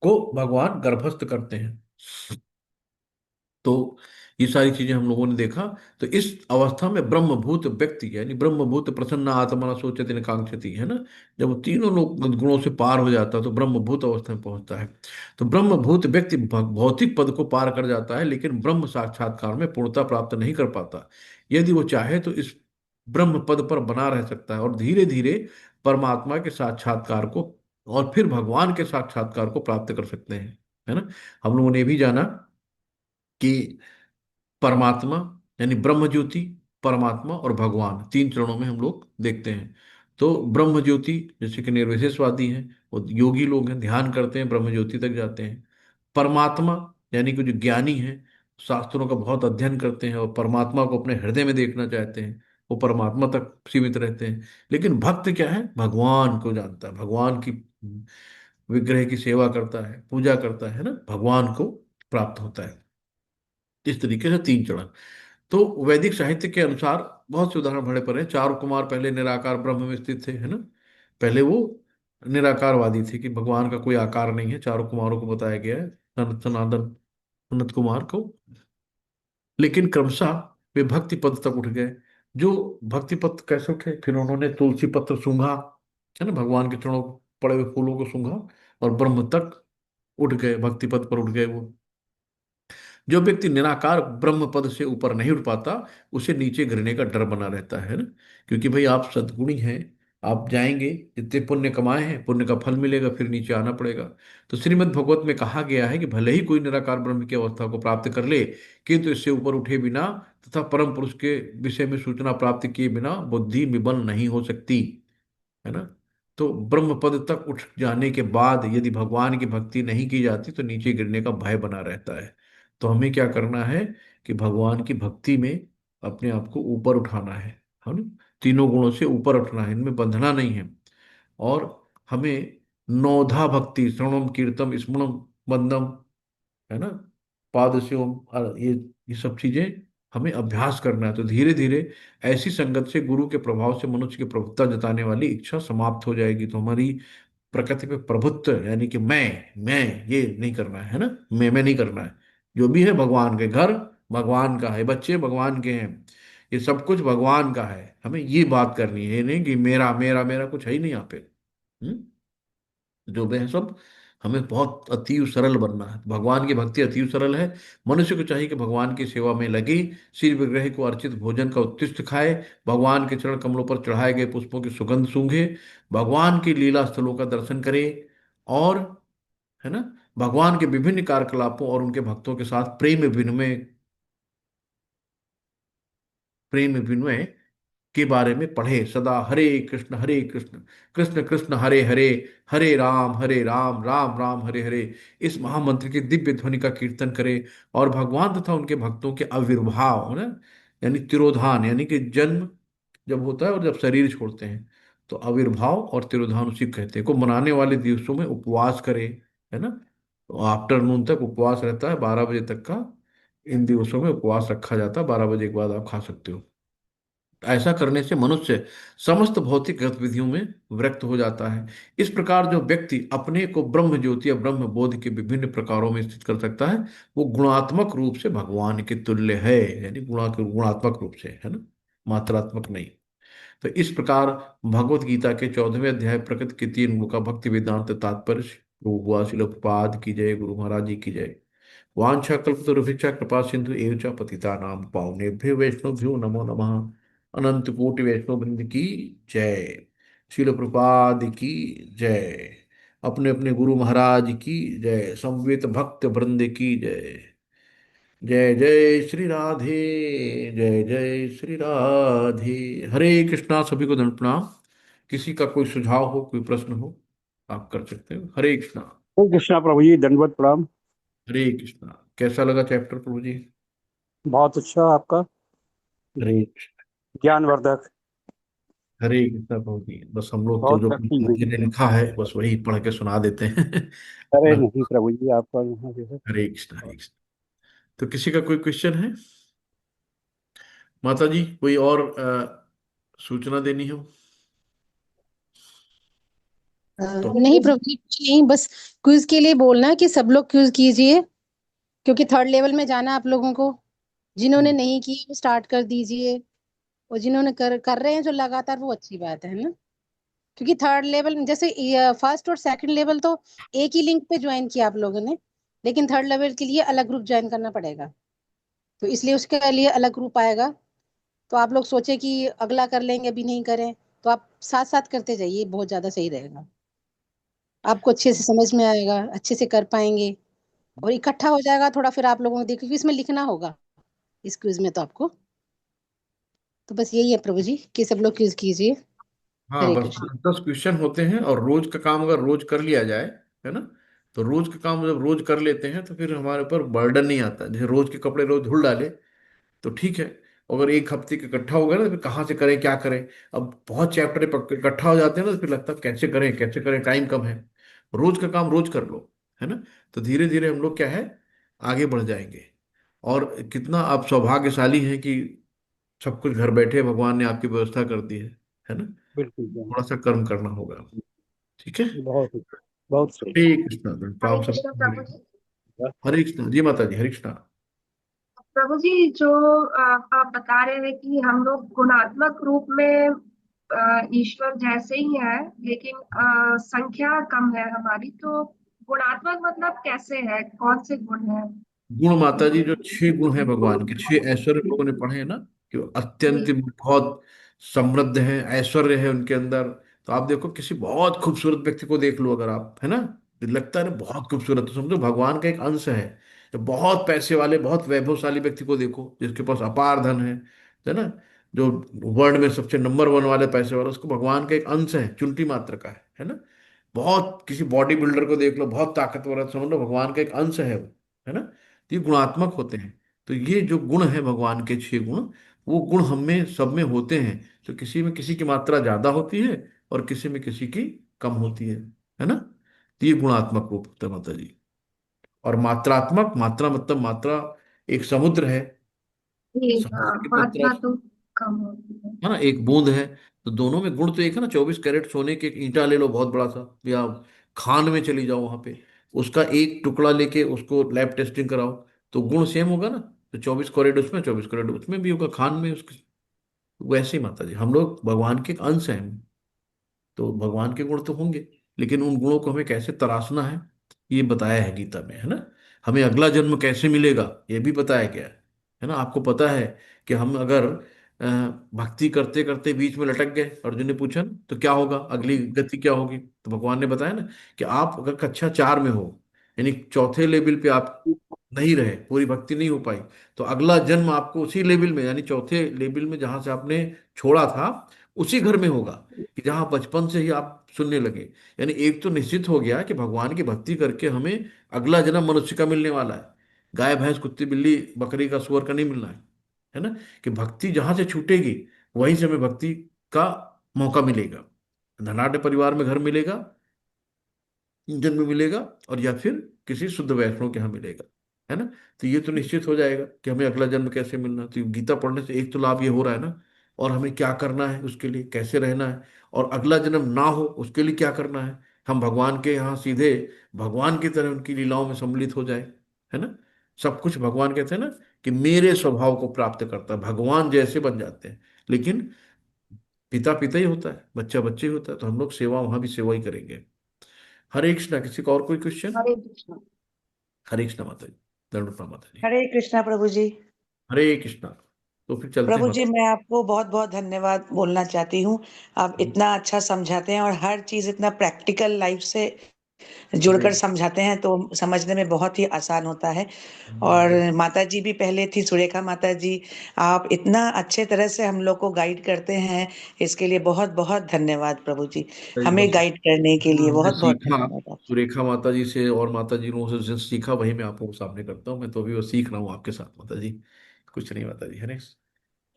को भगवान गर्भस्थ करते हैं। तो ये सारी चीजें हम लोगों ने देखा। तो इस अवस्था में ब्रह्मभूत व्यक्ति, यानी ब्रह्मभूत प्रसन्न आत्मा सोचती न कांक्षती, है ना। जब वो तीनों लोग गुणों से पार हो जाता है, तो ब्रह्मभूत अवस्था में पहुंचता है। तो ब्रह्मभूत व्यक्ति भौतिक पद को पार कर जाता है, लेकिन ब्रह्म साक्षात्कार में पूर्णता प्राप्त नहीं कर पाता। यदि वो चाहे तो इस ब्रह्म पद पर बना रह सकता है और धीरे धीरे परमात्मा के साक्षात्कार को और फिर भगवान के साक्षात्कार को प्राप्त कर सकते हैं, है ना। हम लोगों ने भी जाना कि परमात्मा यानी ब्रह्म ज्योति, परमात्मा और भगवान, तीन चरणों में हम लोग देखते हैं। तो ब्रह्म ज्योति, जैसे कि निर्विशेषवादी हैं, वो योगी लोग हैं, ध्यान करते हैं, ब्रह्म ज्योति तक जाते हैं। परमात्मा यानी कि जो ज्ञानी हैं, शास्त्रों का बहुत अध्ययन करते हैं और परमात्मा को अपने हृदय में देखना चाहते हैं, वो परमात्मा तक सीमित रहते हैं। लेकिन भक्त क्या है, भगवान को जानता है, भगवान की विग्रह की सेवा करता है, पूजा करता है ना, भगवान को प्राप्त होता है। इस तरीके से तीन चरण। तो वैदिक साहित्य के अनुसार बहुत से उदाहरण भरे पड़े हैं। चारु कुमार पहले निराकार ब्रह्म में स्थित थे, है ना। पहले वो निराकारवादी थे कि भगवान का कोई आकार नहीं है, चारों कुमारों को बताया गया है, सनत सनत कुमार को। लेकिन क्रमशः वे भक्ति पद तक उठ गए। जो भक्ति पद कैसे उठे, फिर उन्होंने तुलसी पत्र सूंघा, है ना, भगवान के चरणों पड़े हुए फूलों को सूंघा और ब्रह्म तक उठ गए, भक्ति पद पर उठ गए वो। जो व्यक्ति निराकार ब्रह्म पद से ऊपर नहीं उठ पाता, उसे नीचे गिरने का डर बना रहता है ना। क्योंकि भाई आप सद्गुणी हैं, आप जाएंगे, जितने पुण्य कमाए हैं पुण्य का फल मिलेगा, फिर नीचे आना पड़ेगा। तो श्रीमद् भगवत में कहा गया है कि भले ही कोई निराकार ब्रह्म की अवस्था को प्राप्त कर ले, किंतु इससे ऊपर उठे बिना तथा परम पुरुष के विषय में सूचना प्राप्त किए बिना बुद्धि विबल नहीं हो सकती, है ना। तो ब्रह्म पद तक उठ जाने के बाद यदि भगवान की भक्ति नहीं की जाती तो नीचे गिरने का भय बना रहता है। तो हमें क्या करना है कि भगवान की भक्ति में अपने आप को ऊपर उठाना है ना। तीनों गुणों से ऊपर उठना है, इनमें बंधना नहीं है। और हमें नौधा भक्ति, श्रवणम कीर्तम स्मरणम बंदम, है ना, पादस्योम, ये सब चीजें हमें अभ्यास करना है। तो धीरे धीरे ऐसी संगत से, गुरु के प्रभाव से मनुष्य की प्रभुत्ता जताने वाली इच्छा समाप्त हो जाएगी। तो हमारी प्रकृति पे प्रभुत्व यानी कि मैं ये नहीं करना है ना, मैं नहीं करना है। जो भी है भगवान के घर, भगवान का है, बच्चे भगवान के हैं, ये सब कुछ भगवान का है। हमें ये बात करनी है, ये नहीं कि मेरा मेरा मेरा कुछ है ही नहीं यहाँ पे। हम्म? जो भी है सब, हमें बहुत अतीव सरल बनना है। भगवान की भक्ति अतीव सरल है। मनुष्य को चाहिए कि भगवान की सेवा में लगे, श्री विग्रह को अर्चित भोजन का उत्कृष्ट खाए, भगवान के चरण कमलों पर चढ़ाए गए पुष्पों की सुगंध सूंघे, भगवान की लीला स्थलों का दर्शन करे, और, है ना, भगवान के विभिन्न कार्यकलापों और उनके भक्तों के साथ प्रेम विनिमय के बारे में पढ़े। सदा हरे कृष्ण कृष्ण कृष्ण हरे हरे, हरे राम राम राम हरे हरे, इस महामंत्र की दिव्य ध्वनि का कीर्तन करे। और भगवान तथा उनके भक्तों के आविर्भाव, है ना, यानी तिरोधान, यानी कि जन्म जब होता है और जब शरीर छोड़ते हैं, तो आविर्भाव और तिरोधान उसी को कहते हैं, को मनाने वाले दिवसों में उपवास करे, है ना। तो आफ्टरनून तक उपवास रहता है, 12 बजे तक का इन दिवसों में उपवास रखा जाता है, 12 बजे के बाद आप खा सकते हो। ऐसा करने से मनुष्य समस्त भौतिक गतिविधियों में विरक्त हो जाता है। इस प्रकार जो व्यक्ति अपने को ब्रह्म ज्योति या ब्रह्म बोध के विभिन्न प्रकारों में स्थित कर सकता है, वो गुणात्मक रूप से भगवान के तुल्य है, यानी गुणात्मक रूप से, है ना, मात्रात्मक नहीं। तो इस प्रकार भगवत गीता के 14वें अध्याय प्रकृति के 3 गुण का भक्ति वेदांत तात्पर्य शुरू हुआ। शिल प्रपाद की जय, गुरु महाराज जी की जय। वांछा कल्पतरुभिक्षा कृपा सिंधु एव च पतितानां पावनेभ्यो वैष्णवभ्यो नमो नमः। अनंत कोटि वैष्णव वृंद की जय। शिल प्रपाद की जय। अपने अपने गुरु महाराज की जय। संवेत भक्त वृंद की जय। जय जय श्री राधे, जय जय श्री राधे। हरे कृष्णा। सभी को दंड प्रणाम। किसी का कोई सुझाव हो, कोई प्रश्न हो, आप कर सकते हो। हरे कृष्णा। हरे कृष्णा प्रभु जी, दंडवत प्रणाम। हरे कृष्णा। कैसा लगा चैप्टर प्रभु जी? बहुत अच्छा आपका, हरे कृष्ण। ज्ञानवर्धक, हरे कृष्णा प्रभु जी। बस हम लोग तो बहुत जो शक्ति जी ने मिली। लिखा है बस वही पढ़ के सुना देते हैं अरे अपना। नहीं प्रभु जी, आपका यहाँ जो है। हरे कृष्णा, हरे कृष्णा। तो किसी का कोई क्वेश्चन है? माता जी कोई और सूचना देनी हो तो? नहीं प्रभु जी, कुछ नहीं, बस क्विज के लिए बोलना कि सब लोग क्विज कीजिए, क्योंकि थर्ड लेवल में जाना आप लोगों को। जिन्होंने नहीं की वो स्टार्ट कर दीजिए, और जिन्होंने कर रहे हैं जो लगातार, वो अच्छी बात है ना। क्योंकि थर्ड लेवल जैसे फर्स्ट और सेकंड लेवल तो एक ही लिंक पे ज्वाइन किया आप लोगों ने, लेकिन थर्ड लेवल के लिए अलग ग्रुप ज्वाइन करना पड़ेगा, तो इसलिए उसके लिए अलग ग्रुप आएगा। तो आप लोग सोचे कि अगला कर लेंगे, अभी नहीं करें, तो आप साथ साथ करते जाइए, बहुत ज्यादा सही रहेगा। आपको अच्छे से समझ में आएगा, अच्छे से कर पाएंगे, और इकट्ठा हो जाएगा थोड़ा। फिर आप लोगों को देखिए, क्योंकि इसमें लिखना होगा इस क्विज में तो आपको। तो बस यही है प्रभु जी कि सब लोग क्विज कीजिए। हाँ, हरे बस कृष्ण। 10 क्वेश्चन होते हैं और रोज का काम अगर रोज कर लिया जाए, है ना, तो रोज का काम जब रोज कर लेते हैं तो फिर हमारे ऊपर बर्डन नहीं आता। जैसे रोज के कपड़े रोज धुल डाले तो ठीक है, अगर एक हफ्ते का इकट्ठा हो गया ना तो फिर कहाँ से करें क्या करें। अब बहुत चैप्टर इकट्ठा हो जाते हैं ना तो फिर लगता है कैसे करें, टाइम कम है। रोज का काम रोज कर लो, है ना। तो धीरे धीरे हम लोग क्या है, आगे बढ़ जाएंगे। और कितना आप सौभाग्यशाली हैं कि सब कुछ घर बैठे भगवान ने आपकी व्यवस्था कर दी है ना। बिल्कुल जी। थोड़ा सा कर्म करना होगा, ठीक है। बहुत बहुत सही। हरे कृष्णा, हरे काम सब। कृष्ण प्रभु जी। हरे कृष्णा जी, माता जी, हरे कृष्णा। प्रभु जी, जो आप बता रहे हैं कि हम लोग गुणात्मक रूप में ईश्वर जैसे ही है, लेकिन संख्या कम है हमारी, तो गुणात्मक मतलब कैसे है, कौन से गुण है? गुण माता जी, जो 6 गुण हैं भगवान के, 6 ऐश्वर्य लोगों ने पढ़े हैं ना, कि वो अत्यंत जी। बहुत समृद्ध हैं, ऐश्वर्य है उनके अंदर। तो आप देखो किसी बहुत खूबसूरत व्यक्ति को देख लो अगर आप, है ना, तो लगता है ना बहुत खूबसूरत, तो समझो भगवान का एक अंश है। तो बहुत पैसे वाले बहुत वैभवशाली व्यक्ति को देखो जिसके पास अपार धन है ना, जो वर्ल्ड में सबसे नंबर 1 वाले पैसे वाला, उसको भगवान का एक अंश है, चुंटी मात्र का है ना। बहुत किसी बॉडी बिल्डर को देख लो बहुत ताकतवर है, तो समझ लो भगवान का एक अंश है वो, है ना। तो ये गुणात्मक होते हैं। तो ये जो गुण है भगवान के 6 गुण, वो गुण हम में सब में होते हैं। तो किसी में किसी की मात्रा ज्यादा होती है और किसी में किसी की कम होती है ना। तो ये गुणात्मक रूप होता है माता जी। और मात्रात्मक, मात्रा मतलब मात्रा, एक समुद्र है, जी हाँ, समुद्र की मात्रा, मात्रा तो कम होती है। है ना, एक बूंद है। तो दोनों में गुण तो एक है ना। 24 कैरेट सोने के एक ईंटा ले लो बहुत बड़ा सा, या खान में चली जाओ वहां पे, उसका एक टुकड़ा लेके उसको लैब टेस्टिंग कराओ, तो गुण सेम होगा ना। तो 24 कैरेट उसमें, 24 कैरेट उसमें भी होगा, खान में उसके। वैसे ही माता जी, हम लोग भगवान के एक अंश हैं। तो भगवान के गुण तो होंगे, लेकिन उन गुणों को हमें कैसे तराशना है ये बताया है गीता में, है ना। हमें अगला जन्म कैसे मिलेगा ये भी बताया गया है ना। आपको पता है कि हम अगर अ, भक्ति करते करते बीच में लटक गए, अर्जुन ने पूछा ना, तो क्या होगा, अगली गति क्या होगी। तो भगवान ने बताया ना कि आप अगर कक्षा 4 में हो, यानी चौथे लेवल पे आप नहीं रहे, पूरी भक्ति नहीं हो पाई, तो अगला जन्म आपको उसी लेवल में, यानी चौथे लेवल में जहां से आपने छोड़ा था, उसी घर में होगा, कि जहाँ बचपन से ही आप सुनने लगे। यानी एक तो निश्चित हो गया कि भगवान की भक्ति करके हमें अगला जन्म मनुष्य का मिलने वाला है। गाय भैंस कुत्ती बिल्ली बकरी का सुअर का नहीं मिलना है ना। कि भक्ति जहां से छूटेगी वहीं से हमें भक्ति का मौका मिलेगा। धनाढ़ परिवार में घर मिलेगा, जन्म मिलेगा, और या फिर किसी शुद्ध वैष्णव के यहाँ मिलेगा, है ना। तो ये तो निश्चित हो जाएगा कि हमें अगला जन्म कैसे मिलना। तो गीता पढ़ने से एक तो लाभ ये हो रहा है ना, और हमें क्या करना है उसके लिए, कैसे रहना है, और अगला जन्म ना हो उसके लिए क्या करना है। हम भगवान के यहाँ सीधे भगवान की तरह उनकी लीलाओं में सम्मिलित हो जाए, है ना। सब कुछ भगवान कहते हैं ना कि मेरे स्वभाव को प्राप्त करता है, भगवान जैसे बन जाते हैं। लेकिन पिता पिता ही होता है, बच्चा बच्चे ही होता है, तो हम लोग सेवा वहां भी सेवा ही करेंगे। हरे कृष्णा, किसी का और कोई क्वेश्चन। हरे कृष्ण। हरे कृष्णा माता जी, दंड माता जी। हरे कृष्णा प्रभु जी। हरे कृष्णा। तो फिर चलते हैं प्रभु जी, माता मैं आपको बहुत बहुत धन्यवाद बोलना चाहती हूँ। आप जी। इतना अच्छा समझाते हैं और हर चीज इतना प्रैक्टिकल लाइफ से अरे जुड़कर समझाते हैं, तो समझने में बहुत ही आसान होता है। और हम्म, माता जी भी पहले थी, सुरेखा माता जी। आप इतना अच्छे तरह से हम लोग को गाइड करते हैं, इसके लिए बहुत बहुत धन्यवाद प्रभु जी। सही हमें बस, गाइड करने के जो लिए हमने बहुत बहुत सीखा धन्यवाद आपका। सुरेखा माता जी से और माता जी ने जो सीखा वही मैं आपको सामने करता हूँ। मैं तो अभी वो सीख रहा हूँ आपके साथ माता जी, कुछ नहीं माता जी। हरे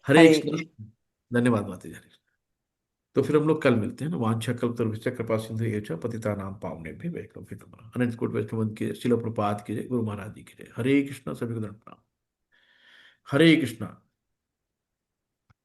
हरे हरे कृष्ण। कृष्ण। धन्यवाद माता जी, हरे कृष्ण। तो फिर हम लोग कल मिलते हैं ना। वांछा कल्पतरुभ्यश्च कृपा सिंधु एवं पतितानां पावनेभ्यो वैष्णवेभ्यो नमः। अनंत कोटि वैष्णव की जय, शिल प्रपात की जय, गुरु महाराज जी की जय। हरे कृष्णा, सभी को दंड प्रणाम। हरे कृष्णा।